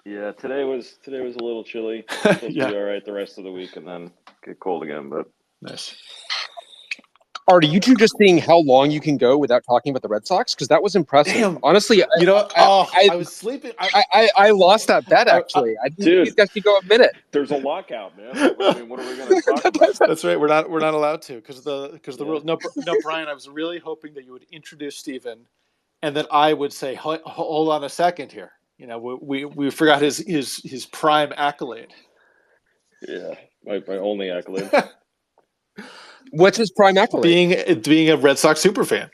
Yeah, today was a little chilly. Supposed to be Yeah. all right the rest of the week, and then get cold again. But Nice. Are you two just seeing how long you can go without talking about the Red Sox? Because that was impressive. Damn. Honestly, You know, I was sleeping. I lost that bet, actually. I think Dude. these guys could go a minute. there's a lockout, man. I mean, what are we going to talk about? That's right. We're not allowed to because the Yeah. rules. No, Brian. I was really hoping that you would introduce Stephen, and that I would say, "Hold on a second here." You know, we forgot his prime accolade. Yeah, my only accolade. What's his prime accolade? Being a Red Sox superfan.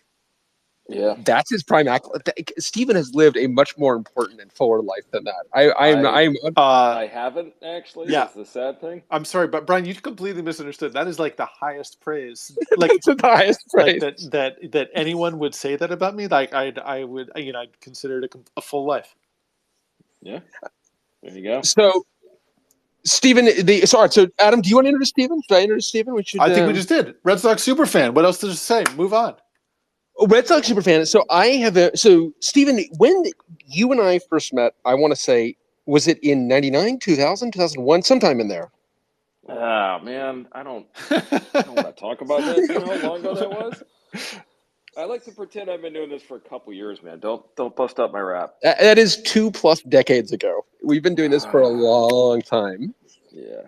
Yeah, That's his prime accolade. Stephen has lived a much more important and fuller life than that. I haven't actually. Yeah. That's the sad thing. I'm sorry, but Brian, you completely misunderstood. That is like the highest praise. Like it's the highest praise. Like that anyone would say that about me. Like I would, I'd consider it a full life. Yeah, there you go. So, Stephen, so Adam, do you want to introduce Stephen? Should I introduce Stephen? I think we just did. Red Sox superfan. What else to say? Move on. Red Sox superfan. So Stephen, when you and I first met, I want to say, was it in 99, 2000, 2001, sometime in there? Oh man, I don't want to talk about that. You know how long ago that was? I like to pretend I've been doing this for a couple years, man. Don't bust up my rap. That is 2+ decades ago. We've been doing this for a long time. Yeah.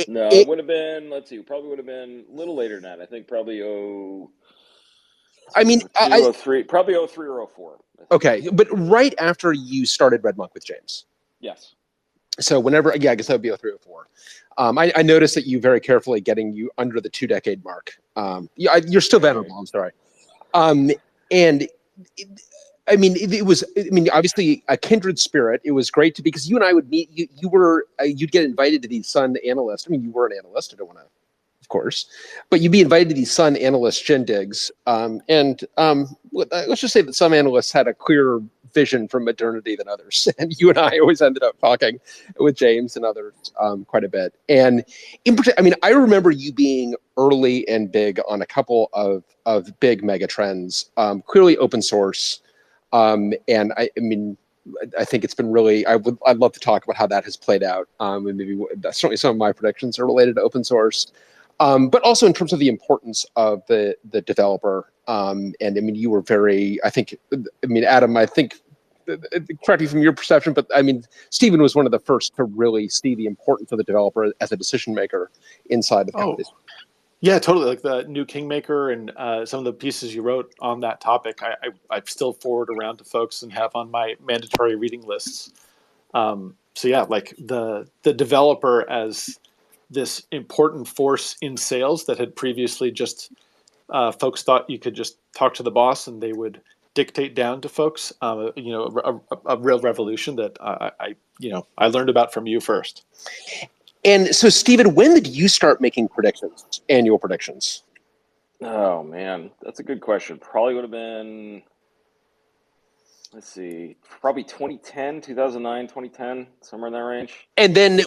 No, it would have been. Let's see. Probably would have been a little later than that. I think probably 03, probably 03 or 04. Okay, but right after you started Red Monk with James. Yes. So whenever, I guess that would be 03 or 04. I noticed that you very carefully getting you under the 2-decade mark. You're still venerable. I'm sorry. It was obviously a kindred spirit. It was great because you and I would meet. You'd get invited to these Sun analysts. I mean, you were an analyst. I don't want to, of course, but you'd be invited to these Sun analyst shindigs. Let's just say that some analysts had a clearer vision for modernity than others, and you and I always ended up talking with James and others quite a bit. And in particular, I remember you being early and big on a couple of big mega trends. Clearly, open source, and I think it's been really. I'd love to talk about how that has played out. And maybe certainly some of my predictions are related to open source. But also in terms of the importance of the developer. You were very, Adam, I think, correct me from your perception, but Stephen was one of the first to really see the importance of the developer as a decision maker inside the company. Yeah, totally. Like the new Kingmaker and some of the pieces you wrote on that topic, I still forward around to folks and have on my mandatory reading lists. So yeah, like the developer as this important force in sales that had previously just folks thought you could just talk to the boss and they would dictate down to folks. A real revolution that I learned about from you first. And so, Stephen, when did you start making predictions, annual predictions? Oh man, that's a good question. Probably would have been. Let's see, probably 2010, 2009, 2010, somewhere in that range. And then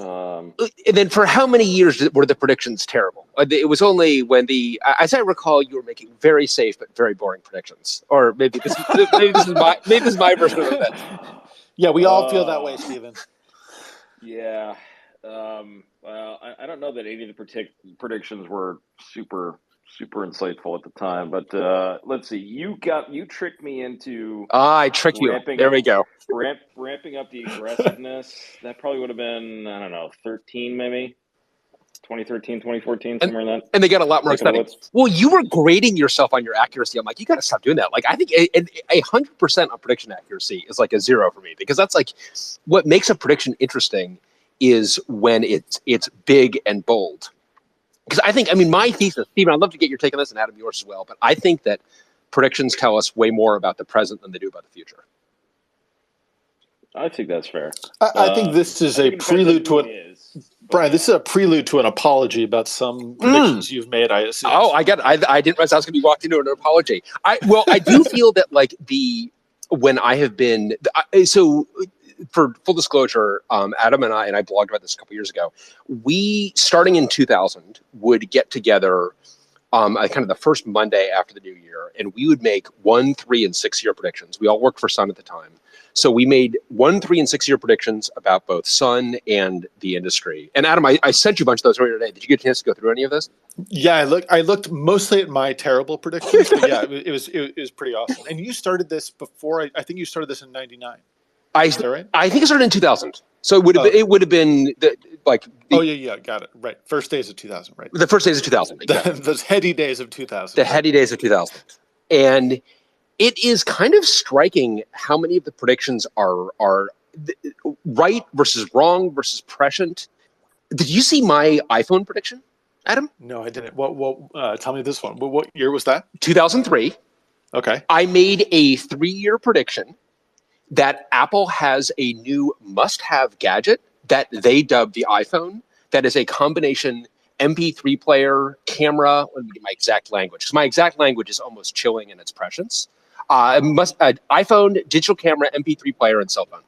for how many years were the predictions terrible? It was only when as I recall, you were making very safe but very boring predictions. Or maybe this is my version of events. Yeah, we all feel that way, Stephen. Yeah. Well, I don't know that any of the predictions were super insightful at the time, but let's see. You tricked me into. I tricked you. There we go. Ramping up the aggressiveness. That probably would have been 13 maybe. 2013, 2014, somewhere in that. And they got a lot more exciting. Well, you were grading yourself on your accuracy. I'm like, you got to stop doing that. Like, I think 100% on prediction accuracy is like a 0 for me, because that's like what makes a prediction interesting is when it's big and bold. Because I think, my thesis, Stephen, I'd love to get your take on this, and Adam, yours as well, but I think that predictions tell us way more about the present than they do about the future. I think that's fair. I think this is a prelude to Brian, this is a prelude to an apology about some predictions you've made, I assume. Oh, I didn't realize I was going to be walked into an apology. I do feel that when I have been, so for full disclosure, Adam and I blogged about this a couple years ago. We, starting in 2000, would get together kind of the first Monday after the new year, and we would make 1, 3, and 6 year predictions. We all worked for Sun at the time. So we made 1, 3, and 6 year predictions about both Sun and the industry. And Adam, I sent you a bunch of those earlier today. Did you get a chance to go through any of this? Yeah, I looked mostly at my terrible predictions, but yeah, it was pretty awesome. And you started this before. I think you started this in '99. Is that right? I think it started in 2000. So it would have been Got it. Right. First days of 2000, right. The first days of 2000. Exactly. Those heady days of 2000. The heady days of 2000. And it is kind of striking how many of the predictions are right versus wrong versus prescient. Did you see my iPhone prediction, Adam? No, I didn't. What? Tell me this one. What year was that? 2003. Okay. I made a 3-year prediction that Apple has a new must-have gadget that they dubbed the iPhone. That is a combination MP3 player, camera. Let me get my exact language, because my exact language is almost chilling in its prescience. iPhone, digital camera, MP3 player, and cell phone.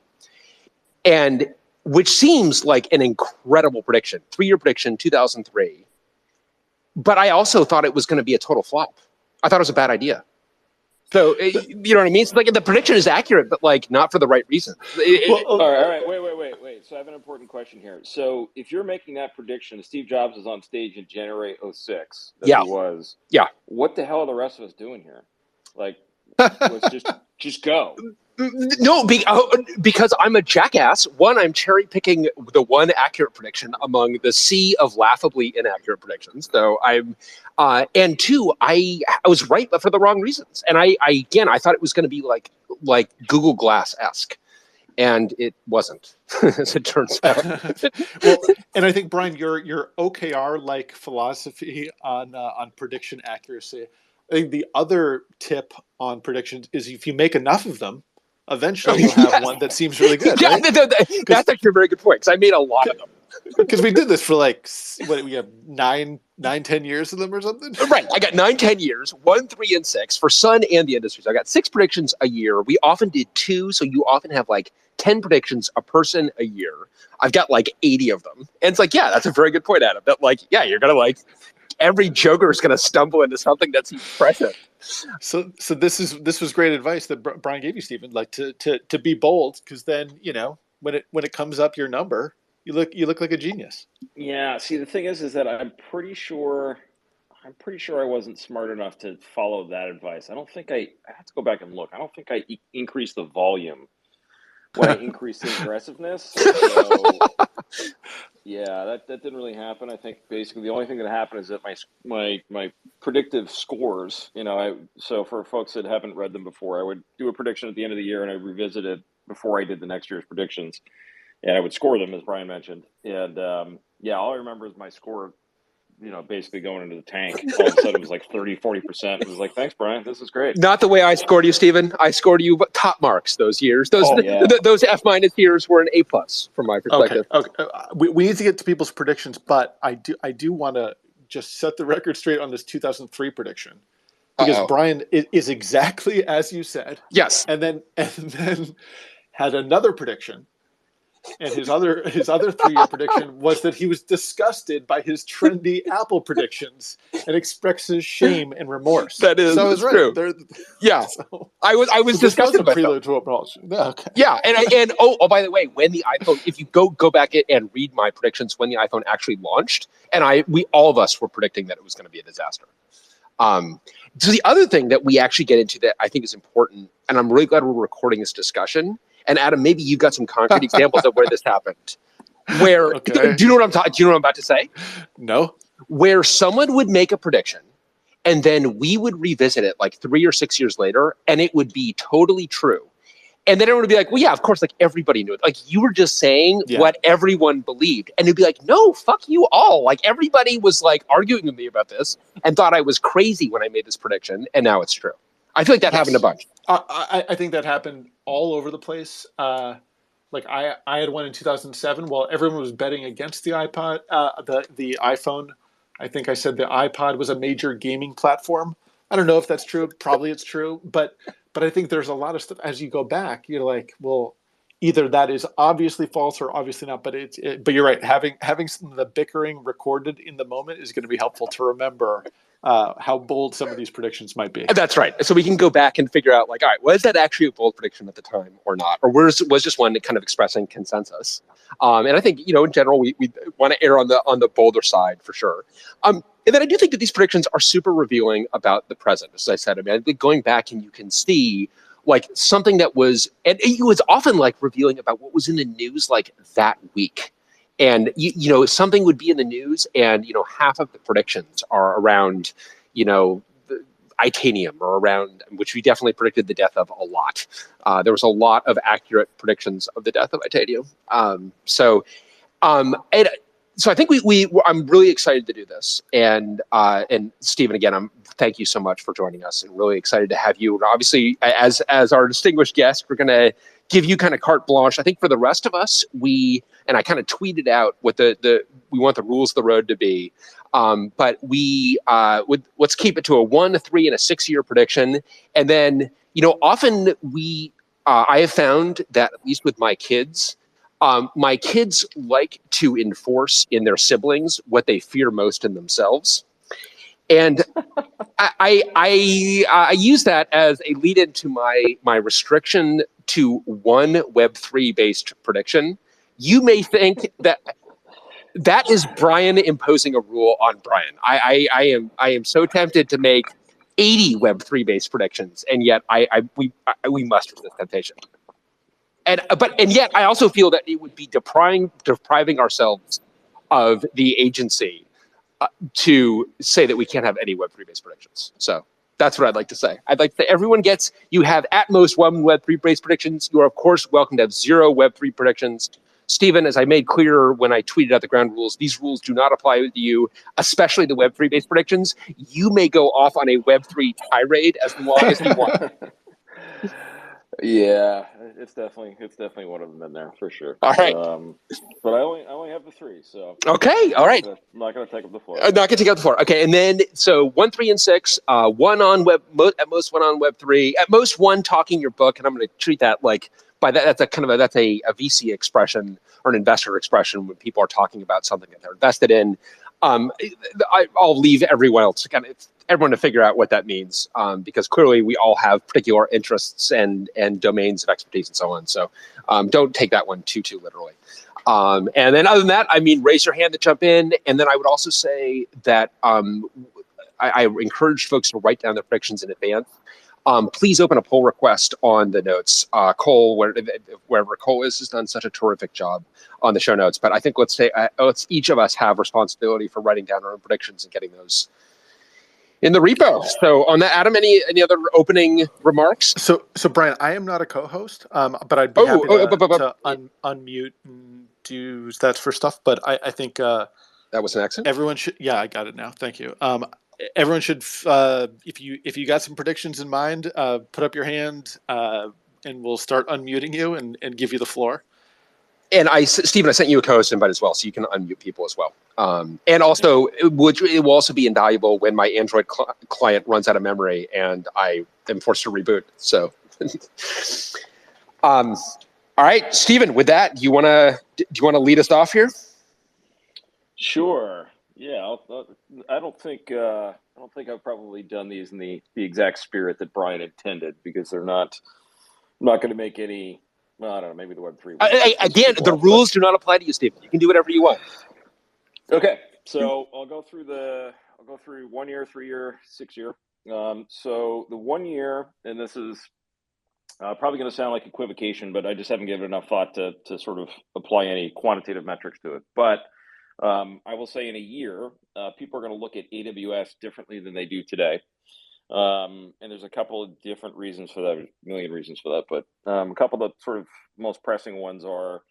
And which seems like an incredible prediction. 3-year prediction, 2003. But I also thought it was going to be a total flop. I thought it was a bad idea. So, you know what I mean? So, like, the prediction is accurate, but, like, not for the right reason. All right. Wait. So I have an important question here. So if you're making that prediction, Steve Jobs was on stage in January 06. He was. Yeah. What the hell are the rest of us doing here? Like, let's just go. No, because I'm a jackass. One, I'm cherry picking the one accurate prediction among the sea of laughably inaccurate predictions. So and two, I was right, but for the wrong reasons. And I thought it was going to be like Google Glass-esque, and it wasn't, as it turns out. Well, and I think, Brian, your OKR-like philosophy on prediction accuracy. I think the other tip on predictions is if you make enough of them, eventually you'll have one that seems really good. Yeah, right? That's actually a very good point, because I made a lot of them. Because we did this for we have 9-10 years of them or something? Right. I got 9-10 years, 1, 3, and 6 for Sun and the industry. So I got 6 predictions a year. We often did 2, so you often have 10 predictions a person a year. I've got 80 of them. And it's that's a very good point, Adam. That you're going to every joker is going to stumble into something that's impressive. So this was great advice that Brian gave you, Stephen. To be bold, because then when it comes up your number, you look like a genius. Yeah. See, the thing is that I'm pretty sure I wasn't smart enough to follow that advice. I don't think I have to go back and look. I don't think I increased the volume when I increased the aggressiveness. So, yeah, that didn't really happen. I think basically the only thing that happened is that my predictive scores, so for folks that haven't read them before, I would do a prediction at the end of the year and I revisit it before I did the next year's predictions. And I would score them, as Brian mentioned. And all I remember is my score, basically going into the tank. All of a sudden it was 30-40%. It was thanks, Brian. This is great. Not the way I scored you, Stephen. I scored you top marks those years. Those F- years were an A+ from my perspective. Okay. We need to get to people's predictions, but I do want to just set the record straight on this 2003 prediction. Because Brian is exactly as you said. Yes. And then had another prediction. And his other 3-year prediction was that he was disgusted by his trendy Apple predictions and expresses shame and remorse. That is true. Yeah, so, I was disgusted by prelude to approach. Okay. Yeah, and by the way, when the iPhone, if you go back and read my predictions when the iPhone actually launched, and all of us were predicting that it was going to be a disaster. So the other thing that we actually get into that I think is important, and I'm really glad we're recording this discussion. And Adam, maybe you've got some concrete examples of where this happened. Where do you know what I'm about to say? No. Where someone would make a prediction, and then we would revisit it 3 or 6 years later, and it would be totally true. And then everyone would be like, well, yeah, of course, everybody knew it. You were just saying what everyone believed. And it'd be like, no, fuck you all. Everybody was arguing with me about this and thought I was crazy when I made this prediction, and now it's true. I feel like that happened a bunch. I think that happened all over the place. I had one in 2007 while everyone was betting against the iPod, the iPhone. I think I said the iPod was a major gaming platform. I don't know if that's true. Probably it's true. But I think there's a lot of stuff as you go back. You're like, well, either that is obviously false or obviously not. But but you're right. Having some of the bickering recorded in the moment is going to be helpful to remember how bold some of these predictions might be. That's right. So we can go back and figure out, like, all right, was that actually a bold prediction at the time or not? Or was just one kind of expressing consensus? And I think, in general, we want to err on the bolder side for sure. And then I do think that these predictions are super revealing about the present. As I said, I mean, I think going back and you can see like something that was, and it was often like revealing about what was in the news like that week. And, something would be in the news and, half of the predictions are around, Itanium or around, which we definitely predicted the death of a lot. There was a lot of accurate predictions of the death of Itanium. So I think I'm really excited to do this. And Stephen, again, thank you so much for joining us, and really excited to have you. And obviously, as our distinguished guest, we're going to give you kind of carte blanche. I think for the rest of us, I kind of tweeted out what we want the rules of the road to be. But let's keep it to a 1, a 3, and a 6-year prediction. And then, often I have found that, at least with my kids like to enforce in their siblings what they fear most in themselves. And I use that as a lead into my restriction to one Web3 based prediction. You may think that is Brian imposing a rule on Brian. I am so tempted to make 80 Web3 based predictions, and yet we must resist temptation. And yet I also feel that it would be depriving ourselves of the agency to say that we can't have any Web3 based predictions. So that's what I'd like to say. I'd like to say you have at most one Web3 based predictions. You are, of course, welcome to have 0 Web3 predictions. Stephen, as I made clear when I tweeted out the ground rules, these rules do not apply to you, especially the Web3 based predictions. You may go off on a Web3 tirade as long as you want. Yeah, it's definitely one of them in there for sure. All right. But I only have the 3, so okay. All right. I'm not going to take up the 4. Not going to take up the 4. Okay, and then so 1, 3, and 6. One on Web, at most one on Web3. At most one talking your book, and I'm going to treat that like by that. That's a kind of that's a VC expression or an investor expression when people are talking about something that they're invested in. I'll leave everyone else to everyone to figure out what that means, because clearly we all have particular interests and domains of expertise and so on. So don't take that one too literally. And then other than that, I mean, raise your hand to jump in. And then I would also say that I encourage folks to write down their predictions in advance. Please open a pull request on the notes. Cole, wherever Cole is, has done such a terrific job on the show notes. But I think let's each of us have responsibility for writing down our own predictions and getting those in the repo. So on that, Adam, any other opening remarks? So Brian, I am not a co-host, but I'd be happy to unmute and do stats for stuff. But I think that was an accident. Everyone should. Yeah, I got it now. Thank you. Everyone should, if you got some predictions in mind, put up your hand, and we'll start unmuting you and give you the floor. And Stephen, I sent you a co-host invite as well, so you can unmute people as well. And also, it will also be invaluable when my Android client runs out of memory and I am forced to reboot. So, all right, Stephen. With that, do you want to lead us off here? Sure. Yeah. I don't think I've probably done these in the exact spirit that Brian intended, because they're not. I'm not going to make any. Well, I don't know. Maybe the Web3. Again, the rules do not apply to you, Stephen. You can do whatever you want. Okay, so I'll go through 1 year, 3 year, 6 year. So the 1 year, and this is probably going to sound like equivocation, but I just haven't given enough thought to sort of apply any quantitative metrics to it. But I will say in a year, people are going to look at AWS differently than they do today. And there's a couple of different reasons for that, a million reasons for that, but a couple of the sort of most pressing ones are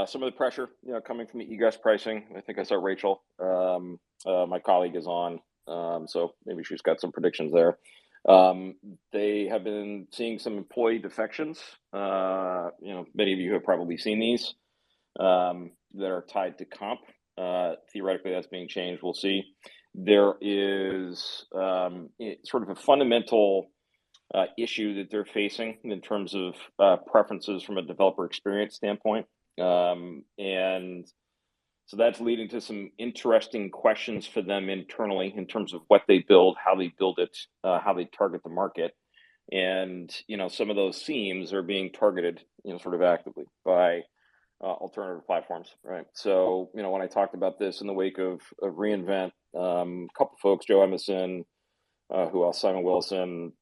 some of the pressure, coming from the egress pricing. I think I saw Rachel, my colleague, is on, so maybe she's got some predictions there. They have been seeing some employee defections. Many of you have probably seen these that are tied to comp. Theoretically, that's being changed. We'll see. There is sort of a fundamental issue that they're facing in terms of preferences from a developer experience standpoint. And So that's leading to some interesting questions for them internally in terms of what they build, how they build it, how they target the market. And, some of those themes are being targeted, sort of actively by alternative platforms, right? So, when I talked about this in the wake of reInvent, a couple folks, Joe Emerson, who else, Simon Wilson,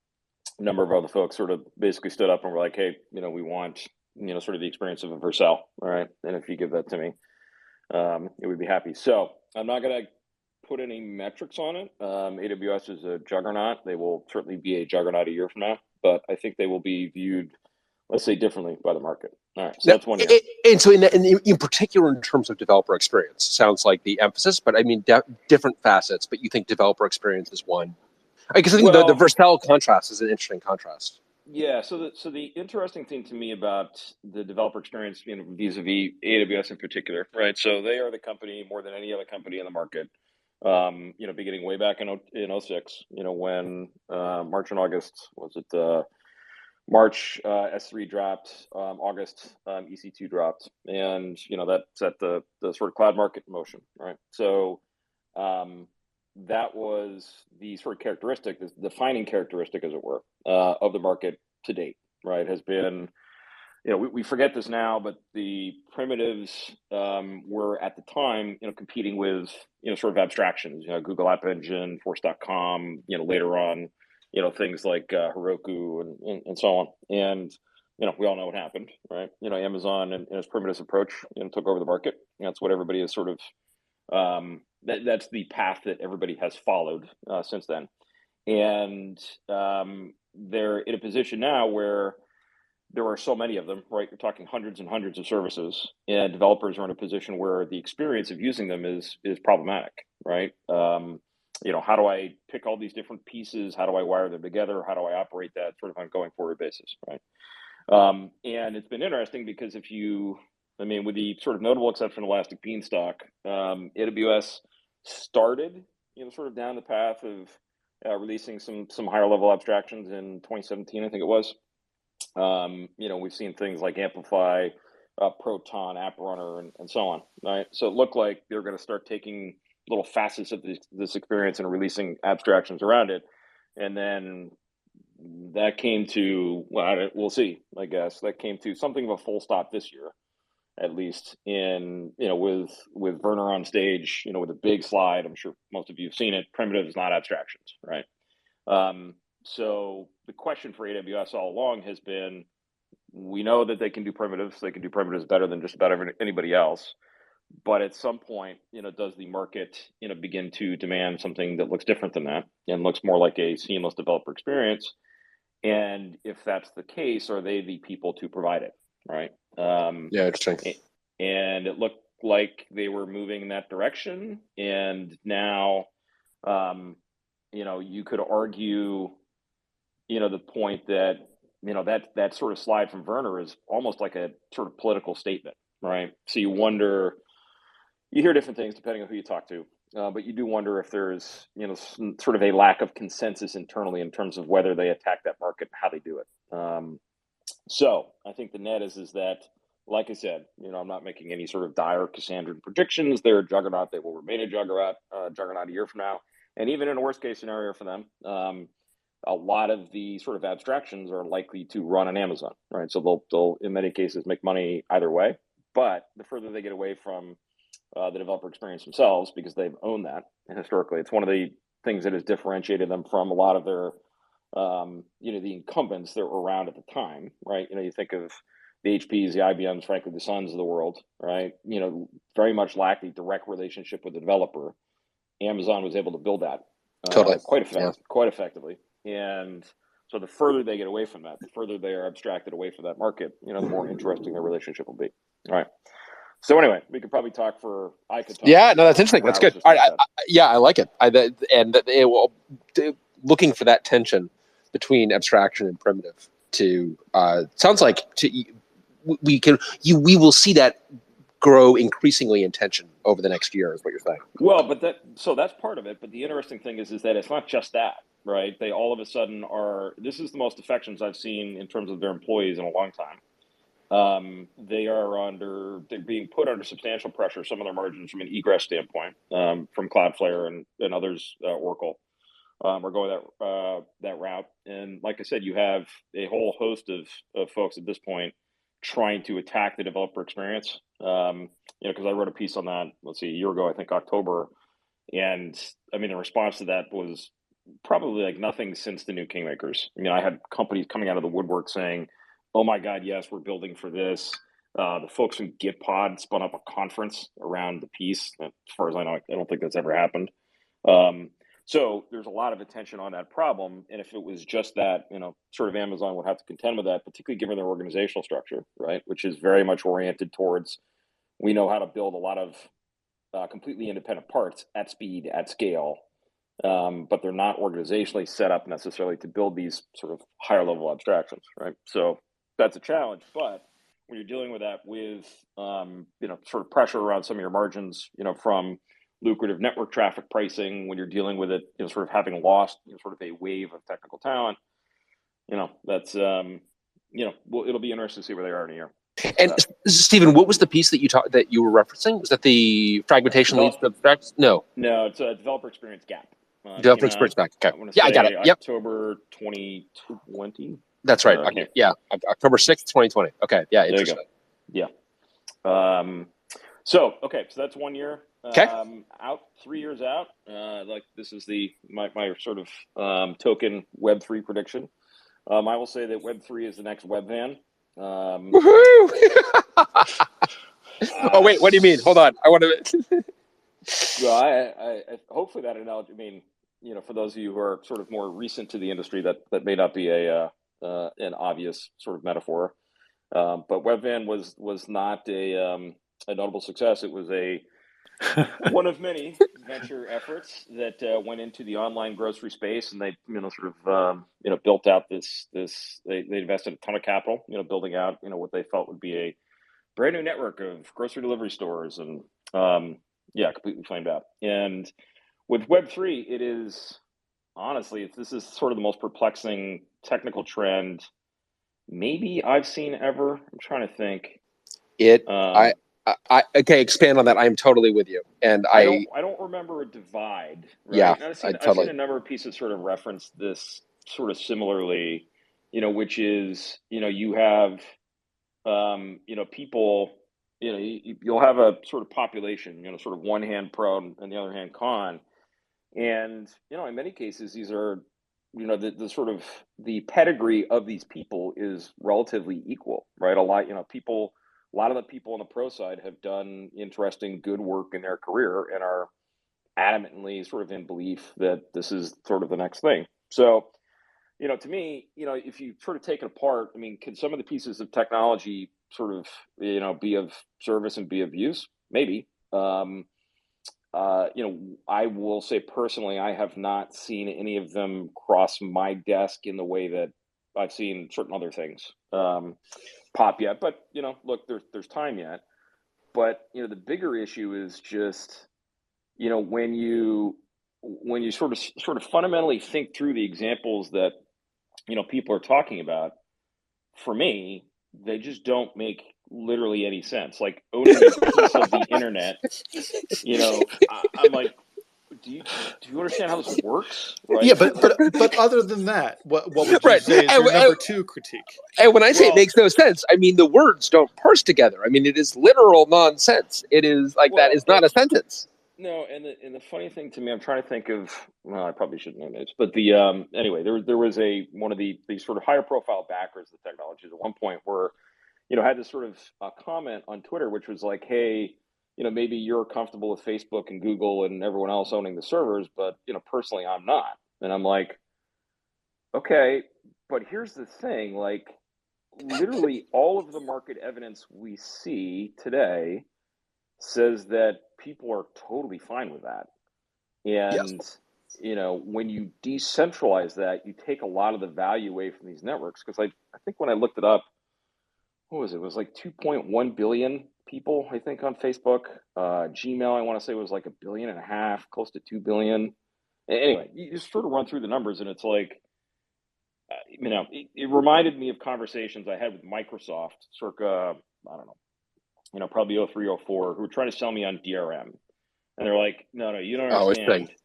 a number of other folks sort of basically stood up and were like, hey, we want, sort of the experience of a Vercel, all right? And if you give that to me, it would be happy. So I'm not going to put any metrics on it. AWS is a juggernaut. They will certainly be a juggernaut a year from now, but I think they will be viewed, let's say, differently by the market. All right, so now, that's one year. And so in particular, in terms of developer experience, sounds like the emphasis, but I mean, different facets, but you think developer experience is one. I guess I think the Vercel contrast is an interesting contrast. Yeah, so the interesting thing to me about the developer experience, vis-a-vis AWS in particular, right? So they are the company more than any other company in the market. Beginning way back in 06, when March and August, was it March S3 dropped, August EC2 dropped, and that set the sort of cloud market in motion, right? So that was the sort of characteristic, the defining characteristic, as it were, of the market to date, right? Has been, we forget this now, but the primitives were at the time, competing with, sort of abstractions, Google App Engine, Force.com, later on, things like Heroku and so on. And, we all know what happened, right? Amazon and its primitives approach, took over the market. That's what everybody is sort of, that's the path that everybody has followed since then. And they're in a position now where there are so many of them, right? You're talking hundreds and hundreds of services, and developers are in a position where the experience of using them is problematic, right? How do I pick all these different pieces? How do I wire them together? How do I operate that sort of on a going forward basis, right? And it's been interesting because with the sort of notable exception of Elastic Beanstalk, AWS started, sort of down the path of releasing some higher level abstractions in 2017, I think it was. We've seen things like Amplify, Proton, App Runner, and so on, right? So it looked like they're going to start taking little facets of this experience and releasing abstractions around it. And then that came to, well, we'll see, I guess, that came to something of a full stop this year, at least, in, with Werner on stage, with a big slide. I'm sure most of you have seen it. Primitives, not abstractions, right? So the question for AWS all along has been, we know that they can do primitives. They can do primitives better than just about anybody else. But at some point, does the market, begin to demand something that looks different than that and looks more like a seamless developer experience? And if that's the case, are they the people to provide it, right? Yeah, interesting. And it looked like they were moving in that direction. And now, you could argue, the point that, that sort of slide from Werner is almost like a sort of political statement, right? So you hear different things depending on who you talk to, but you do wonder if there's, sort of a lack of consensus internally in terms of whether they attack that market and how they do it. So I think the net is that, like I said, I'm not making any sort of dire Cassandra predictions. They're a juggernaut. They will remain a juggernaut a year from now. And even in a worst case scenario for them, a lot of the sort of abstractions are likely to run on Amazon, right? So they'll in many cases make money either way. But the further they get away from the developer experience themselves, because they've owned that, and historically, it's one of the things that has differentiated them from a lot of their, the incumbents that were around at the time, right? You think of the HPs, the IBMs, frankly, the Suns of the world, right? Very much lacked a direct relationship with the developer. Amazon was able to build that Totally. quite effectively. And so the further they get away from that, the further they are abstracted away from that market, the more interesting their relationship will be. All right. So anyway, we could probably talk for. I could talk. Yeah, no, that's interesting. That's good. I like it. Looking for that tension between abstraction and primitive. Sounds like we will see that grow increasingly in tension over the next year, is what you're saying. Well, that's part of it. But the interesting thing is that it's not just that, right? They all of a sudden are. This is the most defections I've seen in terms of their employees in a long time. they're being put under substantial pressure, some of their margins from an egress standpoint, from Cloudflare and others, Oracle, are going that route. And like I said, you have a whole host of folks at this point trying to attack the developer experience. Because I wrote a piece on that, let's see, a year ago, I think October. And I mean, the response to that was probably like nothing since the new Kingmakers. I mean, I had companies coming out of the woodwork saying, "Oh my God, yes, we're building for this." The folks from Gitpod spun up a conference around the piece. As far as I know, I don't think that's ever happened. So there's a lot of attention on that problem. And if it was just that, sort of Amazon would have to contend with that, particularly given their organizational structure, right? Which is very much oriented towards, we know how to build a lot of completely independent parts at speed, at scale, but they're not organizationally set up necessarily to build these sort of higher level abstractions, right? So that's a challenge. But when you're dealing with that with, sort of pressure around some of your margins, from lucrative network traffic pricing, when you're dealing with it, sort of having lost, sort of a wave of technical talent, that's, it'll be interesting to see where they are in a year. And Stephen, what was the piece that you were referencing? Was that the fragmentation leads to abstract? No, it's a developer experience gap. Developer experience back. Okay. I got it. Yep. October 2020. That's right. Okay. Yeah, October 6th, 2020. Okay. Yeah. Interesting. Yeah. So that's 1 year. Okay. Out 3 years out. Like this is my sort of token Web3 prediction. I will say that Web3 is the next web van. Woohoo! Oh wait, what do you mean? Hold on, I want to. Well, I hopefully that analogy. I mean, for those of you who are sort of more recent to the industry, that may not be an obvious sort of metaphor. But Webvan was not a notable success. It was one of many venture efforts that went into the online grocery space, and they sort of built out this they invested a ton of capital, building out what they felt would be a brand new network of grocery delivery stores, and completely flamed out. And with Web3, it is honestly, this is sort of the most perplexing technical trend maybe I've seen ever. I'm trying to think. Okay, expand on that. I'm totally with you, and I don't remember a divide. Right? Yeah, I've seen a number of pieces sort of reference this sort of similarly, which is you have people, you'll have a sort of population, sort of one hand pro and the other hand con, and in many cases these are the sort of the pedigree of these people is relatively equal, right? A lot of the people on the pro side have done interesting, good work in their career and are adamantly sort of in belief that this is sort of the next thing. So, to me, if you sort of take it apart, I mean, can some of the pieces of technology sort of, be of service and be of use? Maybe. I will say personally, I have not seen any of them cross my desk in the way that I've seen certain other things pop yet. But look, there's time yet. But the bigger issue is just when you sort of fundamentally think through the examples that people are talking about. For me, they just don't make literally any sense. Like owning a piece of the internet, I'm like, do you understand how this works? Right? Yeah, but other than that, what would you say is your number two critique? And when I say it makes no sense, I mean the words don't parse together. I mean it is literal nonsense. It is like that is not a sentence. No, and the funny thing to me, I'm trying to think of. Well, I probably shouldn't name names, but anyway, there was one of the sort of higher profile backers of the technologies at one point where had this sort of comment on Twitter, which was like, hey, maybe you're comfortable with Facebook and Google and everyone else owning the servers, but personally I'm not. And I'm like, okay, but here's the thing, like literally all of the market evidence we see today says that people are totally fine with that. And Yes. When you decentralize that, you take a lot of the value away from these networks. Because I think when I looked it up, what was it? It was like 2.1 billion people, I think, on Facebook. Gmail, I want to say, was like 1.5 billion, close to 2 billion. Anyway, you just sort of run through the numbers, and it's like, it reminded me of conversations I had with Microsoft circa, I don't know, probably 03, 04, who were trying to sell me on DRM. And they're like, no, you don't Oh, it's big. understand.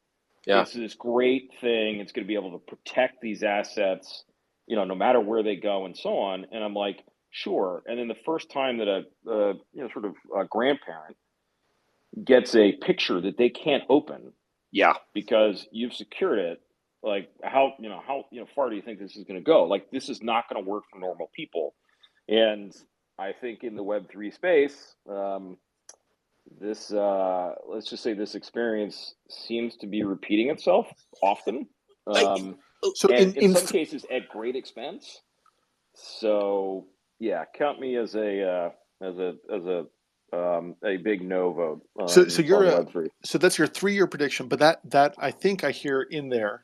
Yeah. It's this great thing. It's going to be able to protect these assets, no matter where they go and so on. And I'm like, sure. And then the first time that sort of a grandparent gets a picture that they can't open Yeah. because you've secured it, like how far do you think this is going to go? Like, this is not going to work for normal people. And I think in the Web3 space, this let's just say this experience seems to be repeating itself often, So and in some cases at great expense. So yeah, count me as a big no vote on Web3. So that's your 3-year prediction, but that I think I hear in there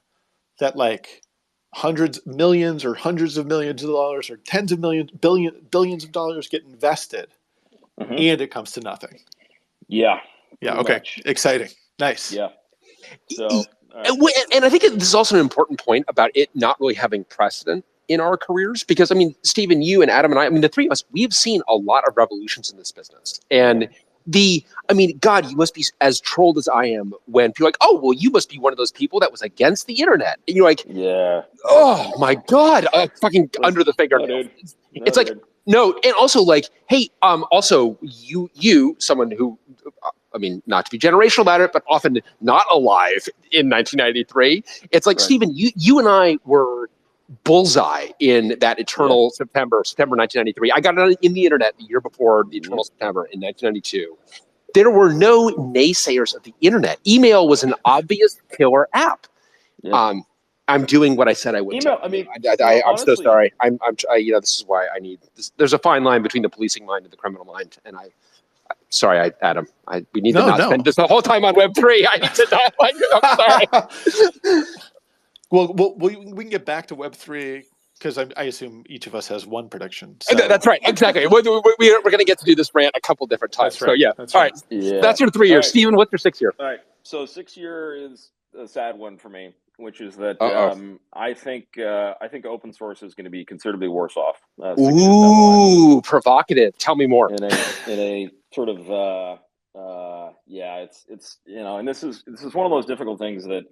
that like millions or hundreds of millions of dollars or tens of millions, billions of dollars get invested, and it comes to nothing. Yeah. Okay. Much. Exciting. Nice. Yeah. So, and I think this is also an important point about it not really having precedent in our careers, because I mean, Stephen, you and Adam and I mean, the three of us, we've seen a lot of revolutions in this business. And God, you must be as trolled as I am when people are like, oh, well, you must be one of those people that was against the internet. And you're like, yeah. Oh my God, fucking under the fingernail. It's like, no, and also like, hey, also you, someone who, I mean, not to be generational about it, but often not alive in 1993. It's like, Stephen, you and I were bullseye in that eternal September 1993. I got it in the internet the year before the eternal September in 1992. There were no naysayers of the internet. Email was an obvious killer app. I'm doing what I said I would. Email. I mean, I'm so sorry. This is why I need this. There's a fine line between the policing mind and the criminal mind, and sorry, Adam. We need to not spend this the whole time on Web3. I need to not. I'm sorry. Well, we can get back to Web3 because I assume each of us has one prediction. So. That's right. Exactly. We're going to get to do this rant a couple different times. That's right. So yeah. That's all right. Yeah. That's your 3 years. Right. Stephen, what's your 6 year? All right. So 6 year is a sad one for me, which is that I think open source is going to be considerably worse off. Ooh, provocative. Tell me more. In a sort of it's and this is one of those difficult things that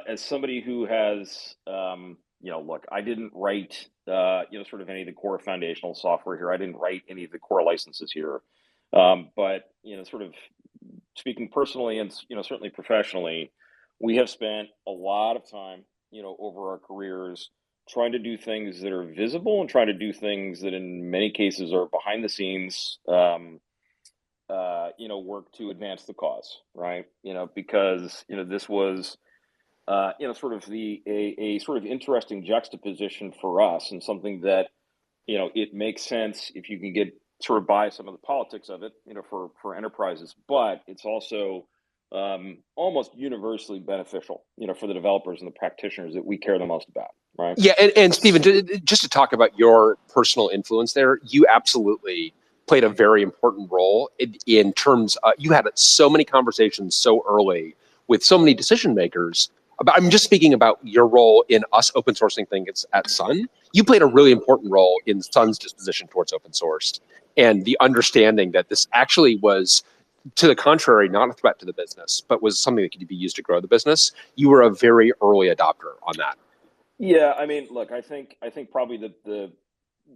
as somebody who has look, I didn't write sort of any of the core foundational software here. I didn't write any of the core licenses here, but sort of speaking personally and certainly professionally, we have spent a lot of time over our careers trying to do things that are visible and trying to do things that in many cases are behind the scenes work to advance the cause, right? Because this was sort of a sort of interesting juxtaposition for us, and something that it makes sense if you can get sort of buy some of the politics of it for enterprises, but it's also almost universally beneficial for the developers and the practitioners that we care the most about, right? Yeah, and Stephen, just to talk about your personal influence there, you absolutely played a very important role in terms you had so many conversations so early with so many decision makers. I'm just speaking about your role in us open sourcing things at Sun. You played a really important role in Sun's disposition towards open source and the understanding that this actually was, to the contrary, not a threat to the business, but was something that could be used to grow the business. You were a very early adopter on that. Yeah, I mean, look, I think probably the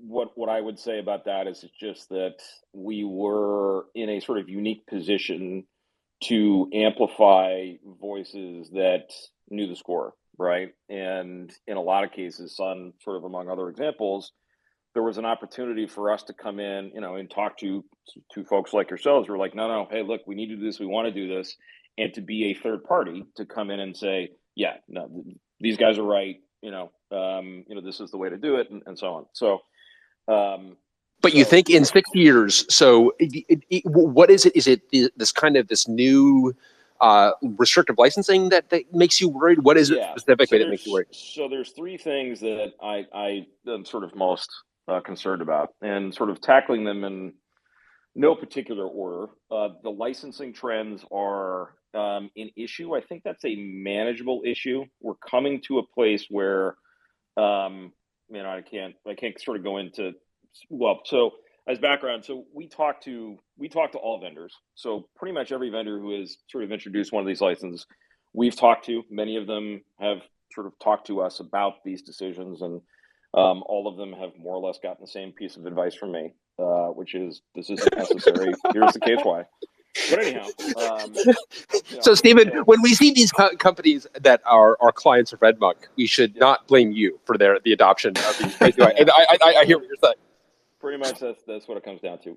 what I would say about that is just that we were in a sort of unique position to amplify voices that knew the score, right? And in a lot of cases, Sun, sort of among other examples, there was an opportunity for us to come in, and talk to folks like yourselves who are like, no, hey, look, we need to do this, we want to do this, and to be a third party to come in and say, yeah, no, these guys are right, this is the way to do it, and so on. So, but you think in 6 years, so what is it? Is it this kind of this new restrictive licensing that makes you worried? What is it specifically that makes you worried? So there's three things that I am sort of most concerned about, and sort of tackling them in no particular order. The licensing trends are an issue. I think that's a manageable issue. We're coming to a place where I can't sort of go into, well, so as background, so we talk to all vendors. So pretty much every vendor who has sort of introduced one of these licenses, we've talked to. Many of them have sort of talked to us about these decisions, and all of them have more or less gotten the same piece of advice from me, which is this isn't necessary. Here's the case why. But anyhow, so Stephen, when we see these companies that are clients of RedMonk, we should not blame you for the adoption of these. I hear what you're saying. Pretty much, that's what it comes down to.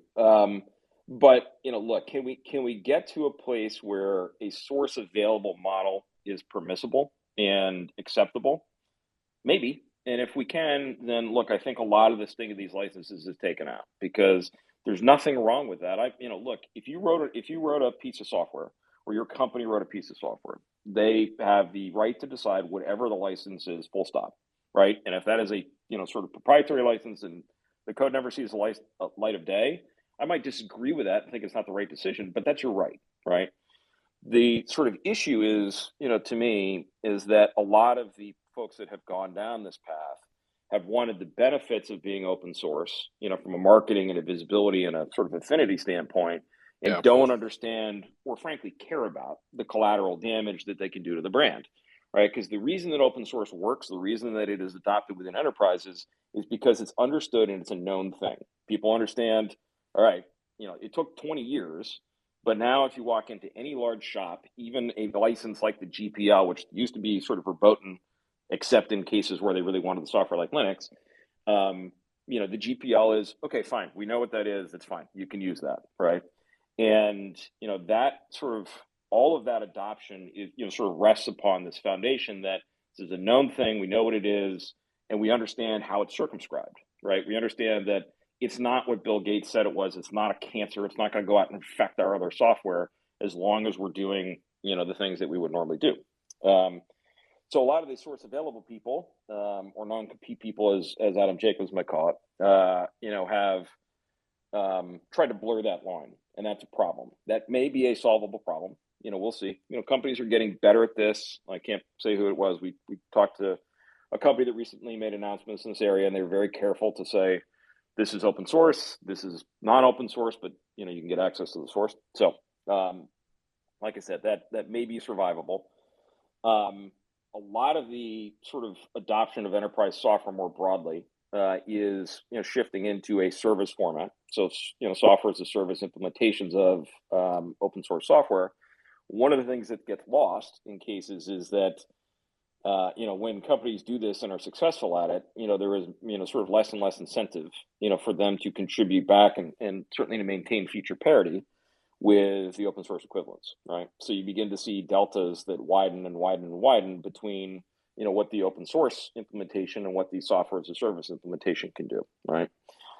But look, can we get to a place where a source available model is permissible and acceptable? Maybe. And if we can, then look, I think a lot of this thing of these licenses is taken out because there's nothing wrong with that. Look, if you wrote a piece of software or your company wrote a piece of software, they have the right to decide whatever the license is, full stop, right? And if that is a sort of proprietary license and the code never sees the light of day, I might disagree with that and think it's not the right decision, but that's your right, right? The sort of issue is, to me, is that a lot of the folks that have gone down this path have wanted the benefits of being open source, from a marketing and a visibility and a sort of affinity standpoint, and don't understand or frankly care about the collateral damage that they can do to the brand, right? Because the reason that open source works, the reason that it is adopted within enterprises is because it's understood and it's a known thing. People understand, all right, it took 20 years, but now if you walk into any large shop, even a license like the GPL, which used to be sort of verboten, except in cases where they really wanted the software like Linux, the GPL is, okay, fine. We know what that is. It's fine. You can use that, right? And, that sort of, all of that adoption is, sort of rests upon this foundation that this is a known thing. We know what it is, and we understand how it's circumscribed, right? We understand that it's not what Bill Gates said it was. It's not a cancer. It's not going to go out and infect our other software as long as we're doing, the things that we would normally do. So a lot of these source available people, or non-compete people, as Adam Jacobs might call it, have tried to blur that line, and that's a problem. That may be a solvable problem. We'll see. Companies are getting better at this. I can't say who it was. We talked to a company that recently made announcements in this area, and they were very careful to say, this is open source, this is non-open source, but you can get access to the source. So, like I said, that may be survivable. A lot of the sort of adoption of enterprise software more broadly is shifting into a service format. So software as a service implementations of open source software. One of the things that gets lost in cases is that when companies do this and are successful at it, there is sort of less and less incentive for them to contribute back and certainly to maintain feature parity with the open source equivalents, right? So you begin to see deltas that widen and widen and widen between, what the open source implementation and what the software as a service implementation can do, right?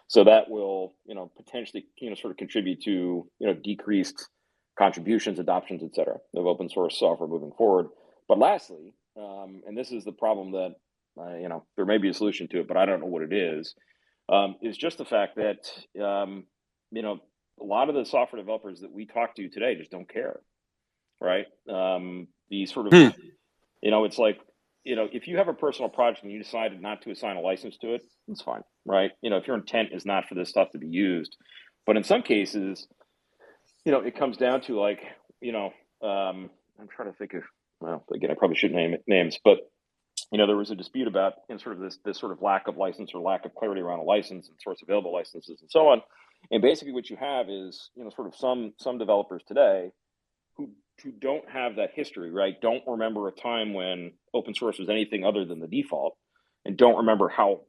So that will, potentially, sort of contribute to, decreased contributions, adoptions, et cetera, of open source software moving forward. But lastly, and this is the problem that, there may be a solution to it, but I don't know what it is just the fact that, a lot of the software developers that we talk to today just don't care, right? The sort of, it's like, if you have a personal project and you decided not to assign a license to it, it's fine, right? If your intent is not for this stuff to be used. But in some cases, it comes down to like, I'm trying to think of, well, again, I probably shouldn't name names, but, there was a dispute about sort of this sort of lack of license or lack of clarity around a license and source available licenses and so on. And basically what you have is, sort of some developers today who don't have that history, right? Don't remember a time when open source was anything other than the default and don't remember how,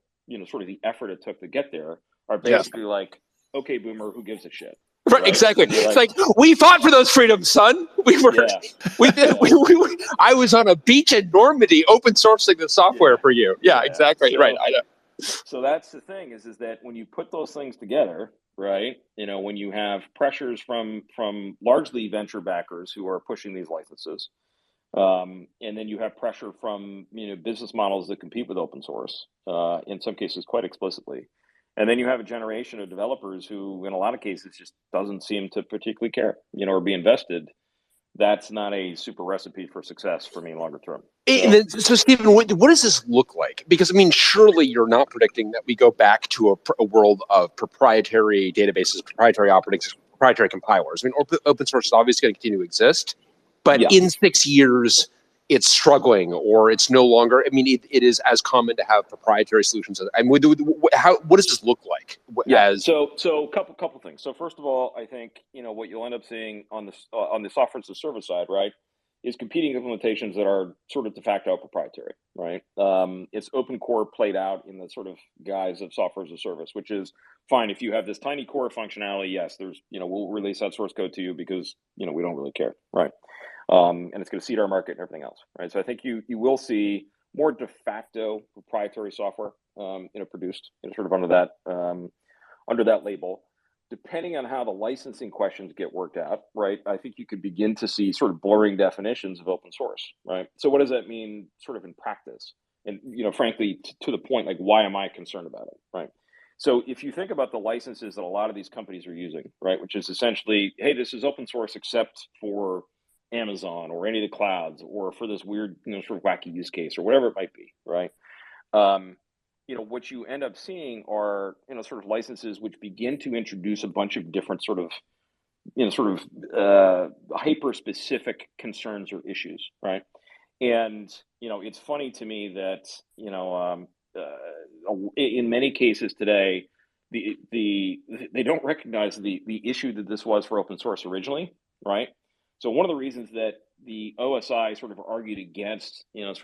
sort of the effort it took to get there are basically like, okay, boomer, who gives a shit? Right, exactly. It's like, we fought for those freedoms, son. We were, I was on a beach in Normandy, open sourcing the software for you. Yeah, exactly. So, right. I know. So that's the thing is that when you put those things together, right? When you have pressures from largely venture backers who are pushing these licenses, and then you have pressure from business models that compete with open source, in some cases quite explicitly. And then you have a generation of developers who, in a lot of cases, just doesn't seem to particularly care, or be invested that's not a super recipe for success for me longer term. So Stephen, what does this look like? Because, I mean, surely you're not predicting that we go back to a world of proprietary databases, proprietary operating, proprietary compilers. I mean, open source is obviously going to continue to exist, but in 6 years, it's struggling, or it's no longer. I mean, it is as common to have proprietary solutions. I mean, what does this look like? So couple things. So first of all, I think what you'll end up seeing on the software as a service side, right, is competing implementations that are sort of de facto proprietary, right? It's open core played out in the sort of guise of software as a service, which is fine if you have this tiny core functionality. Yes, there's we'll release that source code to you because we don't really care, right? And it's going to seed our market and everything else, right? So I think you will see more de facto proprietary software, produced sort of under that label. Depending on how the licensing questions get worked out, right? I think you could begin to see sort of blurring definitions of open source, right? So what does that mean, sort of in practice? And frankly, to the point, like, why am I concerned about it, right? So if you think about the licenses that a lot of these companies are using, right, which is essentially, hey, this is open source except for Amazon or any of the clouds, or for this weird, sort of wacky use case, or whatever it might be, right? What you end up seeing are, sort of licenses which begin to introduce a bunch of different sort of, hyper-specific concerns or issues, right? And, it's funny to me that, in many cases today, they don't recognize the issue that this was for open source originally, right? So one of the reasons that the OSI sort of argued against, a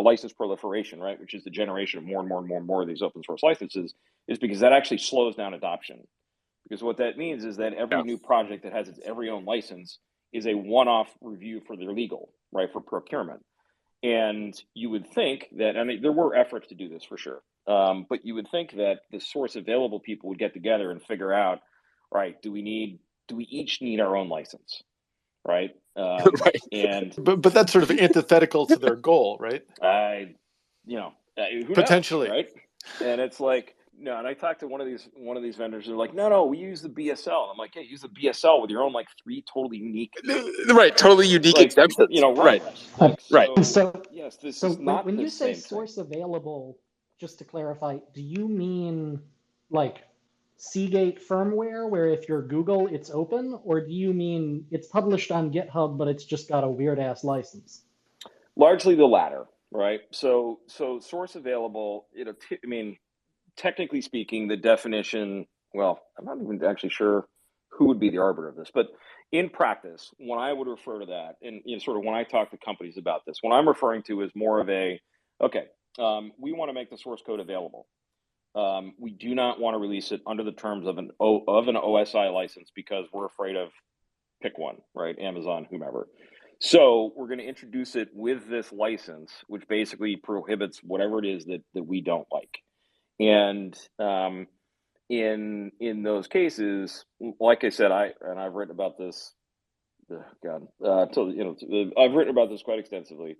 license proliferation, right, which is the generation of more and more and more and more of these open source licenses, is because that actually slows down adoption. Because what that means is that every new project that has its every own license is a one-off review for their legal, right, for procurement. And you would think that, I mean, there were efforts to do this for sure, but you would think that the source available people would get together and figure out, right, do we each need our own license? Right. Right. And but that's sort of antithetical to their goal, right? Who Potentially, knows, right? And it's like, no. And I talked to one of these vendors. They're like, no, we use the BSL. And I'm like, yeah, use the BSL with your own 3 totally unique, right, totally unique exceptions. right. Right. So yes, this so is not when the you say same source thing. available, just to clarify, do you mean like Seagate firmware, where if you're Google, it's open, or do you mean it's published on GitHub, but it's just got a weird ass license? Largely the latter, right? So source available. Technically speaking, the definition. Well, I'm not even actually sure who would be the arbiter of this, but in practice, when I would refer to that, and sort of when I talk to companies about this, what I'm referring to is more of a, okay, we want to make the source code available. We do not want to release it under the terms of an OSI license because we're afraid of, pick one, right? Amazon, whomever. So we're going to introduce it with this license, which basically prohibits whatever it is that we don't like. And in those cases, like I said, I've written about this. I've written about this quite extensively.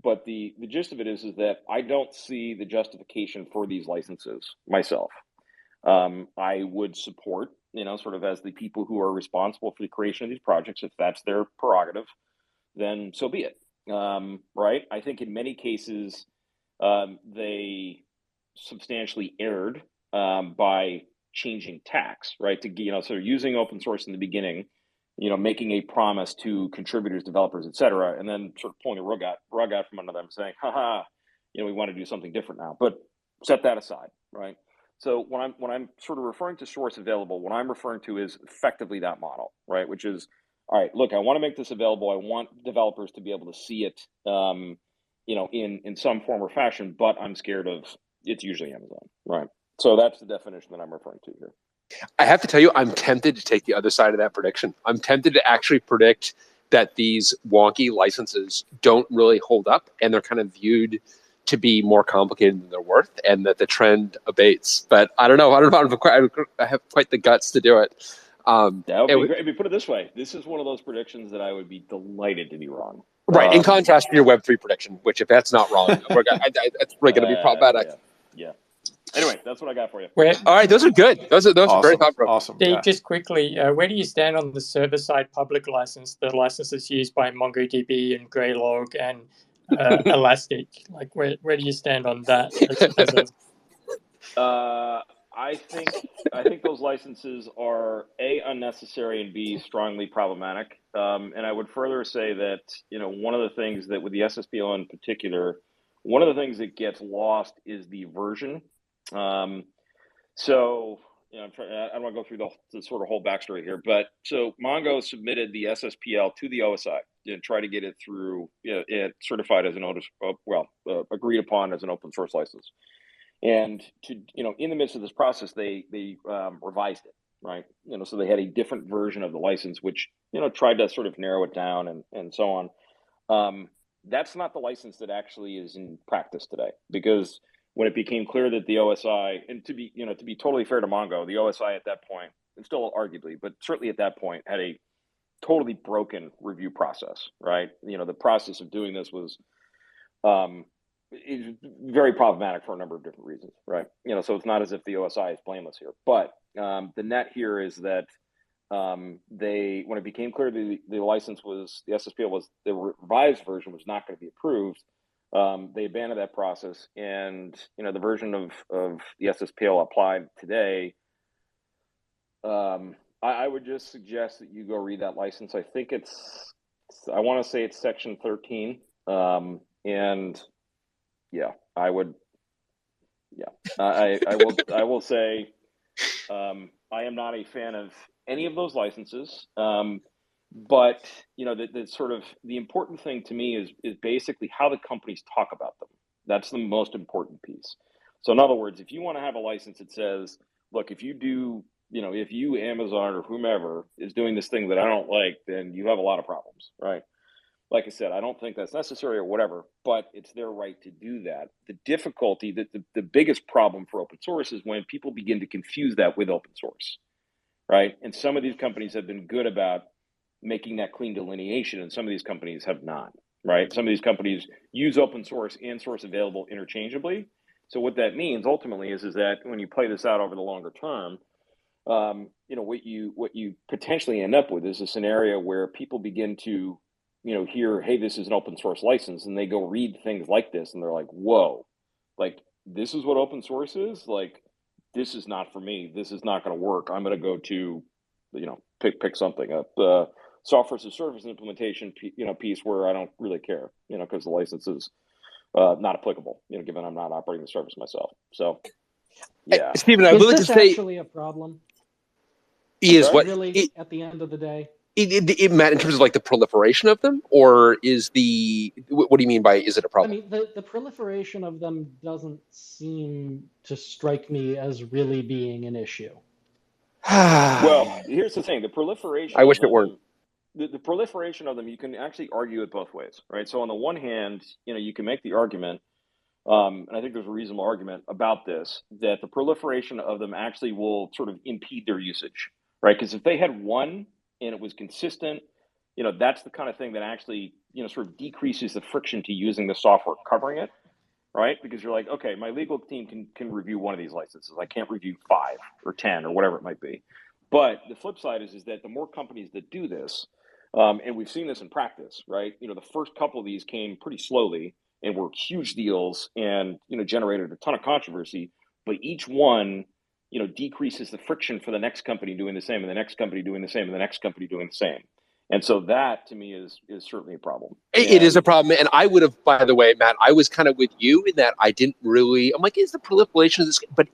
But the gist of it is that I don't see the justification for these licenses myself. I would support, sort of as the people who are responsible for the creation of these projects, if that's their prerogative, then so be it. Right? I think in many cases, they substantially erred by changing tax, right? To sort of using open source in the beginning, making a promise to contributors, developers, et cetera, and then sort of pulling the rug out from under them, saying, haha, we want to do something different now. But set that aside, right? So when I'm sort of referring to source available, what I'm referring to is effectively that model, right? Which is, all right, look, I want to make this available. I want developers to be able to see it, in some form or fashion, but I'm scared of, it's usually Amazon, right? So that's the definition that I'm referring to here. I have to tell you, I'm tempted to take the other side of that prediction. I'm tempted to actually predict that these wonky licenses don't really hold up, and they're kind of viewed to be more complicated than they're worth, and that the trend abates. But I don't know. I have quite the guts to do it. That would be great. If you put it this way, this is one of those predictions that I would be delighted to be wrong. Right. In contrast to your Web3 prediction, which if that's not wrong, it's really going to be problematic. Yeah. Anyway, that's what I got for you. All right, those are good. Those are very Awesome. thought-provoking. Awesome. Steve, Yeah. just quickly, where do you stand on the server-side public license, the licenses used by MongoDB and Graylog and Elastic? Like, where do you stand on that? As a... I think those licenses are A, unnecessary, and B, strongly problematic. And I would further say that, one of the things that with the SSPL in particular, one of the things that gets lost is the version. So, I don't want to go through the sort of whole backstory here, but so Mongo submitted the SSPL to the OSI to try to get it through, it certified as agreed upon as an open source license. And in the midst of this process, they revised it, right? So they had a different version of the license, which tried to sort of narrow it down and so on. That's not the license that actually is in practice today, because when it became clear that the OSI, and to be totally fair to Mongo, the OSI at that point, and still arguably, but certainly at that point, had a totally broken review process, right? The process of doing this was is very problematic for a number of different reasons, right? So it's not as if the OSI is blameless here, but the net here is that when it became clear the license was, the SSPL was, the revised version was not going to be approved, they abandoned that process, and the version of the SSPL applied today. I would just suggest that you go read that license. I think I want to say it's section 13, and yeah, I would. Yeah, I will say, I am not a fan of any of those licenses. But the sort of the important thing to me is basically how the companies talk about them. That's the most important piece. So in other words, if you want to have a license that says, look, if you Amazon or whomever is doing this thing that I don't like, then you have a lot of problems, right? Like I said, I don't think that's necessary or whatever, but it's their right to do that. The difficulty, the biggest problem for open source is when people begin to confuse that with open source, right? And some of these companies have been good about making that clean delineation, and some of these companies have not, right? Some of these companies use open source and source available interchangeably. So what that means ultimately is that when you play this out over the longer term, what you potentially end up with is a scenario where people begin to hear, hey, this is an open source license, and they go read things like this, and they're like, whoa, like this is what open source is? Like, this is not for me. This is not going to work. I'm going to go to, pick something up. Software as a service implementation, piece where I don't really care, because the license is not applicable, given I'm not operating the service myself. So, yeah. Stephen, I would like to say, actually a problem? Is what really at the end of the day? Matt, in terms of like the proliferation of them, or is what do you mean by, is it a problem? I mean, the proliferation of them doesn't seem to strike me as really being an issue. Well, here's the thing: the proliferation. I wish it weren't. The proliferation of them, you can actually argue it both ways, right? So on the one hand, you can make the argument, and I think there's a reasonable argument about this, that the proliferation of them actually will sort of impede their usage, right? Because if they had one and it was consistent, that's the kind of thing that actually, sort of decreases the friction to using the software covering it, right? Because you're like, okay, my legal team can review one of these licenses. I can't review 5 or 10 or whatever it might be. But the flip side is that the more companies that do this, and we've seen this in practice, right? The first couple of these came pretty slowly and were huge deals and, generated a ton of controversy, but each one, decreases the friction for the next company doing the same, and the next company doing the same, and the next company doing the same. And so that, to me, is certainly a problem. It is a problem. And I would have, by the way, Matt, I was kind of with you in that I'm like, is the proliferation of this? But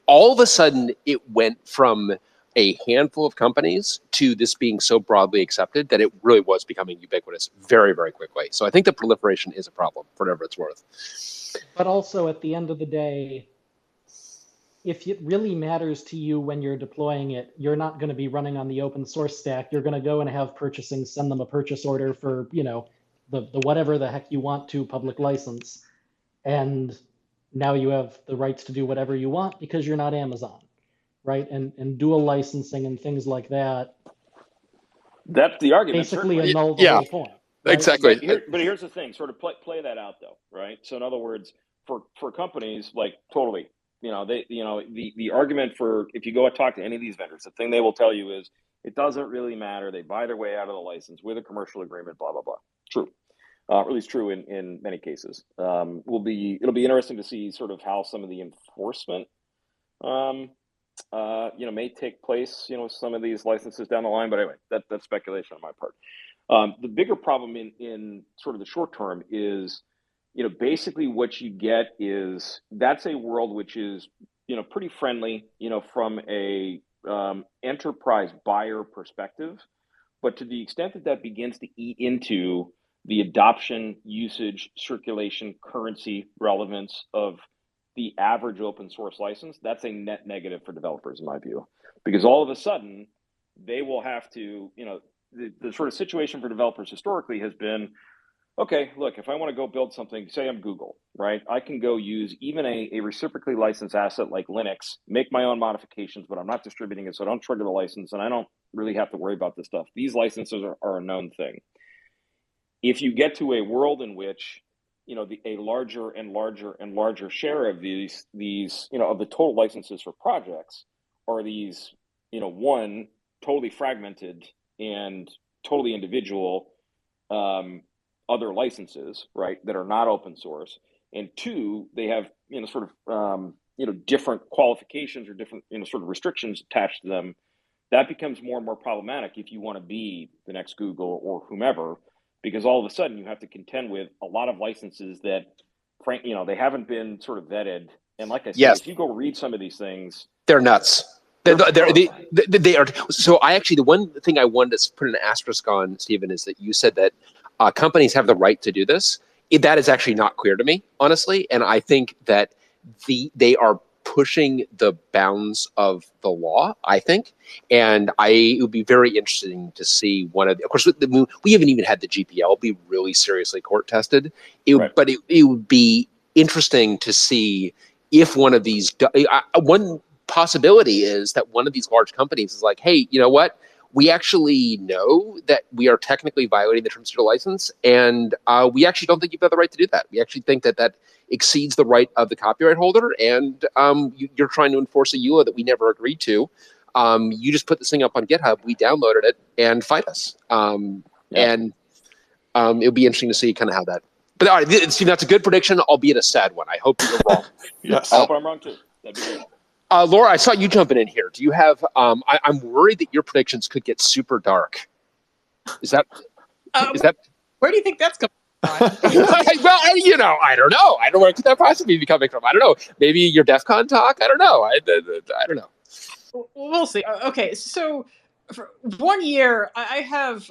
all of a sudden, it went from a handful of companies to this being so broadly accepted that it really was becoming ubiquitous very, very quickly. So I think the proliferation is a problem, for whatever it's worth. But also, at the end of the day, if it really matters to you when you're deploying it, you're not going to be running on the open source stack. You're going to go and have purchasing, send them a purchase order for, the whatever the heck you want to public license. And now you have the rights to do whatever you want because you're not Amazon, right? And dual licensing and things like that. That's the argument. Basically annul the whole point. Right? Exactly. But here's the thing, sort of play that out though, right? So in other words, for companies, like totally, the argument for, if you go and talk to any of these vendors, the thing they will tell you is it doesn't really matter. They buy their way out of the license with a commercial agreement, blah, blah, blah. True. Or at least true in many cases. It'll be interesting to see sort of how some of the enforcement, may take place, some of these licenses down the line. But anyway, that's speculation on my part. The bigger problem in sort of the short term is, basically what you get is that's a world which is, pretty friendly, from a enterprise buyer perspective. But to the extent that begins to eat into the adoption, usage, circulation, currency relevance of the average open source license, that's a net negative for developers, in my view, because all of a sudden they will have to, the sort of situation for developers historically has been, okay, look, if I want to go build something, say I'm Google, right? I can go use even a reciprocally licensed asset like Linux, make my own modifications, but I'm not distributing it, so I don't trigger the license, and I don't really have to worry about this stuff. These licenses are a known thing. If you get to a world in which, a larger and larger and larger share of these, of the total licenses for projects are these, one, totally fragmented and totally individual, other licenses, right, that are not open source, and two, they have sort of different qualifications or different sort of restrictions attached to them. That becomes more and more problematic if you want to be the next Google or whomever, because all of a sudden you have to contend with a lot of licenses that, they haven't been sort of vetted. And like I said, Yes. If you go read some of these things, they're nuts. They are. So the one thing I wanted to put an asterisk on, Stephen, is that you said that companies have the right to do this. That is actually not clear to me, honestly. And I think that they are pushing the bounds of the law, I think. And it would be very interesting to see of course, we haven't even had the GPL be really seriously court tested. Right. But it would be interesting to see if one of these, one possibility is that one of these large companies is like, hey, you know what? We actually know that we are technically violating the terms of your license, and we actually don't think you've got the right to do that. We actually think that exceeds the right of the copyright holder, and you're trying to enforce a EULA that we never agreed to. You just put this thing up on GitHub, we downloaded it, and fight us. And it'll be interesting to see kind of how that. But all right, Steve, that's a good prediction, albeit a sad one. I hope you're wrong. Yes. I hope I'm wrong too. That'd be great. Laura, I saw you jumping in here. Do you have? I'm worried that your predictions could get super dark. Is that? Where do you think that's coming from? Well, I don't know. I don't know where could that possibly be coming from. I don't know. Maybe your DEF CON talk. I don't know. I don't know. We'll see. Okay, so for 1 year, I have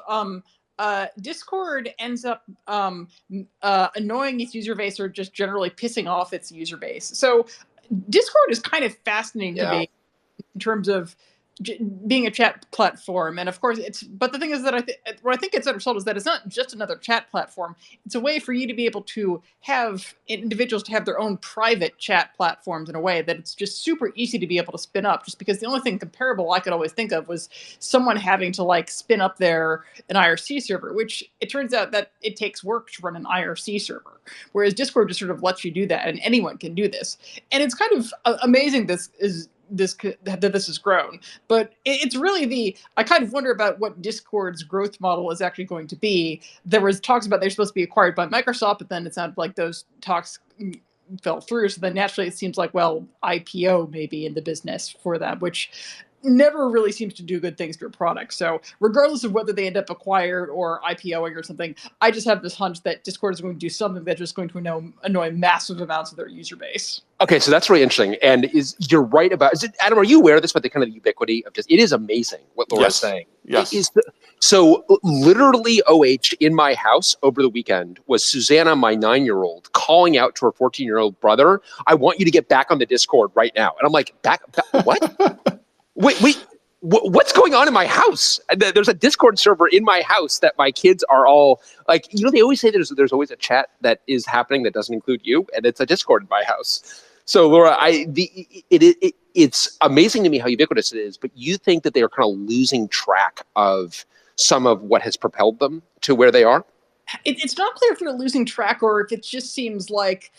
Discord ends up annoying its user base or just generally pissing off its user base. So Discord is kind of fascinating to me in terms of being a chat platform, and of course but the thing is that what I think it's undersold is that it's not just another chat platform. It's a way for you to be able to have individuals to have their own private chat platforms in a way that it's just super easy to be able to spin up, just because the only thing comparable I could always think of was someone having to spin up an IRC server, which it turns out that it takes work to run an IRC server, whereas Discord just sort of lets you do that, and anyone can do this. And it's kind of amazing that this has grown, but it's really I kind of wonder about what Discord's growth model is actually going to be. There was talks about they're supposed to be acquired by Microsoft, but then it sounded like those talks fell through. So then naturally it seems like, well, IPO may be in the business for that, which never really seems to do good things to a product. So regardless of whether they end up acquired or IPOing or something, I just have this hunch that Discord is going to do something that's just going to annoy massive amounts of their user base. Okay, so that's really interesting. And you're right about, Adam, are you aware of this, about the kind of ubiquity of it is amazing what Laura's saying. Yes. So literally OH in my house over the weekend was Susanna, my 9-year-old, calling out to her 14-year-old brother, I want you to get back on the Discord right now. And I'm like, back what? Wait, what's going on in my house? There's a Discord server in my house that my kids are all like, they always say there's always a chat that is happening that doesn't include you, and it's a Discord in my house. So Laura, it's amazing to me how ubiquitous it is, but you think that they are kind of losing track of some of what has propelled them to where they are? It's not clear if they're losing track or if it just seems like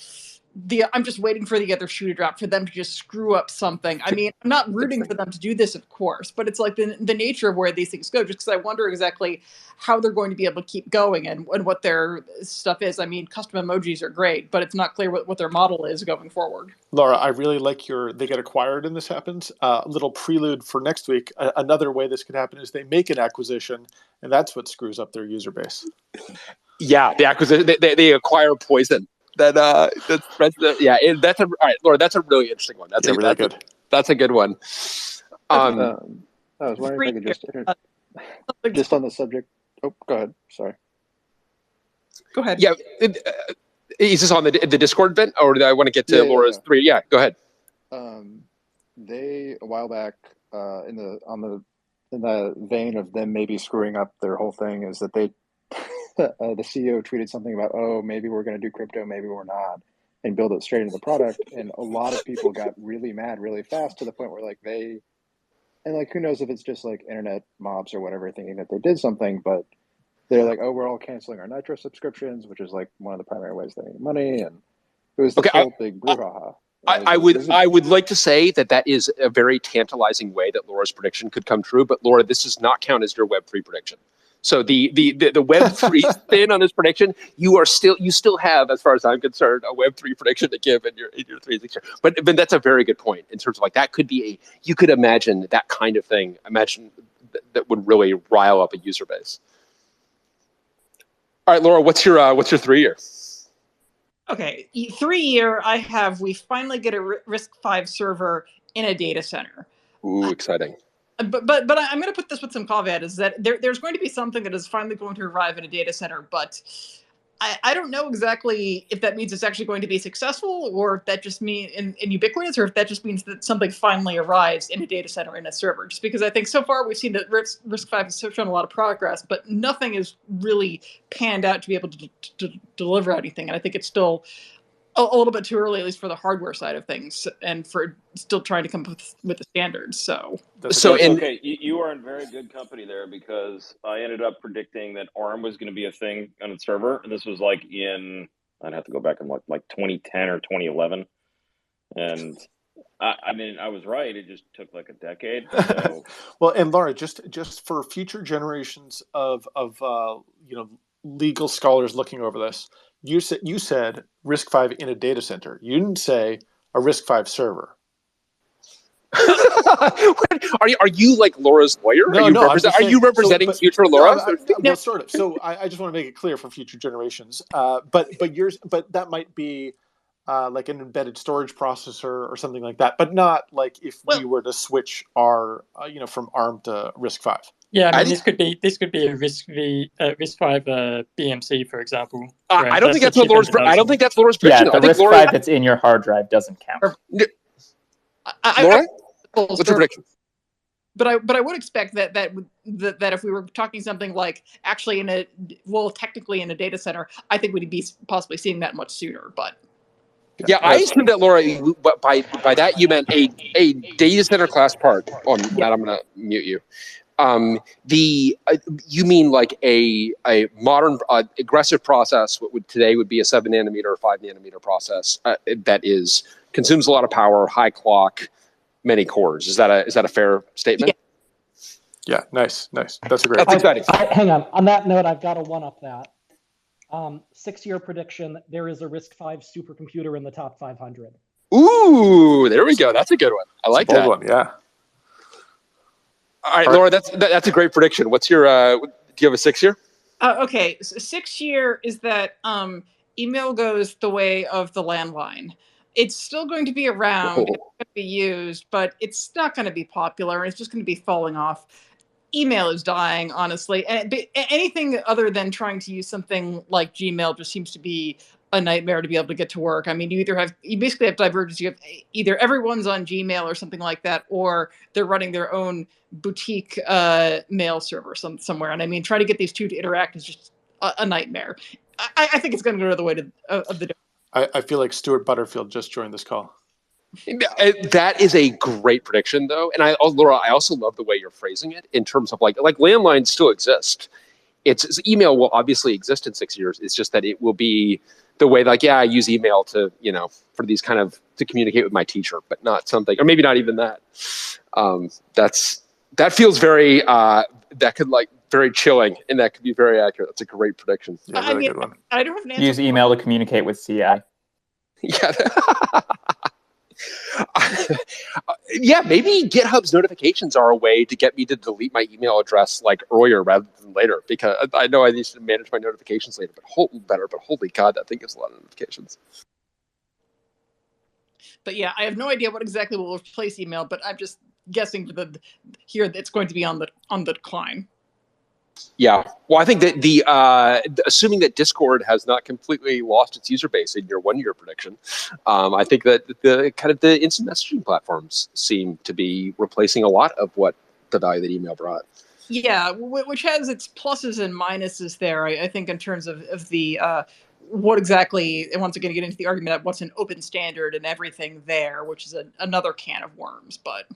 I'm just waiting for the other shoe to drop for them to just screw up something. I mean, I'm not rooting for them to do this, of course, but it's like the nature of where these things go, just because I wonder exactly how they're going to be able to keep going and what their stuff is. I mean, custom emojis are great, but it's not clear what their model is going forward. Laura, I really like they get acquired and this happens. A little prelude for next week. Another way this could happen is they make an acquisition, and that's what screws up their user base. Yeah, the acquisition, they acquire poison. That's all right, Laura. That's a really interesting one. That's really good. That's a good one. I was wondering if I could just on the subject. Oh, go ahead. Sorry. Go ahead. Yeah, is this on the Discord event, or do I want to get to Laura's three? Yeah, go ahead. They a while back in the vein of them maybe screwing up their whole thing is that they. The CEO tweeted something about, maybe we're going to do crypto, maybe we're not, and build it straight into the product. And a lot of people got really mad really fast to the point where who knows if it's just like internet mobs or whatever thinking that they did something, but they're like, we're all canceling our Nitro subscriptions, which is like one of the primary ways they make money. And it was this whole big brouhaha. I would like to say that is a very tantalizing way that Laura's prediction could come true, but Laura, this does not count as your Web3 prediction. So the Web3 spin on this prediction, you still have, as far as I'm concerned, a Web3 prediction to give in your 3-6 year. But that's a very good point in terms of like that could be you could imagine that kind of thing. Imagine that would really rile up a user base. All right, Laura, what's your 3 year? Okay, 3 year. We finally get a RISC-V server in a data center. Ooh, exciting. But I'm going to put this with some caveat, is that there's going to be something that is finally going to arrive in a data center, but I don't know exactly if that means it's actually going to be successful, or if that just means in ubiquitous, or if that just means that something finally arrives in a data center in a server. Just because I think so far we've seen that RISC-V has shown a lot of progress, but nothing is really panned out to be able to deliver anything. And I think it's still a little bit too early, at least for the hardware side of things, and for still trying to come up with the standards. Okay, you are in very good company there, because I ended up predicting that ARM was going to be a thing on its server, and this was like I'd have to go back and look, like 2010 or 2011, and I mean I was right. It just took like a decade. So. Well, and Laura, just for future generations of legal scholars looking over this. You said RISC-V in a data center. You didn't say a RISC-V server. Are you like Laura's lawyer? No, are you representing future Laura? Well, sort of. So I just want to make it clear for future generations. But that might be like an embedded storage processor or something like that. But not like if we were to switch our from ARM to RISC-V. Yeah, I mean, this could be a RISC-V BMC, for example. I don't think that's what Laura's. I don't think that's Laura's prediction. Yeah, the RISC-V that's in your hard drive doesn't count. Laura, what's your prediction? But I would expect that if we were talking something like actually technically in a data center, I think we'd be possibly seeing that much sooner. But yeah, I assumed that, Laura. By that you meant a data center class part. Oh, Matt, I'm going to mute you. You mean like a modern aggressive process? What today would be a 7 nanometer or 5 nanometer process that consumes a lot of power, high clock, many cores. Is that a fair statement? Yeah, nice. That's a great. That's exciting. Hang on that note, I've got to one up that. 6 year prediction: there is a RISC-V supercomputer in the top 500. Ooh, there we go. That's a good one. I like that one. Yeah. All right, Laura, that's a great prediction. What's your? Do you have a 6 year? Okay, so 6 year is that email goes the way of the landline. It's still going to be around, it's going to be used, but it's not going to be popular. It's just going to be falling off. Email is dying, honestly, and anything other than trying to use something like Gmail just seems to be a nightmare to be able to get to work. I mean, you basically have divergence. You have either everyone's on Gmail or something like that, or they're running their own boutique mail server somewhere. And I mean, trying to get these two to interact is just a nightmare. I think it's going to go the way of the. I feel like Stuart Butterfield just joined this call. That is a great prediction, though, and Laura, I also love the way you're phrasing it in terms of like landlines still exist. Email will obviously exist in 6 years. It's just that it will be the way like, yeah, I use email to, for these kind of to communicate with my teacher, but not something, or maybe not even that. That feels very that could like very chilling, and that could be very accurate. That's a great prediction. Yeah, really good one. I don't have an answer. Use email to communicate with CI. Yeah. Yeah, maybe GitHub's notifications are a way to get me to delete my email address like earlier rather than later, because I know I need to manage my notifications later, but holy God, that thing gives a lot of notifications. But yeah, I have no idea what exactly will replace email, but I'm just guessing here that it's going to be on the decline. Yeah, well, I think that assuming that Discord has not completely lost its user base in your 1 year prediction, I think that the instant messaging platforms seem to be replacing a lot of what the value that email brought. Yeah, which has its pluses and minuses there. I think in terms of the what exactly, and once again, get into the argument of what's an open standard and everything there, which is another can of worms, but.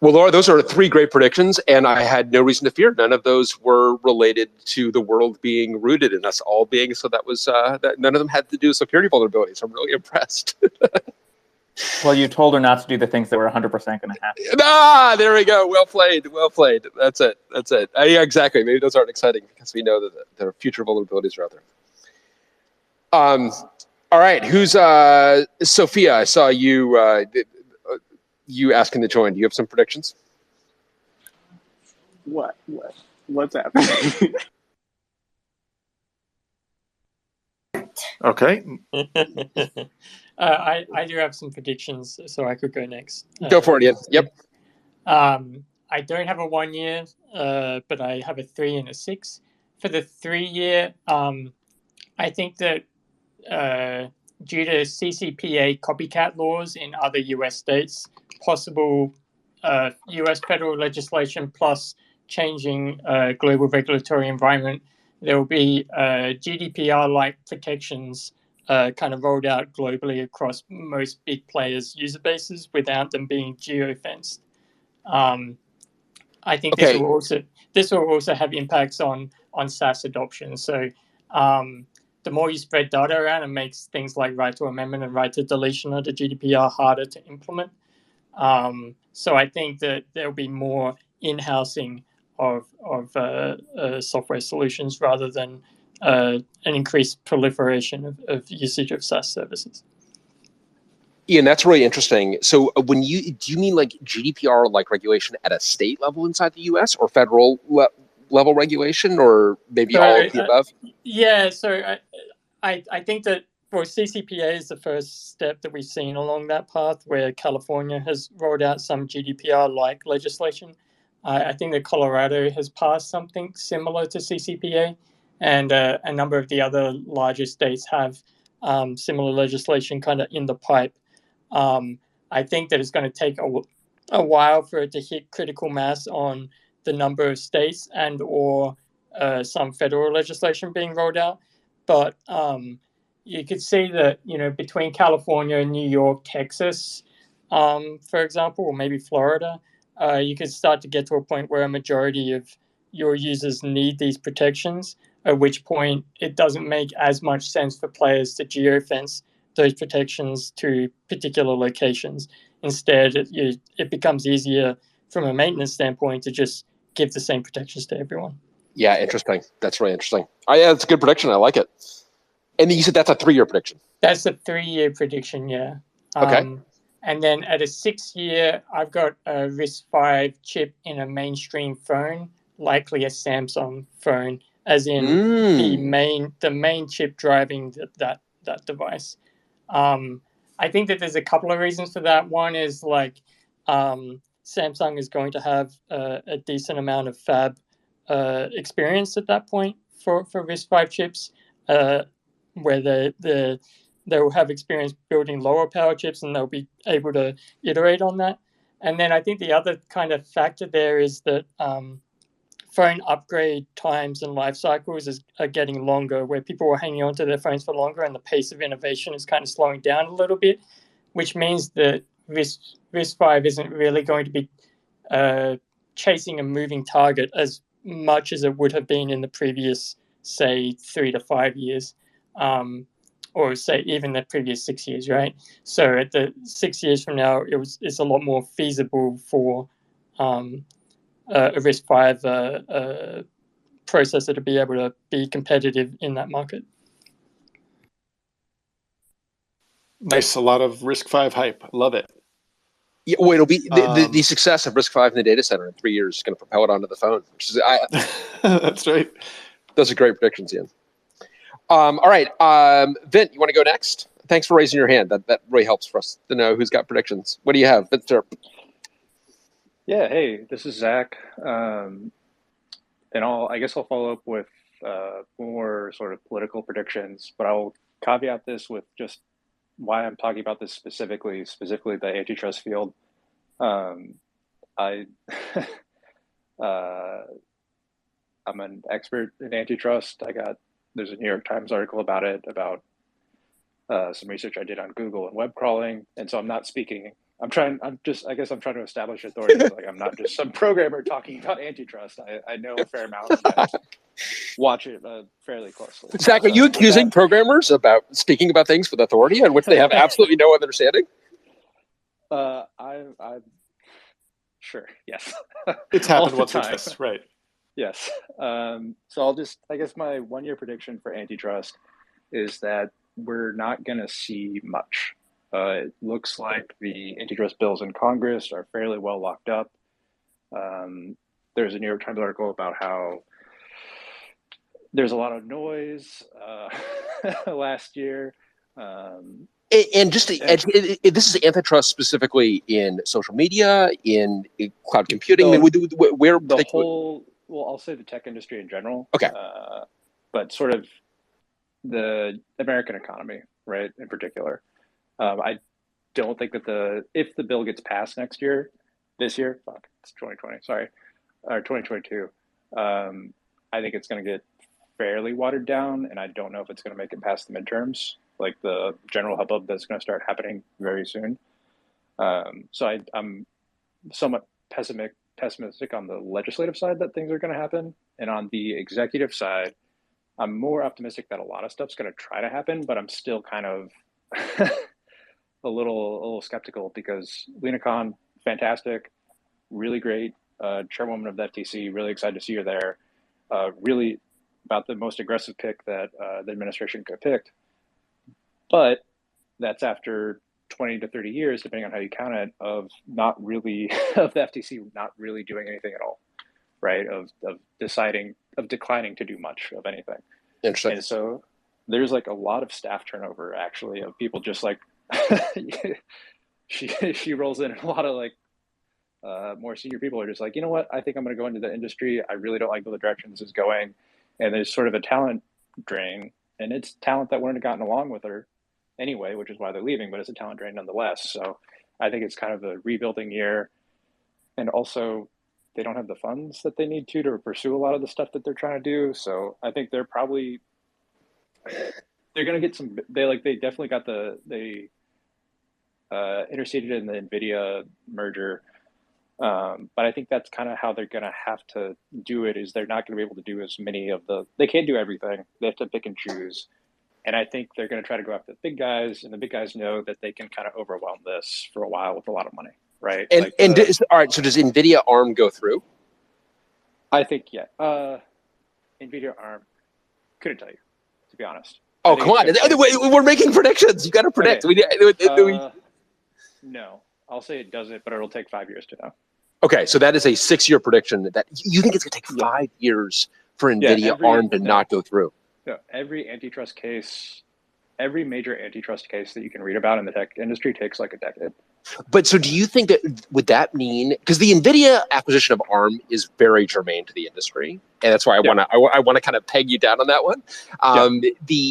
Well, Laura, those are 3 great predictions, and I had no reason to fear. None of those were related to the world being rooted in us all being. So that was that none of them had to do with security vulnerabilities. I'm really impressed. Well, you told her not to do the things that were 100% going to happen. There we go. Well played. Well played. That's it. Yeah, exactly. Maybe those aren't exciting because we know that there are future vulnerabilities are out there. All right. Who's Sophia? I saw you. You asking to join. Do you have some predictions? What's happening? Okay. I do have some predictions, so I could go next. Go for it, Ian. Yep. I don't have a 1 year, but I have a 3 and a 6. For the 3 year, I think that due to CCPA copycat laws in other US states, possible US federal legislation plus changing global regulatory environment, there will be GDPR-like protections kind of rolled out globally across most big players' user bases without them being geo-fenced. I think this will also have impacts on SaaS adoption. So the more you spread data around, it makes things like right to amendment and right to deletion under GDPR harder to implement. So I think that there'll be more in-housing of software solutions rather than an increased proliferation of usage of SaaS services. Ian, that's really interesting. So do you mean like GDPR like regulation at a state level inside the US or federal level regulation, or maybe all of the above? Yeah, so I think that CCPA is the first step that we've seen along that path, where California has rolled out some GDPR-like legislation. I think that Colorado has passed something similar to CCPA, and a number of the other larger states have similar legislation kind of in the pipe. I think that it's going to take a while for it to hit critical mass on the number of states and or some federal legislation being rolled out. But you could see that, between California, New York, Texas, for example, or maybe Florida, you could start to get to a point where a majority of your users need these protections, at which point it doesn't make as much sense for players to geofence those protections to particular locations. Instead, it becomes easier from a maintenance standpoint to just give the same protections to everyone. Yeah, interesting. That's really interesting. Yeah, that's a good prediction. I like it. And you said that's a 3-year prediction. That's a 3-year prediction, yeah. Okay. And then at a 6-year, I've got a RISC-V chip in a mainstream phone, likely a Samsung phone, as in the main chip driving that device. I think that there's a couple of reasons for that. One is Samsung is going to have a decent amount of fab experience at that point for RISC-V chips, where they will have experience building lower power chips, and they'll be able to iterate on that. And then I think the other kind of factor there is that phone upgrade times and life cycles are getting longer, where people are hanging on to their phones for longer, and the pace of innovation is kind of slowing down a little bit, which means that RISC-V isn't really going to be chasing a moving target as much as it would have been in the previous, say, 3 to 5 years. or say even the previous 6 years, right? So at the 6 years from now, it's a lot more feasible for a RISC-V processor to be able to be competitive in that market. Nice, a lot of RISC-V hype. Love it. Yeah, well, it'll be the success of RISC-V in the data center in 3 years is going to propel it onto the phone. Which is, That's right. Those are great predictions, Ian. All right, Vint, you want to go next? Thanks for raising your hand. That really helps for us to know who's got predictions. What do you have, Vint? Yeah, hey, this is Zach. And I guess I'll follow up with more sort of political predictions, but I'll caveat this with just why I'm talking about this specifically the antitrust field. I'm an expert in antitrust. There's a New York Times article about it, about some research I did on Google and web crawling. And so I'm not speaking. I guess I'm trying to establish authority. Like, I'm not just some programmer talking about antitrust. I know a fair amount and I watch it fairly closely. Zach, are you accusing programmers about speaking about things with authority on which they have absolutely no understanding? I'm sure. Yes. It's happened once or twice, right? Yes. So I guess my 1 year prediction for antitrust is that we're not going to see much. It looks like the antitrust bills in Congress are fairly well locked up. There's a New York Times article about how there's a lot of noise last year. And just this is antitrust specifically in social media, in cloud computing. So, I mean, where the whole, well, I'll say the tech industry in general. Okay. But sort of the American economy, right, in particular. I don't think that if the bill gets passed this year, it's 2020, sorry, or 2022, I think it's going to get fairly watered down, and I don't know if it's going to make it past the midterms, like the general hubbub that's going to start happening very soon. So I'm somewhat pessimistic on the legislative side that things are going to happen, and on the executive side, I'm more optimistic that a lot of stuff's going to try to happen, but I'm still kind of a little skeptical because Lena Khan, fantastic, really great chairwoman of the FTC, really excited to see her there. Really about the most aggressive pick that the administration could have picked. But that's after 20 to 30 years, depending on how you count it, of the FTC not really doing anything at all, right? Of declining to do much of anything. Interesting. And so there's like a lot of staff turnover, actually, of people just like she rolls in, and a lot of like more senior people are just like, you know what, I think I'm going to go into the industry. I really don't like the direction this is going. And there's sort of a talent drain, and it's talent that wouldn't have gotten along with her anyway, which is why they're leaving, but it's a talent drain nonetheless. So I think it's kind of a rebuilding year. And also they don't have the funds that they need to pursue a lot of the stuff that they're trying to do. So I think they're going to get they definitely got they interceded in the Nvidia merger. But I think that's kind of how they're going to have to do it, is they're not going to be able to do as many they can't do everything. They have to pick and choose. And I think they're going to try to go after the big guys, and the big guys know that they can kind of overwhelm this for a while with a lot of money, right? All right, so does Nvidia Arm go through? I think, yeah. Nvidia Arm, couldn't tell you, to be honest. Oh, come on. We're making predictions. You got to predict. Okay. No, I'll say it doesn't, but it'll take 5 years to know. Okay, so that is a 6 year prediction. That you think it's going to take 5 years for Nvidia Arm to not go through? No, every major antitrust case that you can read about in the tech industry takes like a decade. But so do you think would that mean, because the Nvidia acquisition of Arm is very germane to the industry, and that's why I want to kind of peg you down on that one. Do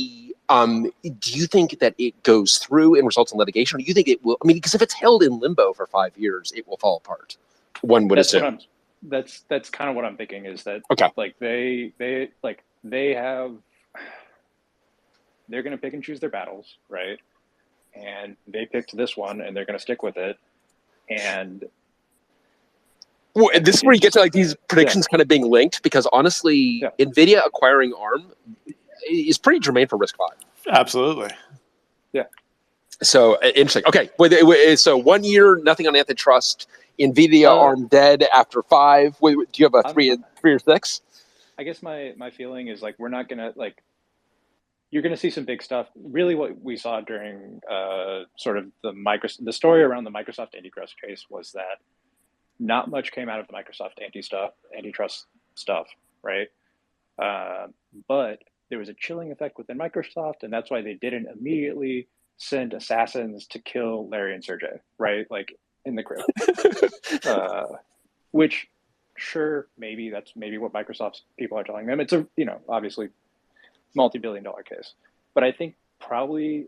you think that it goes through and results in litigation, or do you think it will? I mean, because if it's held in limbo for 5 years, it will fall apart. One would assume. That's kind of what I'm thinking, is that like they're going to pick and choose their battles, right? And they picked this one, and they're going to stick with it. And this is where you get to like these predictions kind of being linked, because honestly, Nvidia acquiring Arm is pretty germane for Risk 5. Absolutely. So interesting. Okay, so 1 year, nothing on antitrust. Nvidia Arm dead after 5. Do you have a three or 6? I guess my feeling is like we're not gonna like. You're going to see some big stuff. Really, what we saw during sort of the story around the Microsoft antitrust case was that not much came out of the Microsoft antitrust stuff, right? But there was a chilling effect within Microsoft, and that's why they didn't immediately send assassins to kill Larry and Sergey, right? Like in the crypt. Which, sure, that's maybe what Microsoft's people are telling them. It's obviously multi-billion-dollar case, but I think probably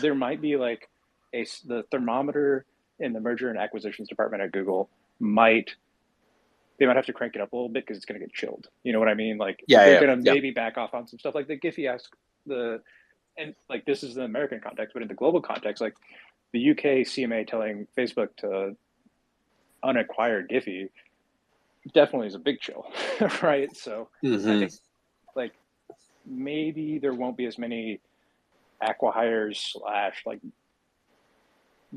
there might be like the thermometer in the merger and acquisitions department at Google might have to crank it up a little bit because it's going to get chilled. You know what I mean? Like they're going to maybe back off on some stuff. Like the Giphy asked and like this is the American context, but in the global context, like the UK CMA telling Facebook to unacquire Giphy definitely is a big chill, right? So I think like maybe there won't be as many acqui-hires / like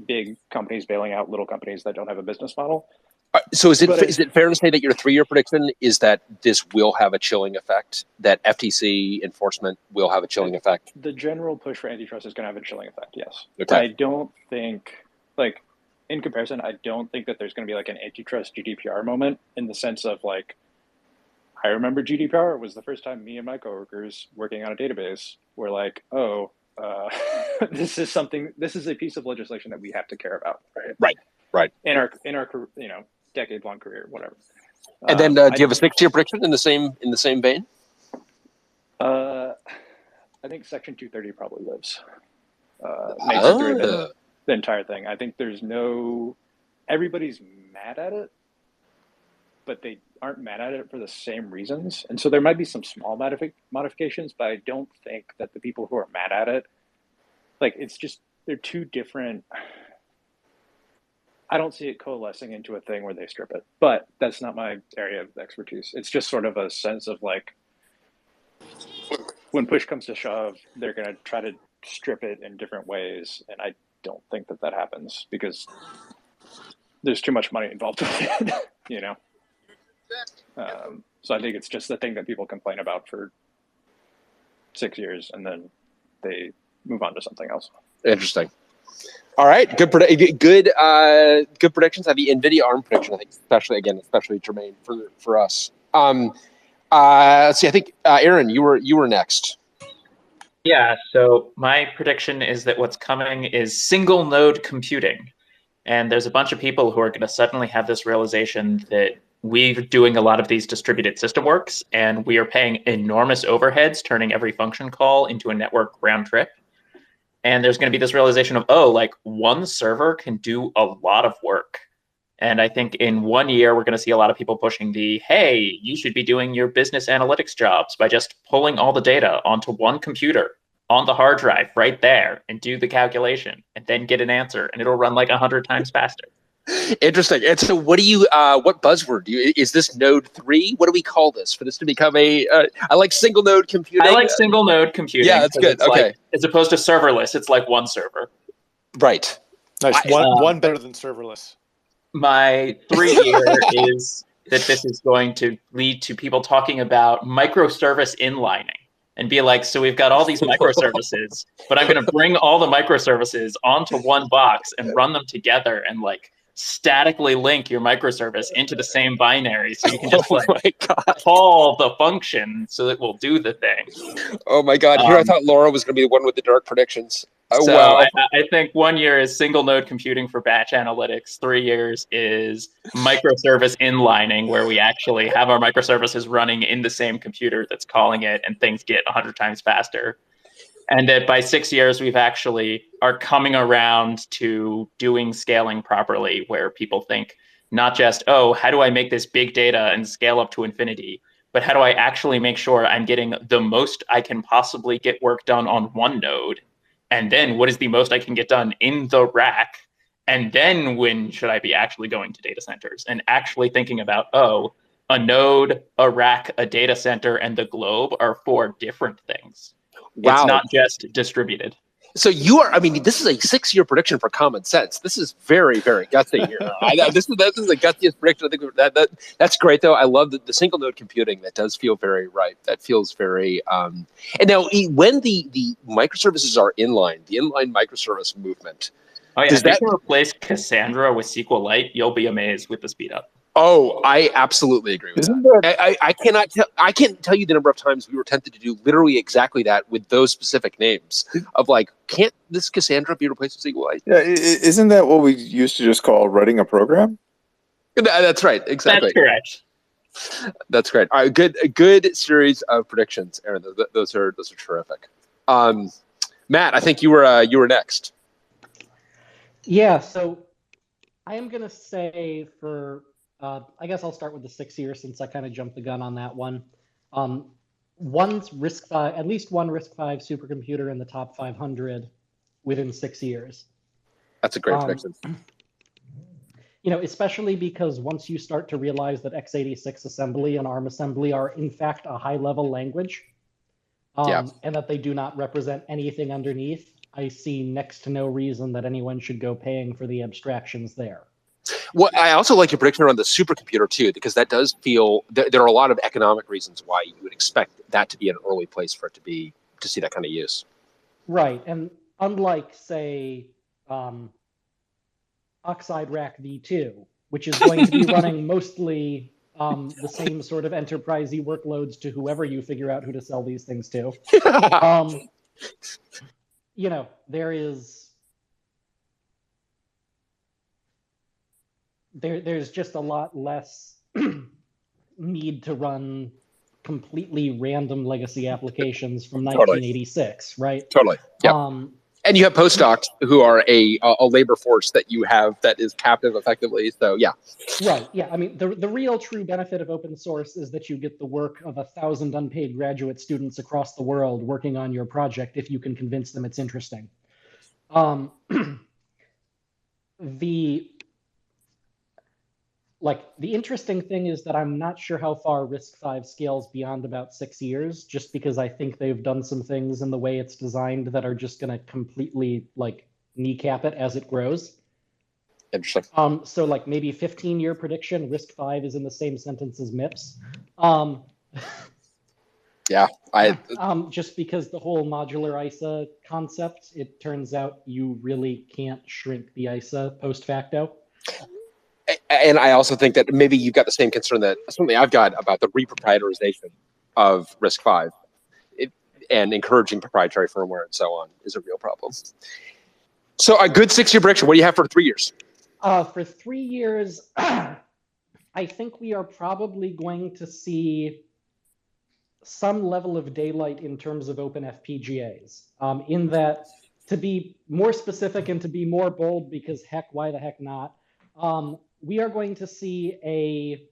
big companies bailing out little companies that don't have a business model. So is it fair to say that your 3-year prediction is that this will have a chilling effect, that FTC enforcement will have a chilling effect? The general push for antitrust is going to have a chilling effect, yes. Okay. I don't think, like, in comparison, I don't think that there's going to be like an antitrust GDPR moment in the sense of like, I remember GDPR was the first time me and my coworkers working on a database were like, this is a piece of legislation that we have to care about, Right. In our decade-long career, whatever. And then, do you have a 6-year prediction in the same vein? I think Section 230 probably lives. Makes it through the entire thing. I think everybody's mad at it, but they aren't mad at it for the same reasons. And so there might be some small modifications, but I don't think that the people who are mad at it, like they're two different. I don't see it coalescing into a thing where they strip it, but that's not my area of expertise. It's just sort of a sense of like, when push comes to shove, they're going to try to strip it in different ways. And I don't think that happens because there's too much money involved with it, So I think it's just the thing that people complain about for 6 years and then they move on to something else. Interesting. All right, good predictions. I have the Nvidia Arm prediction. I think especially germane for us. Let's see. I think Aaron, you were next. Yeah. So my prediction is that what's coming is single node computing, and there's a bunch of people who are going to suddenly have this realization that we're doing a lot of these distributed system works, and we are paying enormous overheads, turning every function call into a network round trip. And there's going to be this realization of, like one server can do a lot of work. And I think in 1 year, we're going to see a lot of people pushing hey, you should be doing your business analytics jobs by just pulling all the data onto one computer on the hard drive right there and do the calculation and then get an answer. And it'll run like 100 times faster. Interesting. And so what buzzword is this node 3? What do we call this for this to become I like single node computing. I like single node computing. Yeah, that's good. Okay. Like, as opposed to serverless, it's like one server. Right. Nice. One better than serverless. My 3-year is that this is going to lead to people talking about microservice inlining and be like, so we've got all these microservices, but I'm going to bring all the microservices onto one box and run them together and like statically link your microservice into the same binary, so you can just call the function so it will do the thing. Oh my God! Here I thought Laura was going to be the one with the dark predictions. So wow. I think 1 year is single node computing for batch analytics. 3 years is microservice inlining, where we actually have our microservices running in the same computer that's calling it, and things get 100 times faster. And that by 6 years, we've actually are coming around to doing scaling properly, where people think not just, how do I make this big data and scale up to infinity, but how do I actually make sure I'm getting the most I can possibly get work done on one node? And then what is the most I can get done in the rack? And then when should I be actually going to data centers and actually thinking about, a node, a rack, a data center, and the globe are 4 different things. Wow. It's not just distributed. So you are, I mean, this is a 6-year prediction for common sense. This is very, very gutsy here. This is the gutsiest prediction. I think that's great, though. I love the single node computing. That does feel very right. That feels very, and now when the microservices are inline, the inline microservice movement. Oh yeah, if you can replace Cassandra with SQLite, you'll be amazed with the speed up. Oh, I absolutely agree with that. I can't tell you the number of times we were tempted to do literally exactly that with those specific names of like, can't this Cassandra be replaced with SQLite? Yeah, isn't that what we used to just call writing a program? That's right, exactly. That's correct. That's great. All right, a good series of predictions, Aaron. Those are terrific. Matt, I think you were next. Yeah, so I am gonna say for. I guess I'll start with the 6 years since I kind of jumped the gun on that one. At least one RISC-V supercomputer in the top 500 within 6 years. That's a great prediction. Especially because once you start to realize that x86 assembly and ARM assembly are in fact a high-level language, and that they do not represent anything underneath, I see next to no reason that anyone should go paying for the abstractions there. Well, I also like your prediction around the supercomputer too, because that does feel there are a lot of economic reasons why you would expect that to be an early place for it to see that kind of use. Right, and unlike say Oxide Rack V2, which is going to be running mostly the same sort of enterprisey workloads to whoever you figure out who to sell these things to. There's just a lot less need to run completely random legacy applications from 1986, right? Totally. Yeah. And you have postdocs who are a labor force that you have that is captive effectively. So yeah. Right. Yeah. I mean, the real true benefit of open source is that you get the work of 1,000 unpaid graduate students across the world working on your project if you can convince them it's interesting. The interesting thing is that I'm not sure how far RISC-V scales beyond about 6 years, just because I think they've done some things in the way it's designed that are just going to completely kneecap it as it grows. Interesting. So maybe 15-year prediction, RISC-V is in the same sentence as MIPS. Yeah, just because the whole modular ISA concept, it turns out you really can't shrink the ISA post facto. And I also think that maybe you've got the same concern that certainly I've got about the reproprietarization of RISC-V and encouraging proprietary firmware and so on is a real problem. So a good 6-year prediction. What do you have for 3 years? For 3 years, I think we are probably going to see some level of daylight in terms of open FPGAs. In that, to be more specific and to be more bold, because heck, why the heck not? We are going to see a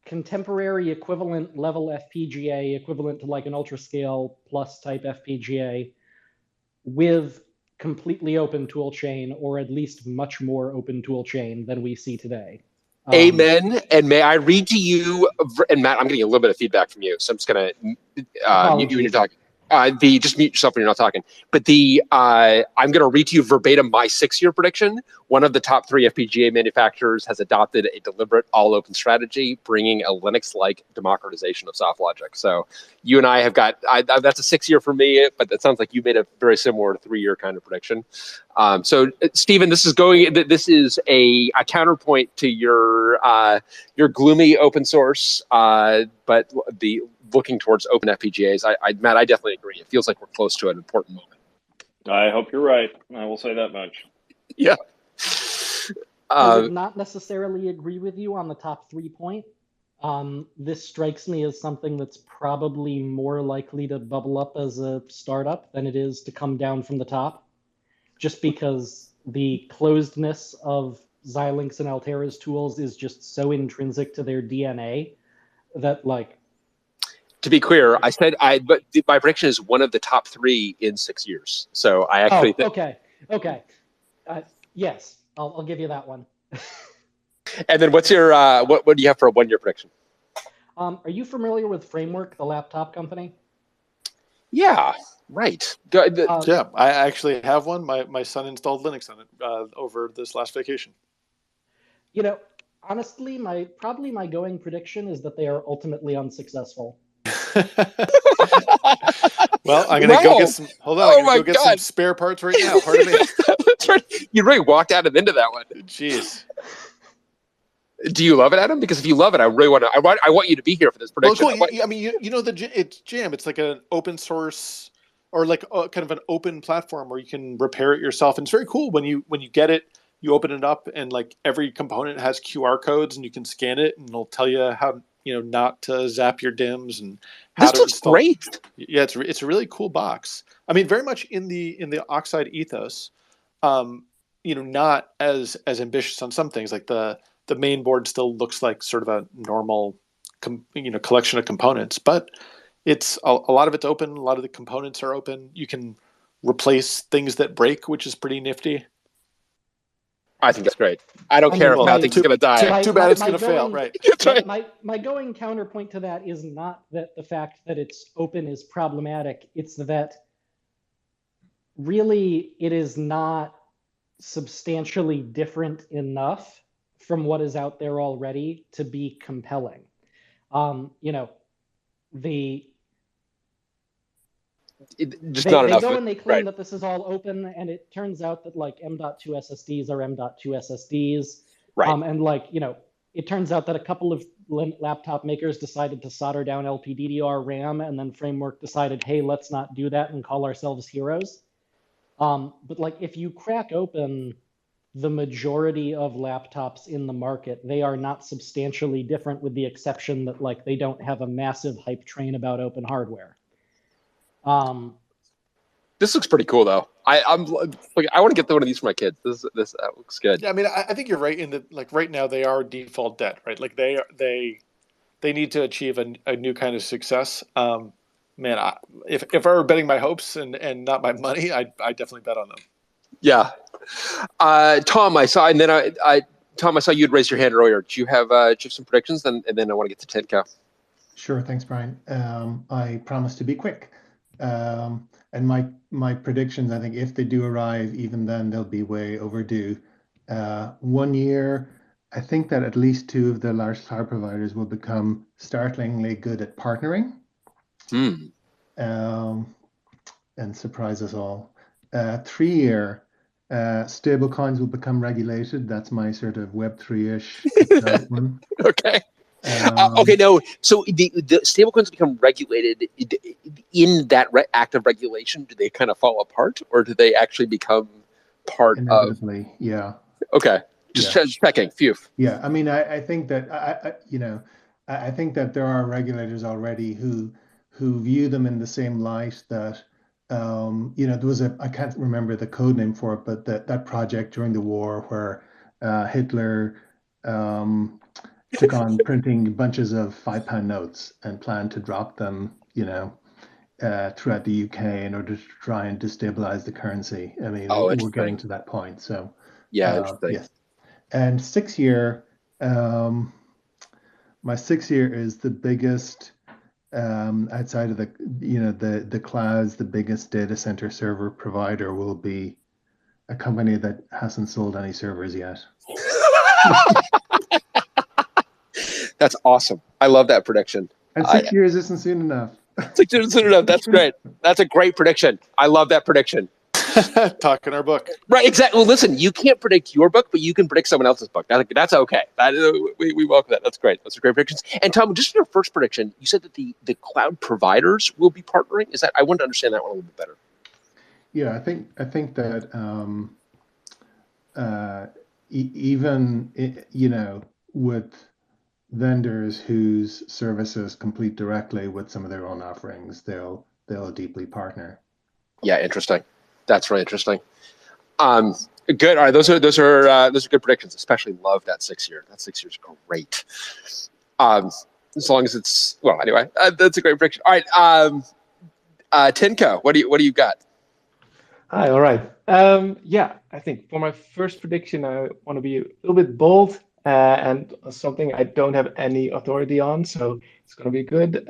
contemporary equivalent level FPGA, equivalent to an UltraScale Plus type FPGA, with completely open toolchain, or at least much more open toolchain than we see today. Amen. And may I read to you, and Matt, I'm getting a little bit of feedback from you, so I'm just going to mute you when you're talking. Just mute yourself when you're not talking. But I'm going to read to you verbatim my 6-year prediction. One of the top 3 FPGA manufacturers has adopted a deliberate all-open strategy, bringing a Linux-like democratization of soft logic. So you and I have got that's a 6-year for me, but it sounds like you made a very similar 3-year kind of prediction. So Stephen, this is a counterpoint to your gloomy open source, but the looking towards open FPGAs. Matt, I definitely agree. It feels like we're close to an important moment. I hope you're right. I will say that much. Yeah. I would not necessarily agree with you on the top 3 point. This strikes me as something that's probably more likely to bubble up as a startup than it is to come down from the top, just because the closedness of Xilinx and Altera's tools is just so intrinsic to their DNA that to be clear, I said but my prediction is one of the top 3 in 6 years. So I actually think. Okay. Yes, I'll give you that one. And then what's your what do you have for a 1-year prediction? Are you familiar with Framework, the laptop company? Yeah, right. Yeah, I actually have one. My son installed Linux on it over this last vacation. You know, honestly, probably my going prediction is that they are ultimately unsuccessful. Well, I'm gonna go get some. Hold on, I'm Oh gonna my go get some God. spare parts right now. Pardon me. That's right. You really walked out and into that one. Jeez. Do you love it, Adam? Because if you love it, I really want to. I want you to be here for this Well, prediction. cool. I mean, you know it's Jam. It's like an open source or like kind of an open platform where you can repair it yourself, and it's very cool when you get it. You open it up, and like every component has QR codes, and you can scan it, and it'll tell you how not to zap your DIMMs and how This to looks install. great. Yeah, it's a really cool box. I mean, very much in the Oxide ethos. Not as ambitious on some things. Like the main board still looks like sort of a normal, collection of components, but it's a lot of it's open. A lot of the components are open. You can replace things that break, which is pretty nifty. I think that's great. I don't care if nothing's going to die. Too bad it's going to fail, right? That's right. My going counterpoint to that is not that the fact that it's open is problematic. It's that really it is not substantially different enough from what is out there already to be compelling. They go and they claim that this is all open, and it turns out that like M.2 SSDs are M.2 SSDs. Right. And it turns out that a couple of laptop makers decided to solder down LPDDR RAM, and then Framework decided, hey, let's not do that and call ourselves heroes. But like if you crack open the majority of laptops in the market, they are not substantially different, with the exception that like they don't have a massive hype train about open hardware. This looks pretty cool, though. I'm like, I want to get one of these for my kids. This that looks good. Yeah, I mean, I think you're right in that. Like right now, they are default dead, right? Like they need to achieve a new kind of success. Man, if I were betting my hopes and not my money, I definitely bet on them. Yeah, Tom, I saw, and then Tom, I saw you'd raise your hand earlier. Do you have some predictions? And then I want to get to 10K. Sure, thanks, Brian. I promise to be quick. And my predictions, I think if they do arrive, even then they'll be way overdue. 1 year, I think that at least 2 of the large cloud providers will become startlingly good at partnering. And surprise us all. 3 year, stablecoins will become regulated. That's my sort of Web3-ish one. Okay. Okay, no. So the stablecoins become regulated in that act of regulation. Do they kind of fall apart, or do they actually become part Inevitably, of? Yeah. Okay, just checking. Phew. Yeah, I mean, I think that I think that there are regulators already who view them in the same light that there was I can't remember the code name for it, but that project during the war where Hitler took on printing bunches of £5 notes and planned to drop them, throughout the UK in order to try and destabilize the currency. I mean, we're getting to that point. So interesting. Yes. And 6 year, my 6 year is the biggest outside of the clouds. The biggest data center server provider will be a company that hasn't sold any servers yet. That's awesome. I love that prediction. And 6 years isn't soon enough. 6 years isn't soon enough. That's great. That's a great prediction. I love that prediction. Talking our book. Right, exactly. Well, listen, you can't predict your book, but you can predict someone else's book. That's okay. We welcome that. That's great. Those are great predictions. And Tom, just your first prediction, you said that the cloud providers will be partnering. Is that? I want to understand that one a little bit better. Yeah, I think that even with vendors whose services complete directly with some of their own offerings, they'll deeply partner. Yeah, interesting. That's really interesting. Good. All right, those are good predictions. Especially love that 6 year. That 6 years great. As long as it's anyway, that's a great prediction. All right, Tinko, what do you got? Hi. All right. I think for my first prediction, I want to be a little bit bold and something I don't have any authority on. So It's going to be good.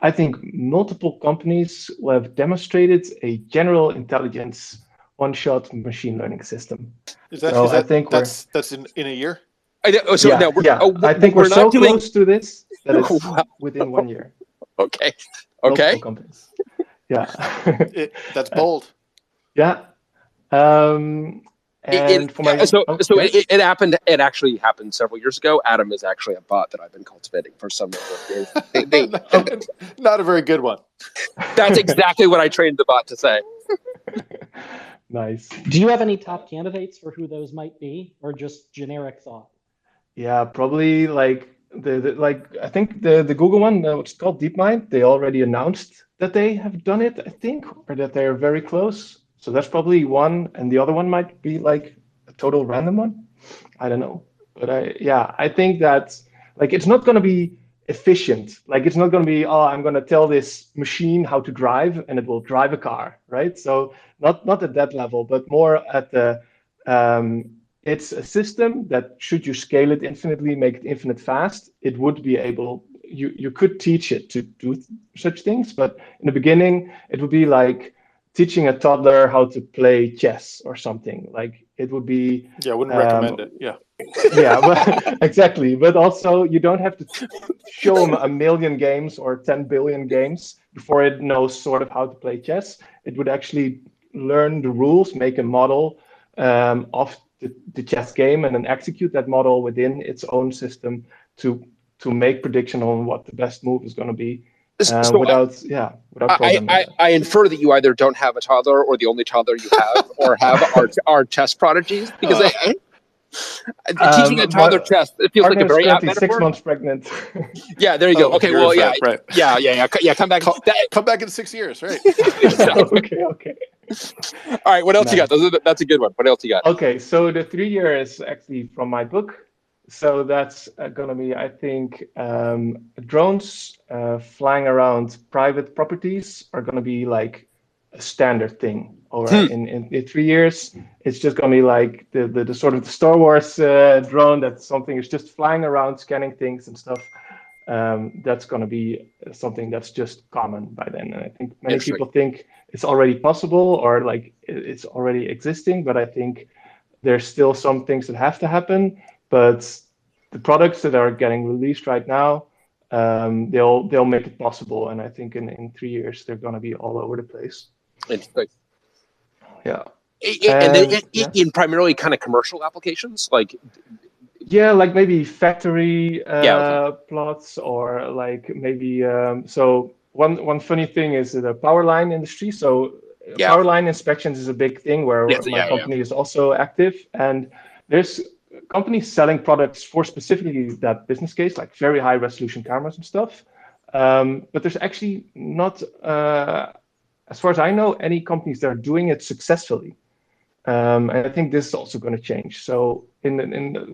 I think multiple companies will have demonstrated a general intelligence one-shot machine learning system. That's in a year? I think we're so close to this that it's within 1 year. Okay. Multiple companies. Yeah. That's bold. Yeah. It happened. It actually happened several years ago. Adam is actually a bot that I've been cultivating for some number of years. Not a very good one. That's exactly what I trained the bot to say. Nice. Do you have any top candidates for who those might be, or just generic thought? Yeah, probably like I think the Google one, what's called DeepMind, they already announced that they have done it, I think, or that they're very close. So that's probably one, and the other one might be like a total random one. I don't know, but I think that like it's not going to be efficient. Like it's not going to be, oh, I'm going to tell this machine how to drive and it will drive a car, right? So not at that level, but more at the it's a system that should you scale it infinitely, make it infinite fast, it would be able. You could teach it to do such things, but in the beginning, it would be like teaching a toddler how to play chess or something. Like it would be. Yeah, I wouldn't recommend it. Yeah. Yeah, but, exactly. But also, you don't have to show them 1 million games or 10 billion games before it knows sort of how to play chess. It would actually learn the rules, make a model of the chess game, and then execute that model within its own system to make prediction on what the best move is going to be. Without programming. I infer that you either don't have a toddler, or the only toddler you have, or have our chess prodigies, because teaching a toddler chess, it feels like a very apt metaphor. 6 months pregnant. Yeah, there you go. Okay, well, yeah, right. Yeah. Come back. Come back in 6 years, right? Okay. All right, what else you got? That's a good one. What else you got? Okay, so the 3 year is actually from my book. So that's going to be, I think, drones flying around private properties are going to be like a standard thing. Or in 3 years, it's just going to be like the sort of the Star Wars drone that's something is just flying around, scanning things and stuff. That's going to be something that's just common by then. And I think many people think it's already possible, or like it's already existing, but I think there's still some things that have to happen. But the products that are getting released right now, they'll make it possible. And I think in 3 years, they're going to be all over the place. Interesting. Yeah. And then in primarily kind of commercial applications, like. Yeah, like maybe factory plots, or like maybe. So one funny thing is the power line industry. So power line inspections is a big thing where my company is also active, and there's companies selling products for specifically that business case, like very high resolution cameras and stuff. But there's actually not, as far as I know, any companies that are doing it successfully. And I think this is also going to change. So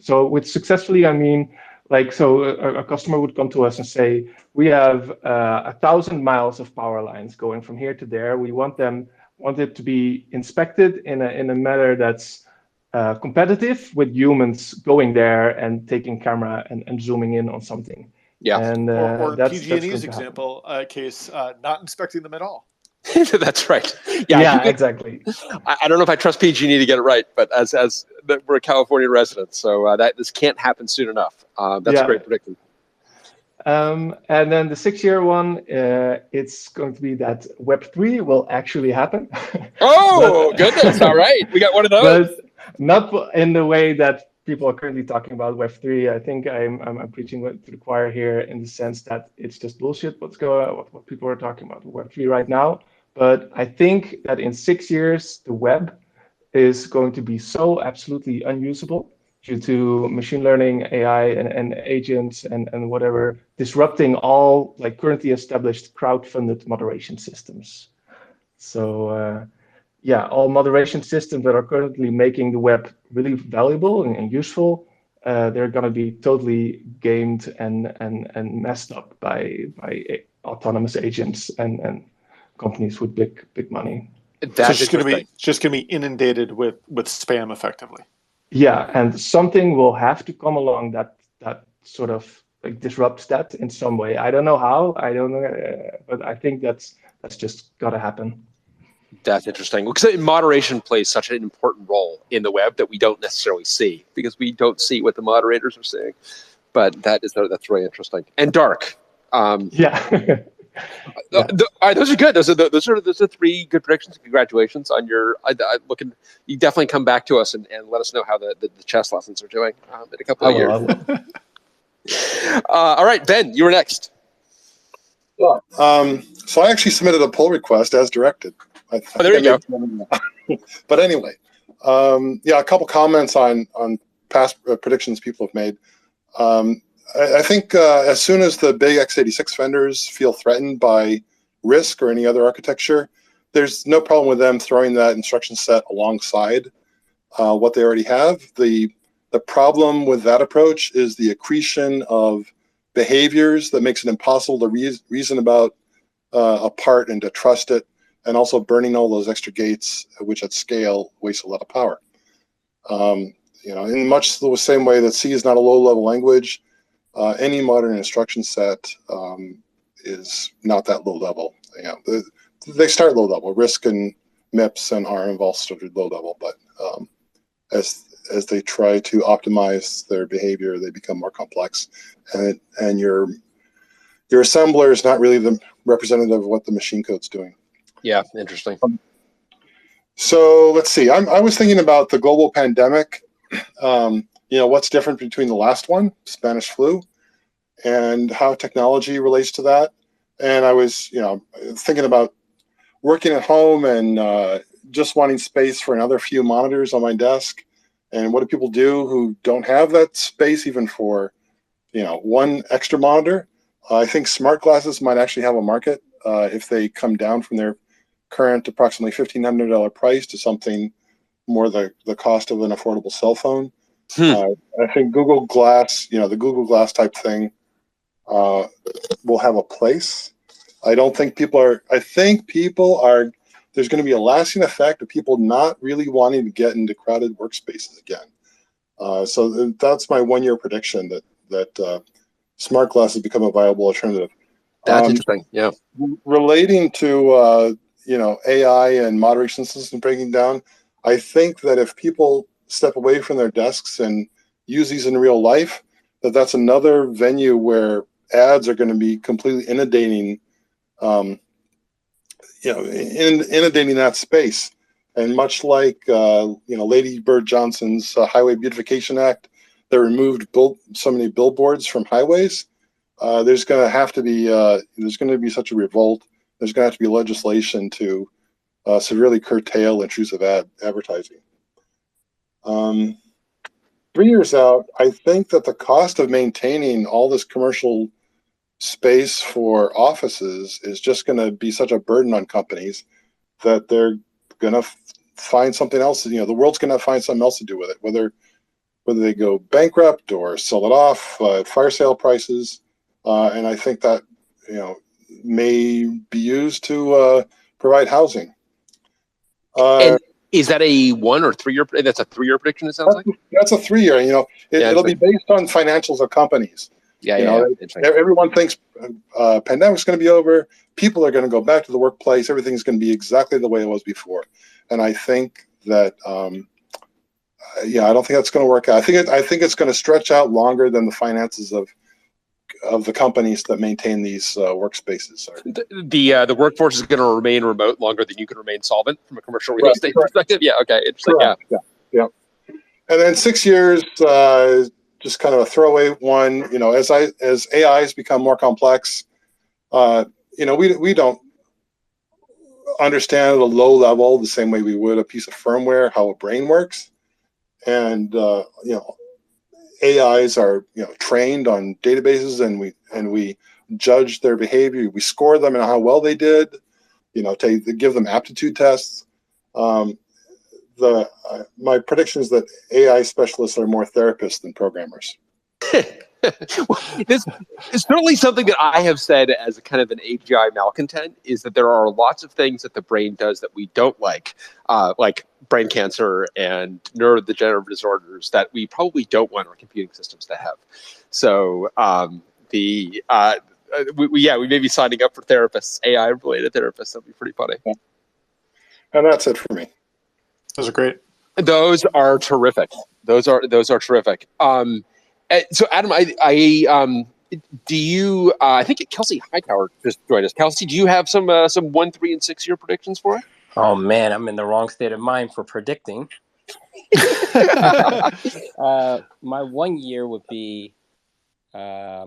so with successfully, I mean, like, so a customer would come to us and say, we have 1,000 miles of power lines going from here to there. We want it to be inspected in a manner that's competitive with humans going there and taking camera and zooming in on something. Yeah. And or PG&E's example case, not inspecting them at all. That's right. Yeah, exactly. I don't know if I trust PG&E to get it right, but as we're a California resident, so this can't happen soon enough. That's a great prediction. And then the 6 year one, it's going to be that Web3 will actually happen. Oh, goodness. All right. We got one of those. But not in the way that people are currently talking about Web3. I think I'm preaching to the choir here in the sense that it's just bullshit what people are talking about Web3 right now. But I think that in 6 years, the web is going to be so absolutely unusable due to machine learning, AI, and agents and whatever, disrupting all like currently established crowd-funded moderation systems. So all moderation systems that are currently making the web really valuable and useful, they're going to be totally gamed and messed up by autonomous agents and companies with big money. That's just going to be inundated with spam effectively. Yeah, and something will have to come along that sort of like disrupts that in some way. I don't know how. I don't know, but I think that's just got to happen. That's interesting, because moderation plays such an important role in the web that we don't necessarily see, because we don't see what the moderators are saying. But that's really interesting and dark. Yeah. All right, those are good. Those are three good predictions. Congratulations on your. You definitely come back to us and let us know how the chess lessons are doing in a couple of years. All right, Ben, you were next. Yeah. So I actually submitted a pull request as directed. There you go. But anyway, a couple comments on past predictions people have made. I think as soon as the big x86 vendors feel threatened by RISC or any other architecture, there's no problem with them throwing that instruction set alongside what they already have. The problem with that approach is the accretion of behaviors that makes it impossible to reason about a part and to trust it, and also burning all those extra gates, which at scale waste a lot of power. In much the same way that C is not a low-level language, any modern instruction set is not that low level. They start low level. RISC and MIPS and ARM have all started low level, but as they try to optimize their behavior, they become more complex, and your assembler is not really the representative of what the machine code's doing. Yeah, interesting. So let's see. I was thinking about the global pandemic. What's different between the last one, Spanish flu, and how technology relates to that. And I was, thinking about working at home and just wanting space for another few monitors on my desk. And what do people do who don't have that space even for, one extra monitor? I think smart glasses might actually have a market if they come down from their current approximately $1,500 price to something more the cost of an affordable cell phone. I think Google Glass, the Google Glass type thing will have a place. I think people are, there's going to be a lasting effect of people not really wanting to get into crowded workspaces again. So that's my 1 year prediction that smart glasses become a viable alternative. That's interesting. Yeah. Relating to, AI and moderation systems breaking down, I think that if people step away from their desks and use these in real life, that's another venue where ads are going to be completely inundating, inundating that space. And much like, Lady Bird Johnson's Highway Beautification Act that removed so many billboards from highways, there's going to be such a revolt. There's going to have to be legislation to severely curtail intrusive advertising. 3 years out, I think that the cost of maintaining all this commercial space for offices is just going to be such a burden on companies that they're going to find something else. The world's going to find something else to do with it, whether they go bankrupt or sell it off at fire sale prices. And I think that may be used to provide housing. And is that a 1 or 3 year? That's a 3 year prediction. It sounds like that's a 3 year. It'll be based on financials of companies. Everyone thinks pandemic's going to be over. People are going to go back to the workplace. Everything's going to be exactly the way it was before. And I think that, I don't think that's going to work out. I think it's going to stretch out longer than the finances of the companies that maintain these workspaces. The workforce is going to remain remote longer than you can remain solvent from a commercial real estate perspective. Yeah. Okay. Interesting. Yeah. And then 6 years, just kind of a throwaway one. As AIs become more complex, we don't understand at a low level the same way we would a piece of firmware how a brain works, and AIs are trained on databases, and we judge their behavior. We score them and how well they did. To give them aptitude tests. My prediction is that AI specialists are more therapists than programmers. This is certainly something that I have said as a kind of an AGI malcontent, is that there are lots of things that the brain does that we don't like brain cancer and neurodegenerative disorders that we probably don't want our computing systems to have. So the we may be signing up for therapists, AI related therapists. That'd be pretty funny. And that's it for me. Those are great. Those are terrific. Those are terrific. So Adam, do you? I think Kelsey Hightower just joined us. Kelsey, do you have some 1, 3, and 6 year predictions for us? Oh man, I'm in the wrong state of mind for predicting. My 1 year would be, I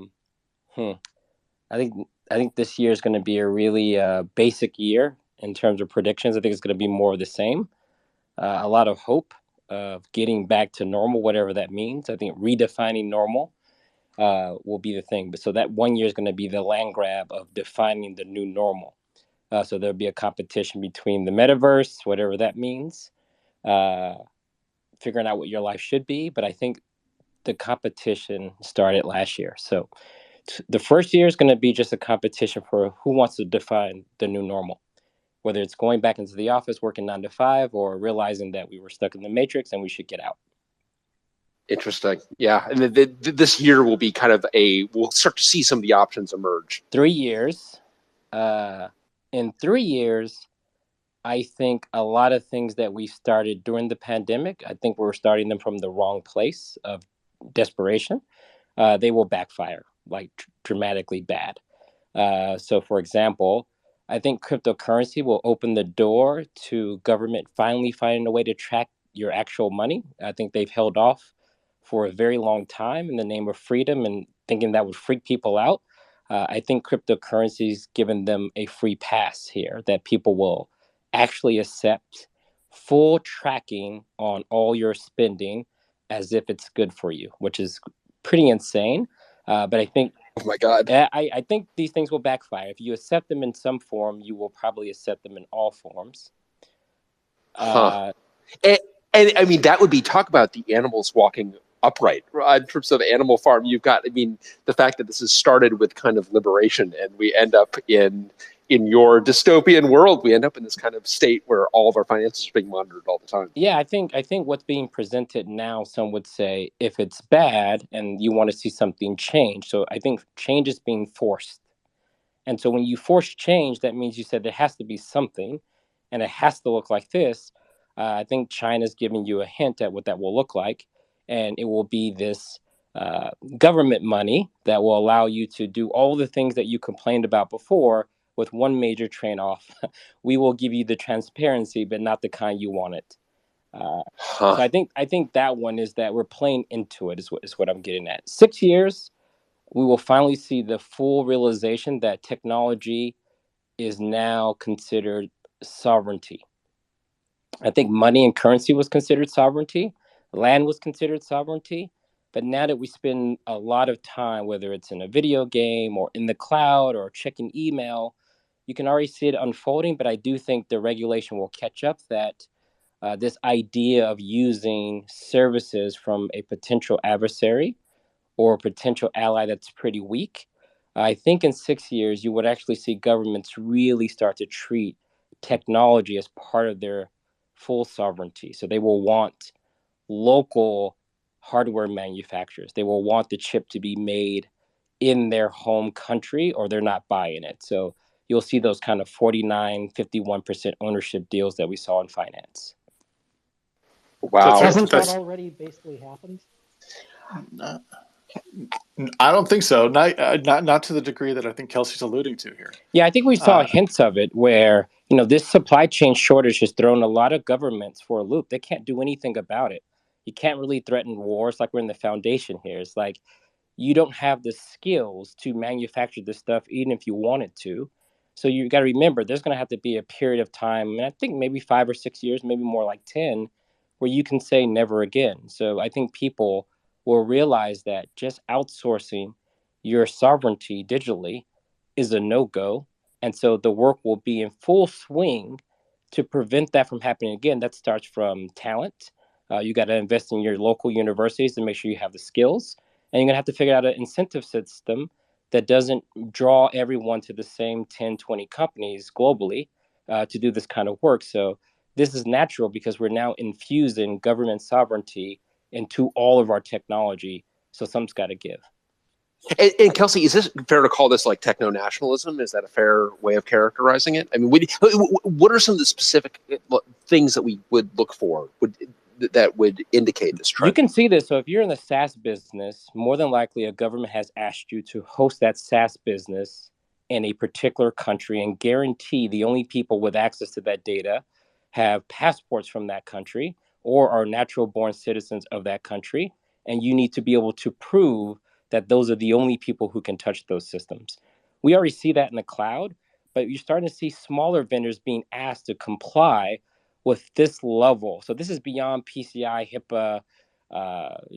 think this year is going to be a really basic year in terms of predictions. I think it's going to be more of the same. A lot of hope of getting back to normal, whatever that means. I think redefining normal will be the thing. But so that 1 year is going to be the land grab of defining the new normal. So there'll be a competition between the metaverse, whatever that means, figuring out what your life should be. But I think the competition started last year. So the first year is going to be just a competition for who wants to define the new normal, whether it's going back into the office, working 9 to 5, or realizing that we were stuck in the matrix and we should get out. Interesting. Yeah. And this year will be kind of we'll start to see some of the options emerge. 3 years. In 3 years, I think a lot of things that we started during the pandemic, I think we're starting them from the wrong place of desperation. They will backfire like dramatically bad. So, for example, I think cryptocurrency will open the door to government finally finding a way to track your actual money. I think they've held off for a very long time in the name of freedom and thinking that would freak people out. I think cryptocurrency's given them a free pass here, that people will actually accept full tracking on all your spending as if it's good for you, which is pretty insane. But I think, oh my God, I think these things will backfire. If you accept them in some form, you will probably accept them in all forms. And I mean, that would be, talk about the animals walking upright. In terms of Animal Farm, you've got, I mean, the fact that this has started with kind of liberation, and we end up in your dystopian world, we end up in this kind of state where all of our finances are being monitored all the time. Yeah, I think what's being presented now, some would say, if it's bad and you want to see something change. So I think change is being forced. And so when you force change, that means you said there has to be something, and it has to look like this. I think China's giving you a hint at what that will look like. And it will be this government money that will allow you to do all the things that you complained about before, with one major train off. We will give you the transparency, but not the kind you wanted. So I think that one is that we're playing into it, is what I'm getting at. 6 years, we will finally see the full realization that technology is now considered sovereignty. I think money and currency was considered sovereignty. Land was considered sovereignty. But now that we spend a lot of time, whether it's in a video game or in the cloud or checking email, you can already see it unfolding. But I do think the regulation will catch up, that this idea of using services from a potential adversary or a potential ally that's pretty weak, I think in 6 years, you would actually see governments really start to treat technology as part of their full sovereignty. So they will want local hardware manufacturers. They will want the chip to be made in their home country, or they're not buying it. So you'll see those kind of 49, 51% ownership deals that we saw in finance. Wow. Hasn't that already basically happened? I don't think so. Not to the degree that I think Kelsey's alluding to here. Yeah, I think we saw hints of it where, this supply chain shortage has thrown a lot of governments for a loop. They can't do anything about it. You can't really threaten wars like we're in the foundation here. It's like you don't have the skills to manufacture this stuff, even if you wanted to. So you got to remember, there's going to have to be a period of time, and I think maybe 5 or 6 years, maybe more like 10, where you can say never again. So I think people will realize that just outsourcing your sovereignty digitally is a no-go. And so the work will be in full swing to prevent that from happening again. That starts from talent. You got to invest in your local universities to make sure you have the skills. And you're going to have to figure out an incentive system that doesn't draw everyone to the same 10, 20 companies globally to do this kind of work. So this is natural because we're now infusing government sovereignty into all of our technology. So something's got to give. And Kelsey, is this fair to call this like techno nationalism? Is that a fair way of characterizing it? I mean, what are some of the specific things that we would look for that would indicate this trend? You can see this. So if you're in the SaaS business, more than likely a government has asked you to host that SaaS business in a particular country and guarantee the only people with access to that data have passports from that country or are natural born citizens of that country. And you need to be able to prove that those are the only people who can touch those systems. We already see that in the cloud, but you're starting to see smaller vendors being asked to comply with this level. So this is beyond PCI, HIPAA,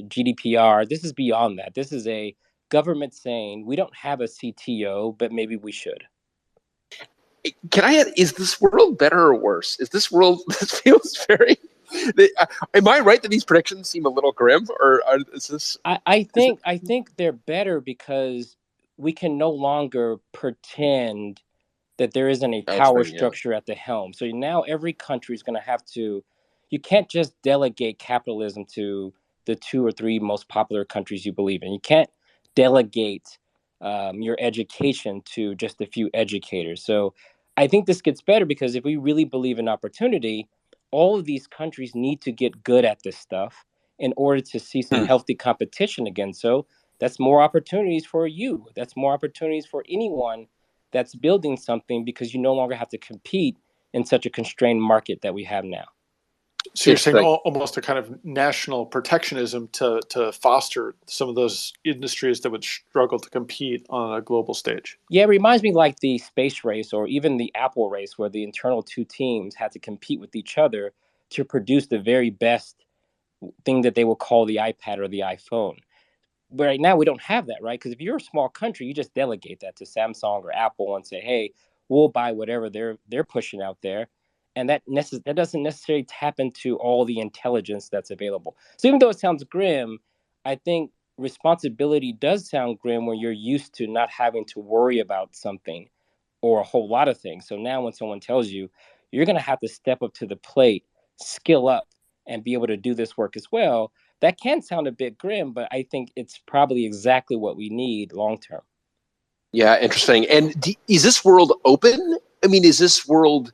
GDPR. This is beyond that. This is a government saying we don't have a CTO, but maybe we should. Can I add, is this world better or worse? Is this world, this feels very, am I right that these predictions seem a little grim, or is this? I think they're better because we can no longer pretend that there isn't a power structure at the helm. So now every country is going to have to, you can't just delegate capitalism to the 2 or 3 most popular countries you believe in. You can't delegate your education to just a few educators. So I think this gets better because if we really believe in opportunity, all of these countries need to get good at this stuff in order to see some healthy competition again. So that's more opportunities for you. That's more opportunities for anyone that's building something because you no longer have to compete in such a constrained market that we have now. So you're saying almost a kind of national protectionism to foster some of those industries that would struggle to compete on a global stage. Yeah, it reminds me like the space race or even the Apple race where the internal 2 teams had to compete with each other to produce the very best thing that they will call the iPad or the iPhone. But right now we don't have that, right? Because if you're a small country, you just delegate that to Samsung or Apple and say, hey, we'll buy whatever they're pushing out there. And that doesn't necessarily tap into all the intelligence that's available. So even though it sounds grim, I think responsibility does sound grim when you're used to not having to worry about something or a whole lot of things. So now when someone tells you, you're going to have to step up to the plate, skill up, and be able to do this work as well, that can sound a bit grim, but I think it's probably exactly what we need long term. Yeah, interesting. And is this world open? I mean, is this world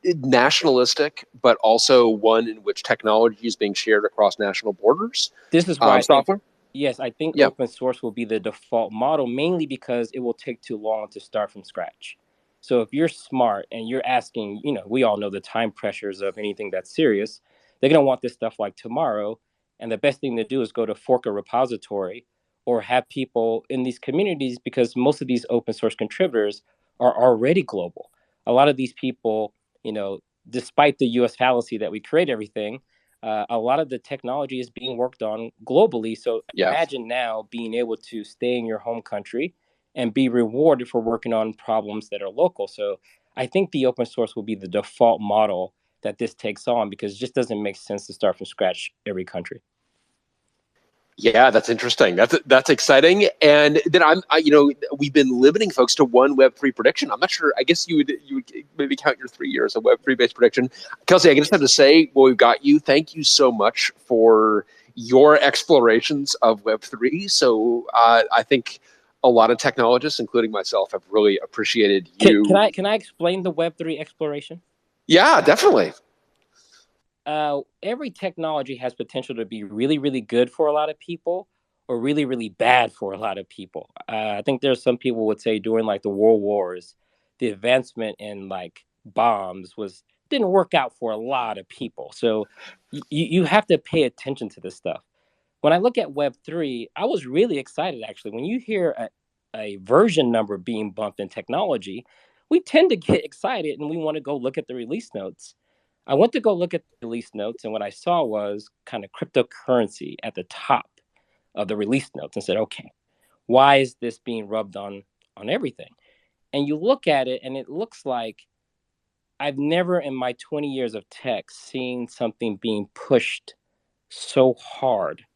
nationalistic, but also one in which technology is being shared across national borders? This is why software? I think open source will be the default model, mainly because it will take too long to start from scratch. So if you're smart and you're asking, we all know the time pressures of anything that's serious, they're going to want this stuff like tomorrow. And the best thing to do is go to fork a repository or have people in these communities, because most of these open source contributors are already global. A lot of these people, despite the US fallacy that we create everything, a lot of the technology is being worked on globally. So imagine now being able to stay in your home country and be rewarded for working on problems that are local. So I think the open source will be the default model that this takes on, because it just doesn't make sense to start from scratch every country. Yeah, that's interesting. That's exciting. And then we've been limiting folks to one Web3 prediction. I'm not sure. I guess you would maybe count your 3 years of Web3 based prediction. Kelsey, I just have to say, well, we've got you. Thank you so much for your explorations of Web3. So I think a lot of technologists, including myself, have really appreciated you. Can I explain the Web3 exploration? Yeah, definitely. Every technology has potential to be really, really good for a lot of people or really, really bad for a lot of people. I think there's some people would say during like the World Wars, the advancement in like bombs didn't work out for a lot of people. So you have to pay attention to this stuff. When I look at Web3, I was really excited actually. When you hear a version number being bumped in technology, we tend to get excited and we want to go look at the release notes. I went to go look at the release notes, and what I saw was kind of cryptocurrency at the top of the release notes and said, okay, why is this being rubbed on everything? And you look at it, and it looks like I've never in my 20 years of tech seen something being pushed so hard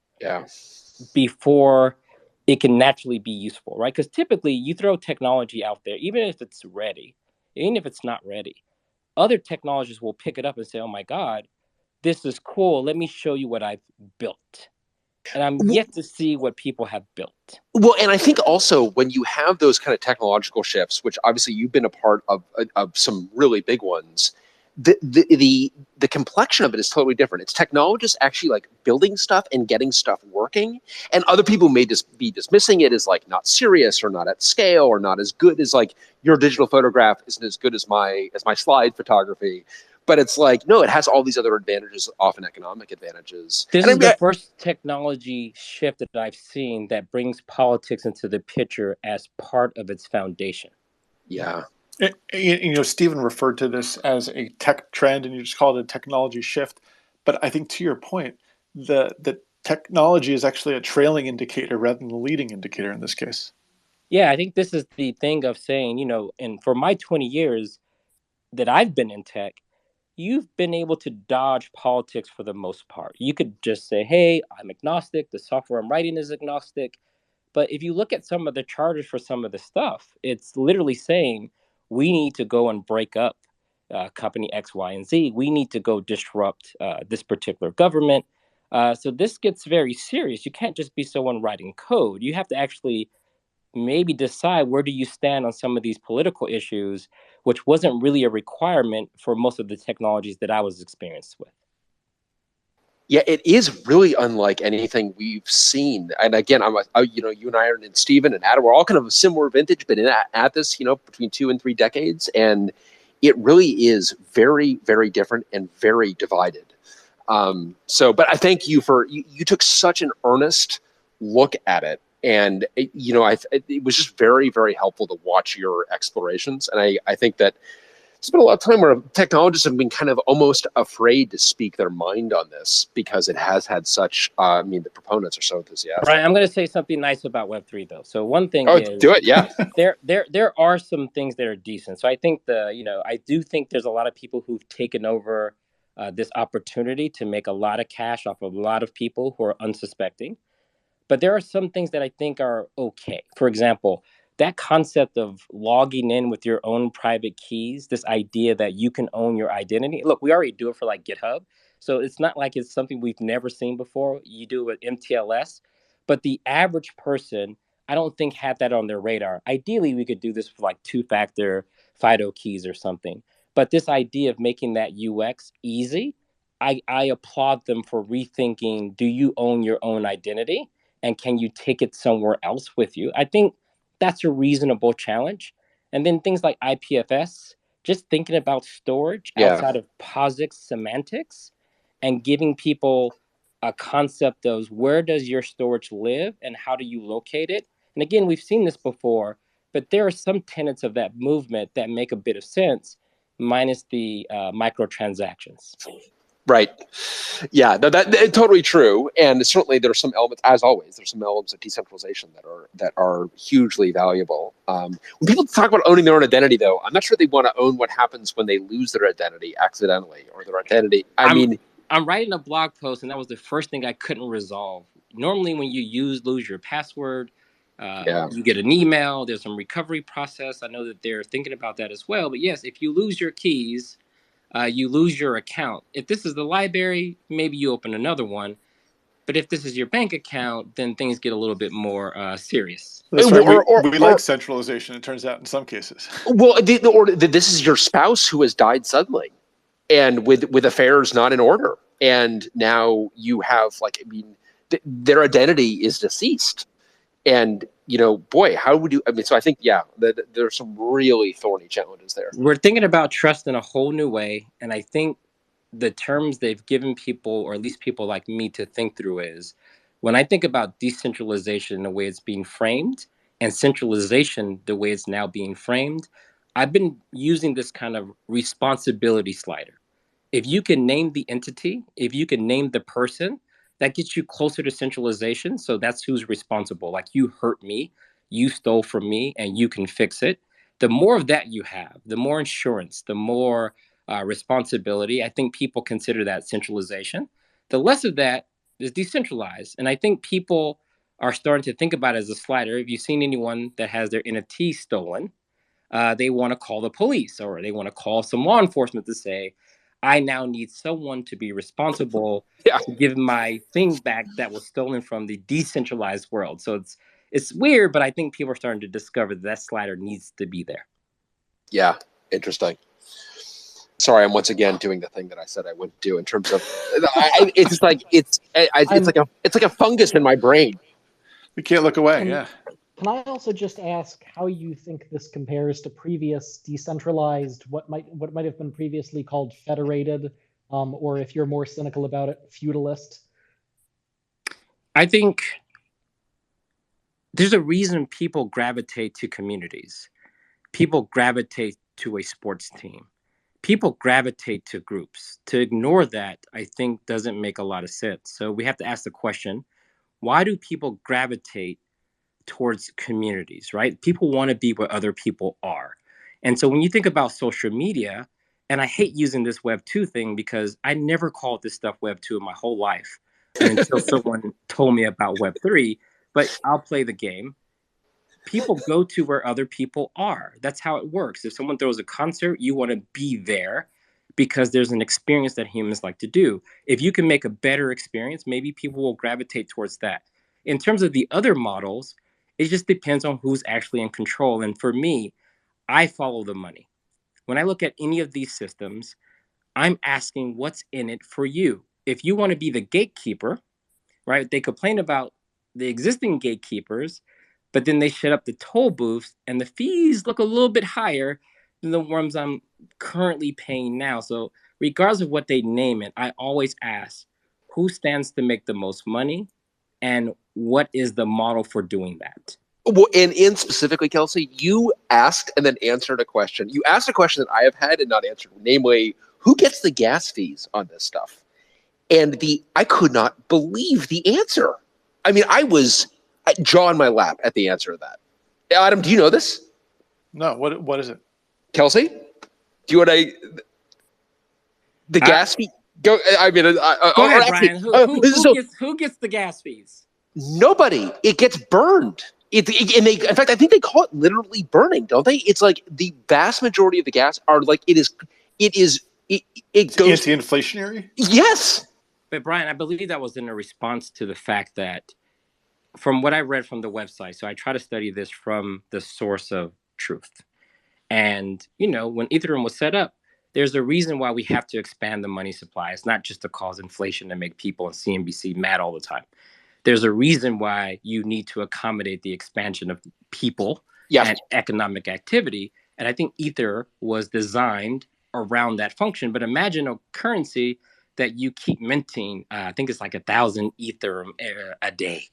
before it can naturally be useful, right? Because typically you throw technology out there, even if it's ready, even if it's not ready, other technologists will pick it up and say, oh my God, this is cool. Let me show you what I've built. And I'm yet to see what people have built. Well, and I think also when you have those kind of technological shifts, which obviously you've been a part of some really big ones, the complexion of it is totally different. It's technologists actually like building stuff and getting stuff working, and other people may just be dismissing it as like not serious or not at scale or not as good as like your digital photograph isn't as good as my slide photography. But it's like, no, it has all these other advantages, often economic advantages. This is the first technology shift that I've seen that brings politics into the picture as part of its foundation. Yeah. Stephen referred to this as a tech trend, and you just called it a technology shift. But I think to your point, the technology is actually a trailing indicator rather than the leading indicator in this case. Yeah, I think this is the thing of saying, and for my 20 years that I've been in tech, you've been able to dodge politics for the most part. You could just say, hey, I'm agnostic. The software I'm writing is agnostic. But if you look at some of the charters for some of the stuff, it's literally saying we need to go and break up company X, Y, and Z. We need to go disrupt this particular government. So this gets very serious. You can't just be someone writing code. You have to actually maybe decide where do you stand on some of these political issues, which wasn't really a requirement for most of the technologies that I was experienced with. Yeah, it is really unlike anything we've seen. And again, you and I and Stephen and Adam, we're all kind of a similar vintage, been at this, between 2 and 3 decades. And it really is very, very different and very divided. But I thank you for, you took such an earnest look at it. And, it was just very, very helpful to watch your explorations. And I think that it's been a lot of time where technologists have been kind of almost afraid to speak their mind on this because it has had such, the proponents are so enthusiastic. Right, I'm going to say something nice about Web3 though. So one thing is, do it, yeah. there are some things that are decent. So I think I do think there's a lot of people who've taken over this opportunity to make a lot of cash off of a lot of people who are unsuspecting. But there are some things that I think are okay. For example, that concept of logging in with your own private keys, this idea that you can own your identity. Look, we already do it for like GitHub. So it's not like it's something we've never seen before. You do it with MTLS. But the average person, I don't think had that on their radar. Ideally, we could do this with like 2-factor FIDO keys or something. But this idea of making that UX easy, I applaud them for rethinking, do you own your own identity? And can you take it somewhere else with you? I think that's a reasonable challenge. And then things like IPFS, just thinking about storage outside of POSIX semantics and giving people a concept of where does your storage live and how do you locate it? And again, we've seen this before, but there are some tenets of that movement that make a bit of sense, minus the microtransactions. Right. Yeah, no, that's totally true. And certainly there are some elements, as always, there's some elements of decentralization that are hugely valuable. When people talk about owning their own identity, though, I'm not sure they want to own what happens when they lose their identity accidentally or their identity. I'm writing a blog post, and that was the first thing I couldn't resolve. Normally, when you lose your password, you get an email, there's some recovery process. I know that they're thinking about that as well. But yes, if you lose your keys, you lose your account. If this is the library, maybe you open another one. But if this is your bank account, then things get a little bit more serious. That's right. We like centralization, it turns out, in some cases. Well, this is your spouse who has died suddenly and with affairs not in order. And now you have, their identity is deceased. And, boy, how would you, so I think, there's some really thorny challenges there. We're thinking about trust in a whole new way. And I think the terms they've given people, or at least people like me, to think through is, when I think about decentralization, the way it's being framed, and centralization, the way it's now being framed, I've been using this kind of responsibility slider. If you can name the entity, if you can name the person, that gets you closer to centralization. So that's who's responsible. Like, you hurt me, you stole from me, and you can fix it. The more of that you have, the more insurance, the more responsibility. I think people consider that centralization. The less of that is decentralized. And I think people are starting to think about it as a slider. If you've seen anyone that has their NFT stolen, they want to call the police, or they want to call some law enforcement to say, I now need someone to be responsible to give my thing back that was stolen from the decentralized world. So it's weird, but I think people are starting to discover that slider needs to be there. Yeah, interesting. Sorry, I'm once again doing the thing that I said I wouldn't do in terms of. It's like it's like a fungus in my brain. We can't look away. Yeah. Can I also just ask how you think this compares to previous decentralized, what might have been previously called federated, or if you're more cynical about it, feudalist? I think there's a reason people gravitate to communities. People gravitate to a sports team. People gravitate to groups. To ignore that, I think, doesn't make a lot of sense. So we have to ask the question, why do people gravitate towards communities, right? People want to be where other people are. And so when you think about social media, and I hate using this Web 2 thing because I never called this stuff Web 2 in my whole life until someone told me about Web 3, but I'll play the game. People go to where other people are. That's how it works. If someone throws a concert, you want to be there because there's an experience that humans like to do. If you can make a better experience, maybe people will gravitate towards that. In terms of the other models, it just depends on who's actually in control. And for me, I follow the money. When I look at any of these systems, I'm asking what's in it for you. If you want to be the gatekeeper, right? They complain about the existing gatekeepers, but then they shut up the toll booths and the fees look a little bit higher than the ones I'm currently paying now. So regardless of what they name it, I always ask who stands to make the most money and what is the model for doing that? Well, and in specifically, Kelsey, you asked and then answered a question. You asked a question that I have had and not answered, namely, who gets the gas fees on this stuff? And I could not believe the answer. I mean, I was jaw on my lap at the answer to that. Adam, do you know this? No. What is it? Kelsey, do you want the gas fee? Go. I mean, go ahead, Brian. Who gets the gas fees? Nobody. It gets burned. In fact, I think they call it literally burning, don't they? It's like the vast majority of the gas are like it goes anti-inflationary. Yes. But Brian, I believe that was in a response to the fact that, from what I read from the website, so I try to study this from the source of truth. And, when Ethereum was set up, there's a reason why we have to expand the money supply. It's not just to cause inflation and make people in CNBC mad all the time. There's a reason why you need to accommodate the expansion of people and economic activity. And I think Ether was designed around that function. But imagine a currency that you keep minting, I think it's like 1,000 Ether a day.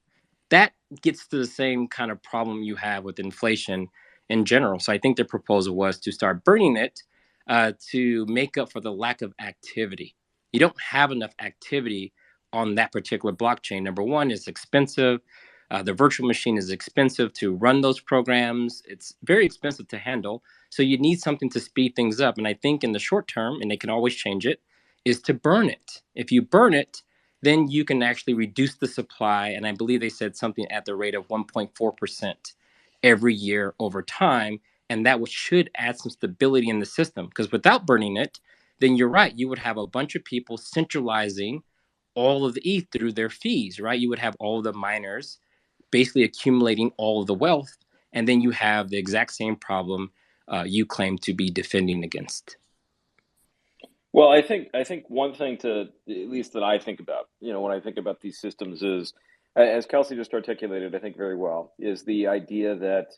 That gets to the same kind of problem you have with inflation in general. So I think the proposal was to start burning it to make up for the lack of activity. You don't have enough activity on that particular blockchain. Number one, it's expensive. The virtual machine is expensive to run those programs. It's very expensive to handle. So you need something to speed things up. And I think in the short term, and they can always change it, is to burn it. If you burn it, then you can actually reduce the supply. And I believe they said something at the rate of 1.4% every year over time. And that should add some stability in the system. Because without burning it, then you're right. You would have a bunch of people centralizing all of the ETH through their fees, right? You would have all of the miners basically accumulating all of the wealth. And then you have the exact same problem you claim to be defending against. Well, I think one thing at least that I think about, when I think about these systems is, as Kelsey just articulated, I think very well, is the idea that,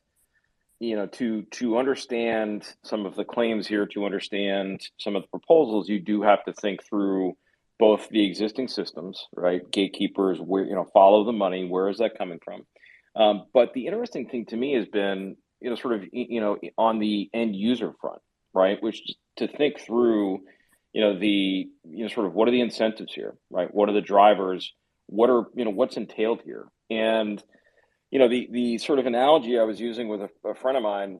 to understand some of the claims here, to understand some of the proposals, you do have to think through both the existing systems, right? Gatekeepers, where, follow the money, where is that coming from? But the interesting thing to me has been, sort of, on the end user front, right? Which to think through, sort of what are the incentives here, right? What are the drivers? What's entailed here? And, the sort of analogy I was using with a friend of mine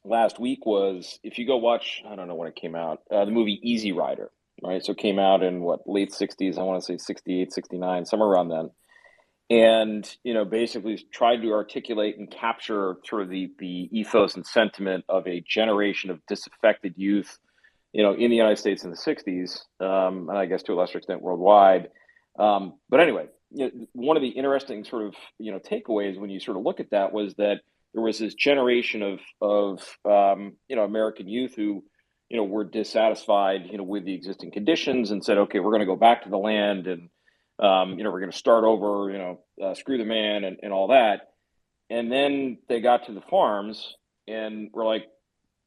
last week was, if you go watch, I don't know when it came out, the movie Easy Rider, right? So it came out in late 60s, I want to say 68, 69, somewhere around then. And, basically tried to articulate and capture sort of the ethos and sentiment of a generation of disaffected youth in the United States in the 60s, and I guess to a lesser extent worldwide. But anyway, one of the interesting sort of takeaways when you sort of look at that was that there was this generation of American youth who were dissatisfied with the existing conditions and said, okay, we're going to go back to the land and we're going to start over, screw the man and all that. And then they got to the farms and were like,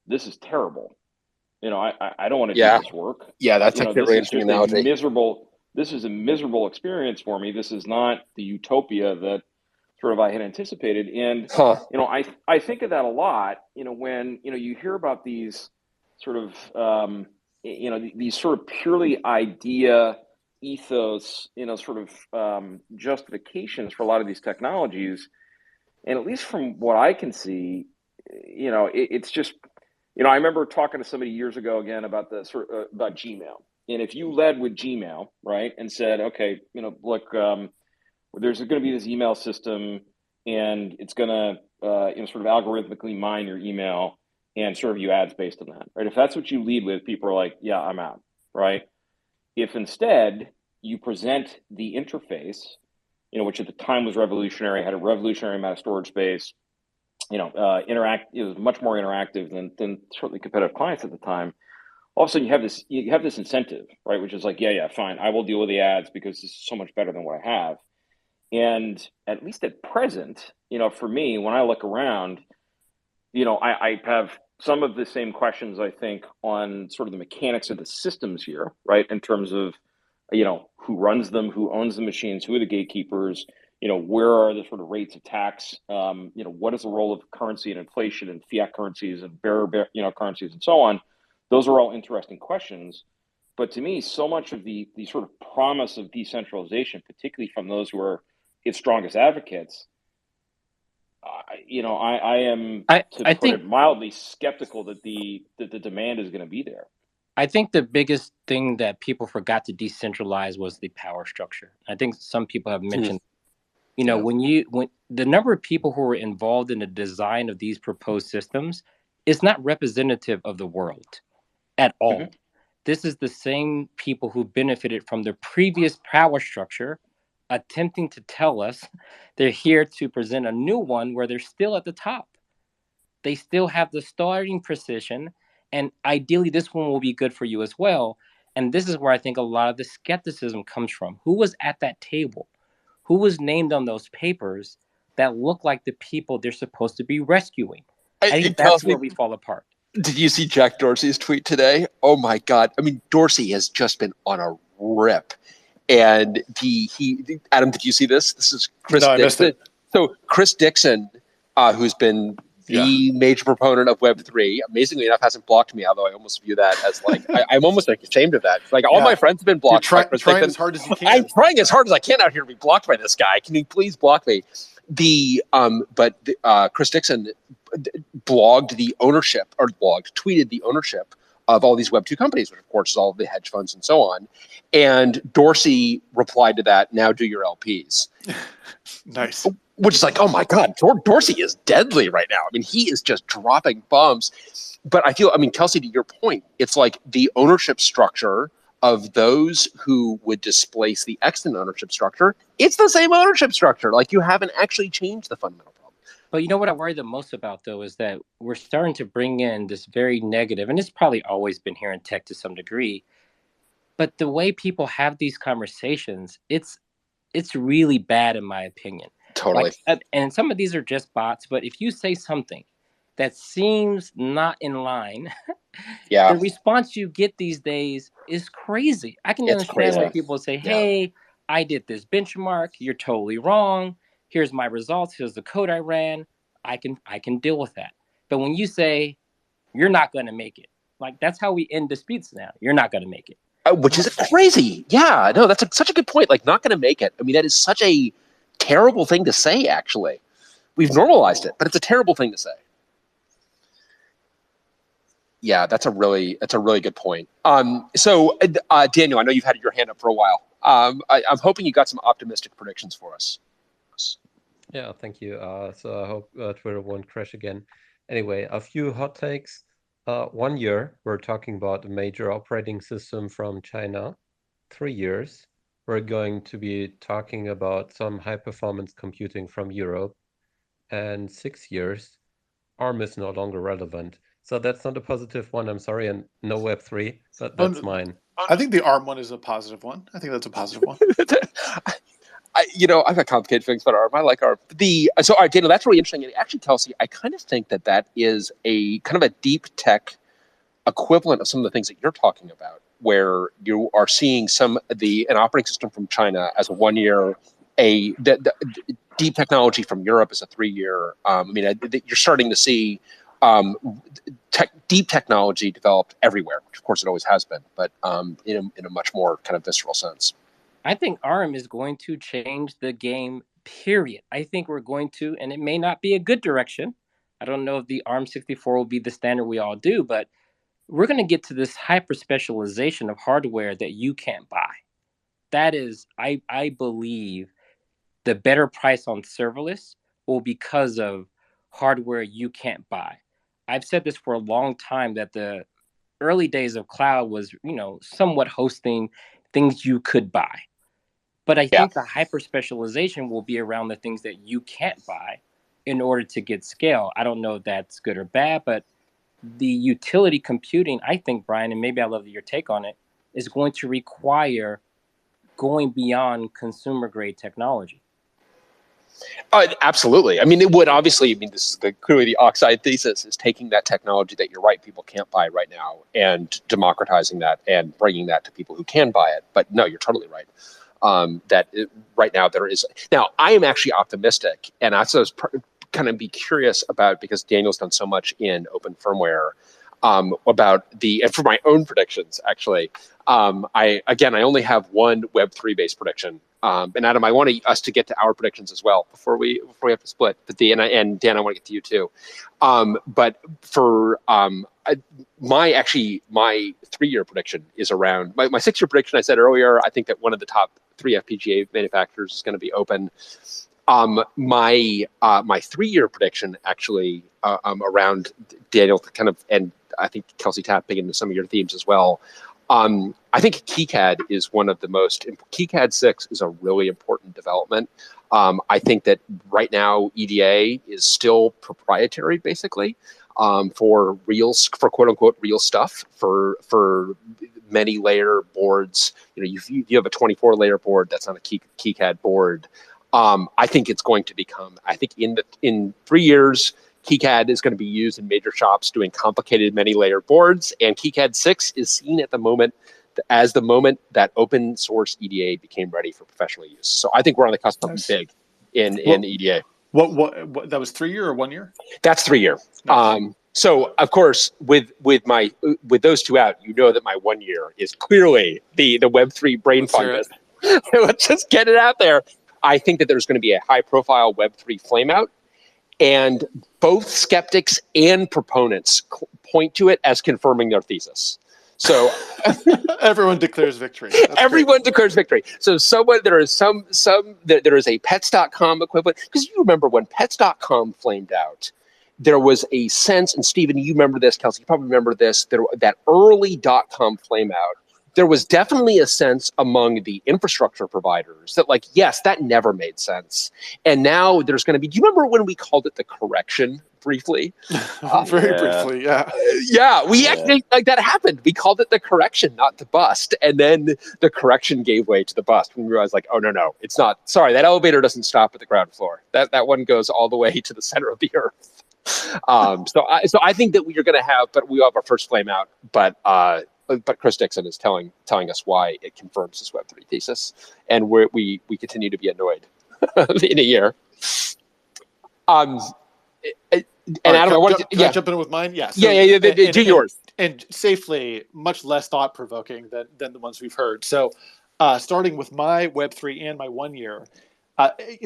this is terrible. I don't want to do this work. Yeah, that's actually a really interesting analogy. This is a miserable experience for me. This is not the utopia that sort of I had anticipated. And, I think of that a lot, when, you hear about these sort of, these sort of purely idea ethos, sort of justifications for a lot of these technologies. And at least from what I can see, it's just, I remember talking to somebody years ago again about the about Gmail. And if you led with Gmail, right, and said, okay, look, there's going to be this email system, and it's going to, sort of algorithmically mine your email and serve you ads based on that, right? If that's what you lead with, people are like, yeah, I'm out, right? If instead you present the interface, which at the time was revolutionary, had a revolutionary amount of storage space, it was much more interactive than certainly competitive clients at the time. All of a sudden you have this incentive, right? Which is like, yeah, fine, I will deal with the ads because this is so much better than what I have. And at least at present, for me, when I look around, I have some of the same questions, I think, on sort of the mechanics of the systems here, right? In terms of, who runs them, who owns the machines, who are the gatekeepers, where are the sort of rates of tax? What is the role of currency and inflation and fiat currencies and bearer, currencies and so on? Those are all interesting questions. But to me, so much of the sort of promise of decentralization, particularly from those who are its strongest advocates, I am, to put it mildly, skeptical that the demand is going to be there. I think the biggest thing that people forgot to decentralize was the power structure. I think some people have mentioned, when the number of people who were involved in the design of these proposed systems is not representative of the world at all. Mm-hmm. This is the same people who benefited from the previous power structure attempting to tell us they're here to present a new one where they're still at the top. They still have the starting position, and ideally this one will be good for you as well. And this is where I think a lot of the skepticism comes from. Who was at that table? Who was named on those papers that look like the people they're supposed to be rescuing? I think that's where we fall apart. Did you see Jack Dorsey's tweet today? Oh my God. I mean, Dorsey has just been on a rip. And he Adam, did you see this? This is Chris Dixon. I missed it. So Chris Dixon, who's been the major proponent of Web3, amazingly enough, hasn't blocked me, although I almost view that as like, I'm almost like ashamed of that. Like all my friends have been blocked. You're trying as hard as you can. I'm trying as hard as I can out here to be blocked by this guy. Can you please block me? Chris Dixon tweeted the ownership of all these Web2 companies, which of course is all the hedge funds and so on. And Dorsey replied to that, now do your LPs. Nice. Which is like, oh my God, Dorsey is deadly right now. I mean, he is just dropping bombs. But Kelsey, to your point, it's like the ownership structure of those who would displace the extant ownership structure, it's the same ownership structure. Like you haven't actually changed the fundamental problem. But you know what I worry the most about, though, is that we're starting to bring in this very negative, and it's probably always been here in tech to some degree, but the way people have these conversations, it's really bad in my opinion. Totally. And some of these are just bots, but if you say something that seems not in line, the response you get these days is crazy. I can understand when people say, hey, I did this benchmark, you're totally wrong. Here's my results. Here's the code I ran. I can deal with that. But when you say you're not going to make it, like that's how we end disputes now. You're not going to make it. Which is crazy. Yeah, no, that's such a good point. Like not going to make it. I mean, that is such a terrible thing to say, actually. We've normalized it, but it's a terrible thing to say. Yeah, that's a really good point. So Daniel, I know you've had your hand up for a while. I'm hoping you got some optimistic predictions for us. Yeah, thank you. So I hope Twitter won't crash again. Anyway, a few hot takes. 1 year, we're talking about a major operating system from China. 3 years, we're going to be talking about some high-performance computing from Europe. And 6 years, ARM is no longer relevant. So that's not a positive one, I'm sorry, and no Web3, but that's mine. I think the ARM one is a positive one. I think that's a positive one. I've got complicated feelings about ARM. I like ARM. All right, Daniel, that's really interesting. And actually, Kelsey, I kind of think that is a kind of a deep tech equivalent of some of the things that you're talking about, where you are seeing an operating system from China as a 1 year, the deep technology from Europe as a 3 year. You're starting to see deep technology developed everywhere, which of course it always has been, but in a much more kind of visceral sense. I think ARM is going to change the game, period. I think we're going to, and it may not be a good direction. I don't know if the ARM 64 will be the standard we all do, but we're going to get to this hyper specialization of hardware that you can't buy. That is, I believe, the better price on serverless will be because of hardware you can't buy. I've said this for a long time that the early days of cloud was, somewhat hosting things you could buy. But I think the hyper specialization will be around the things that you can't buy in order to get scale. I don't know if that's good or bad, but the utility computing, I think, Brian, and maybe I'd love your take on it, is going to require going beyond consumer grade technology. Absolutely. It would obviously. This is clearly the Oxide thesis, is taking that technology that you're right, people can't buy right now, and democratizing that and bringing that to people who can buy it. But no, you're totally right. Right now there is. Now I am actually optimistic, and I was kind of be curious about, because Daniel's done so much in open firmware, about and for my own predictions actually. I only have one Web3 based prediction. And Adam, I want us to get to our predictions as well before we have to split. But and Dan, I want to get to you too. But for my 3 year prediction is around my 6 year prediction. I said earlier, I think that one of the top 3 FPGA manufacturers is going to be open. My 3 year prediction actually around Daniel and I think Kelsey tapping into some of your themes as well. I think KiCad is one of the most. KiCad 6 is a really important development. I think that right now EDA is still proprietary, basically, for quote unquote real stuff, for many layer boards. You have a 24 layer board that's on a KiCad board. I think it's going to become. I think in 3 years, KiCad is going to be used in major shops doing complicated many-layer boards, and KiCad 6 is seen at the moment as the moment that open source EDA became ready for professional use. So I think we're on the cusp of big in EDA. What that was 3 year or 1 year? That's 3 year. Nice. So of course, with those two out, that my 1 year is clearly the Web3 brain fungus. Let's just get it out there. I think that there's going to be a high-profile Web3 flameout. And both skeptics and proponents point to it as confirming their thesis. So everyone declares victory. Everyone declares victory. So there is a pets.com equivalent, because you remember when pets.com flamed out, there was a sense, and Stephen, you remember this, Kelsey, you probably remember this, that early .com flame out. There was definitely a sense among the infrastructure providers that, yes, that never made sense. And now there's going to be, do you remember when we called it the correction briefly? Very briefly, yeah. Yeah, we actually, that happened. We called it the correction, not the bust. And then the correction gave way to the bust. When we realized, oh, no, it's not. Sorry, that elevator doesn't stop at the ground floor. That one goes all the way to the center of the earth. So I think that we are going to have, but we have our first flame out, but Chris Dixon is telling us why it confirms his Web3 thesis, and we continue to be annoyed in a year. And Adam, I wanted to jump in with mine. Yeah, do yours. And safely, much less thought provoking than the ones we've heard. So, starting with my Web3 and my 1 year.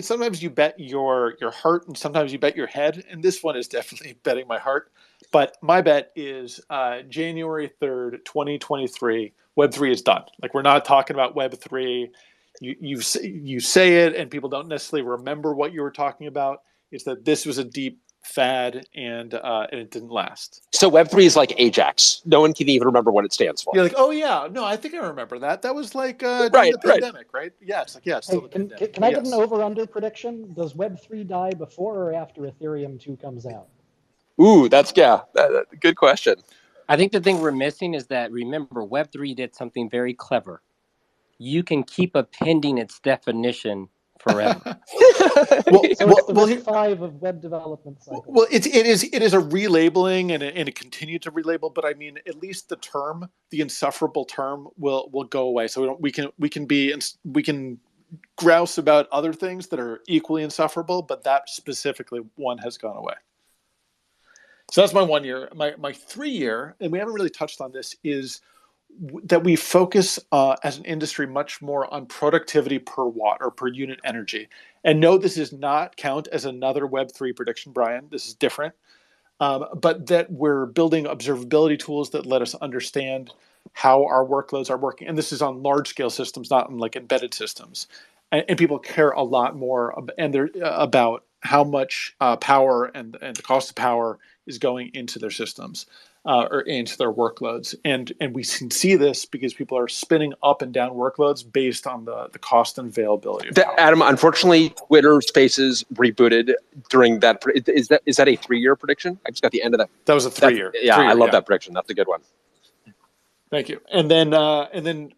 Sometimes you bet your heart, and sometimes you bet your head. And this one is definitely betting my heart. But my bet is January 3rd, 2023, Web3 is done. We're not talking about Web3. You say it, and people don't necessarily remember what you were talking about. It's that this was a deep fad, and it didn't last. So Web3 is like Ajax. No one can even remember what it stands for. You're like, oh yeah, no, I think I remember that. That was like during Right, the pandemic, right? Yeah, it's like, yeah, it's still Hey, the pandemic. can I get an over-under prediction? Does Web3 die before or after Ethereum 2 comes out? Ooh, that's good question. I think the thing we're missing is that, remember, Web3 did something very clever. You can keep appending its definition forever. So it's the risk 5 of web development cycle. Well, it is a relabeling, and it continued to relabel. But I mean, at least the insufferable term, will go away. So we can grouse about other things that are equally insufferable, but that specifically one has gone away. So that's my 1 year. My 3 year, and we haven't really touched on this, is that we focus as an industry much more on productivity per watt or per unit energy. And no, this does not count as another Web3 prediction, Brian. This is different. But that we're building observability tools that let us understand how our workloads are working. And this is on large scale systems, not on like embedded systems. And people care a lot more about how much power and the cost of power is going into their systems or into their workloads. And we can see this because people are spinning up and down workloads based on the cost and availability of power. Adam, unfortunately, Twitter Spaces rebooted during that. Is that a 3 year prediction? I just got the end of that. That was a 3 year. Yeah, I love that prediction. That's a good one. Thank you. And then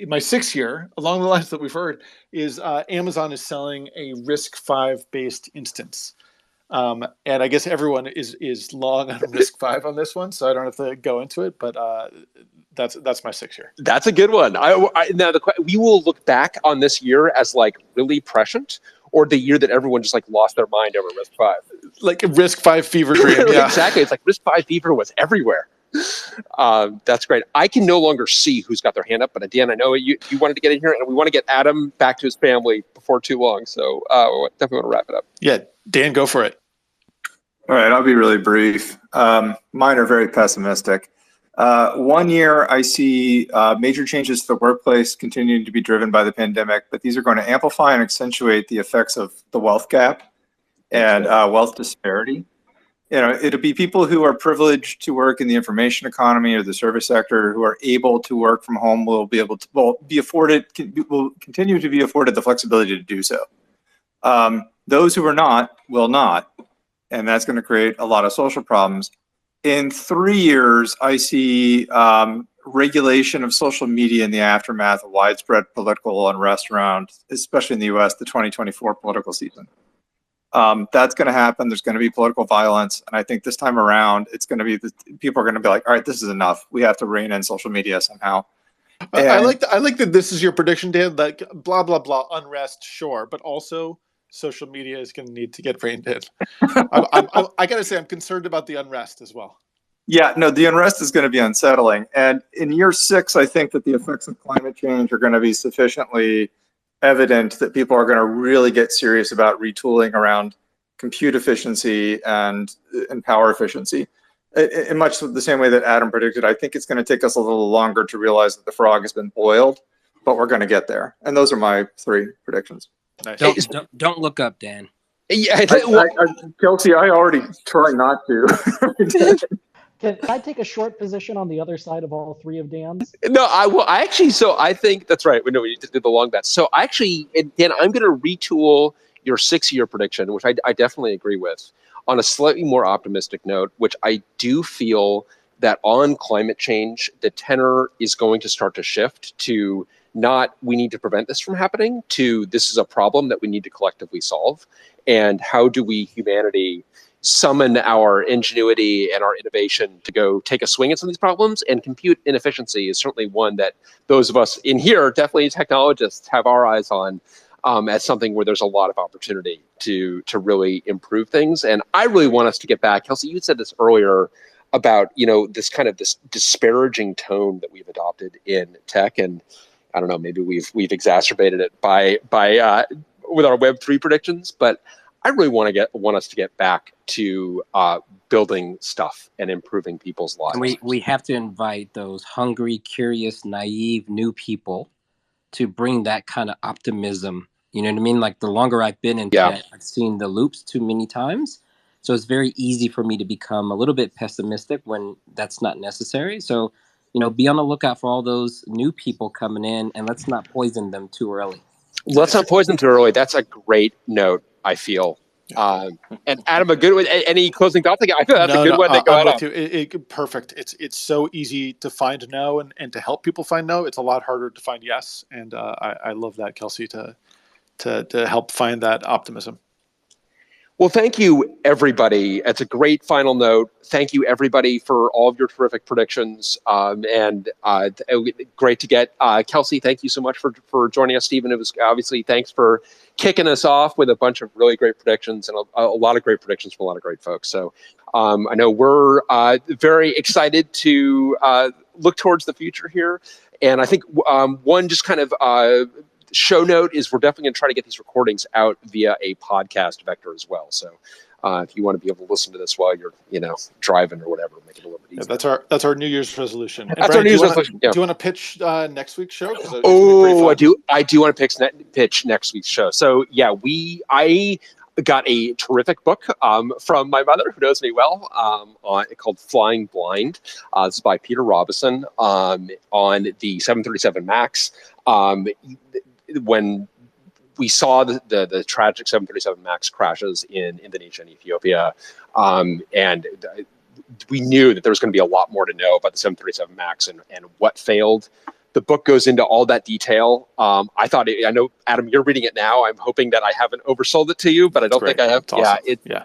my 6 year, along the lines that we've heard, is Amazon is selling a RISC-V based instance. And I guess everyone is long on RISC-V on this one, so I don't have to go into it. But that's my 6 year. That's a good one. We will look back on this year as like really prescient, or the year that everyone just like lost their mind over RISC-V. Like a RISC-V fever dream. Yeah, exactly. It's like RISC-V fever was everywhere. That's great. I can no longer see who's got their hand up, but Dan, I know you wanted to get in here, and we want to get Adam back to his family before too long. So definitely want to wrap it up. Yeah, Dan, go for it. All right, I'll be really brief. Mine are very pessimistic. 1 year, I see major changes to the workplace continuing to be driven by the pandemic, but these are going to amplify and accentuate the effects of the wealth gap and wealth disparity. It'll be people who are privileged to work in the information economy or the service sector who are able to work from home will continue to be afforded the flexibility to do so. Those who are not will not, and that's going to create a lot of social problems. In 3 years, I see regulation of social media in the aftermath of widespread political unrest around, especially in the US, the 2024 political season. That's going to happen. There's going to be political violence. And I think this time around, it's going to be people are going to be like, all right, this is enough. We have to rein in social media somehow. I like that this is your prediction, Dan, like blah, blah, blah, unrest, sure. But also social media is going to need to get reined in. I got to say, I'm concerned about the unrest as well. Yeah, no, the unrest is going to be unsettling. And in year 6, I think that the effects of climate change are going to be sufficiently evident that people are going to really get serious about retooling around compute efficiency and power efficiency. In much the same way that Adam predicted, I think it's going to take us a little longer to realize that the frog has been boiled, but we're going to get there. And those are my 3 predictions. Nice. Don't look up, Dan. Yeah, Kelsey, I already try not to. Can I take a short position on the other side of all 3 of Dan's? No, I think that's right. No, we just did the long bets. So actually, Dan, I'm going to retool your 6 year prediction, which I definitely agree with, on a slightly more optimistic note, which I do feel that on climate change, the tenor is going to start to shift to not we need to prevent this from happening to this is a problem that we need to collectively solve. And how do we, humanity, summon our ingenuity and our innovation to go take a swing at some of these problems? And compute inefficiency is certainly one that those of us in here, definitely technologists, have our eyes on as something where there's a lot of opportunity to really improve things. And I really want us to get back. Kelsey, you said this earlier about this kind of this disparaging tone that we've adopted in tech, and I don't know, maybe we've exacerbated it by with our Web3 predictions, but I really want us to get back to building stuff and improving people's lives. And we have to invite those hungry, curious, naive, new people to bring that kind of optimism. You know what I mean? Like the longer I've been in tech, I've seen the loops too many times. So it's very easy for me to become a little bit pessimistic when that's not necessary. So, be on the lookout for all those new people coming in, and let's not poison them too early. Let's not poison them too early. That's a great note, I feel. And Adam, any closing thoughts? I feel that's a good one to go I'm out with you. Perfect. It's so easy to find no and to help people find no. It's a lot harder to find yes. And I love that, Kelsey, to help find that optimism. Well, thank you, everybody. It's a great final note. Thank you, everybody, for all of your terrific predictions. And great to get Kelsey. Thank you so much for joining us, Stephen. It was obviously thanks for kicking us off with a bunch of really great predictions and a lot of great predictions from a lot of great folks. So I know we're very excited to look towards the future here. And I think one just kind of show note is we're definitely going to try to get these recordings out via a podcast vector as well. So if you want to be able to listen to this while you're, driving or whatever, make it a little bit easier. Yeah, that's our New Year's resolution. And That's Brian, our New Year's resolution. Do you want to pitch next week's show? I do want to pitch next week's show. So yeah, I got a terrific book from my mother, who knows me well, called Flying Blind. This is by Peter Robison on the 737 MAX. When we saw the tragic 737 MAX crashes in Indonesia and Ethiopia, and we knew that there was going to be a lot more to know about the 737 MAX and what failed. The book goes into all that detail. I know, Adam, you're reading it now. I'm hoping that I haven't oversold it to you, but I don't think I have. It's awesome.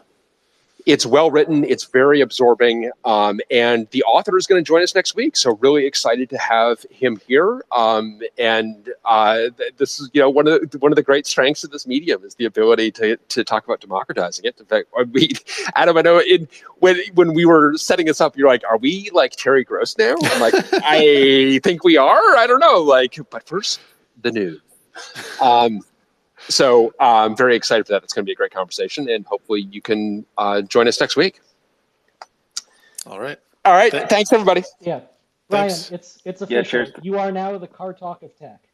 It's well written. It's very absorbing. And the author is going to join us next week. So really excited to have him here. This is, one of the great strengths of this medium is the ability to talk about democratizing it. In fact, Adam, I know when we were setting this up, you're like, are we like Terry Gross now? I'm like, I think we are. I don't know. But first, the news. So I'm very excited for that. It's going to be a great conversation, and hopefully you can join us next week. All right. Thanks, everybody. Yeah. Brian, Thanks. it's official. You are now the Car Talk of Tech.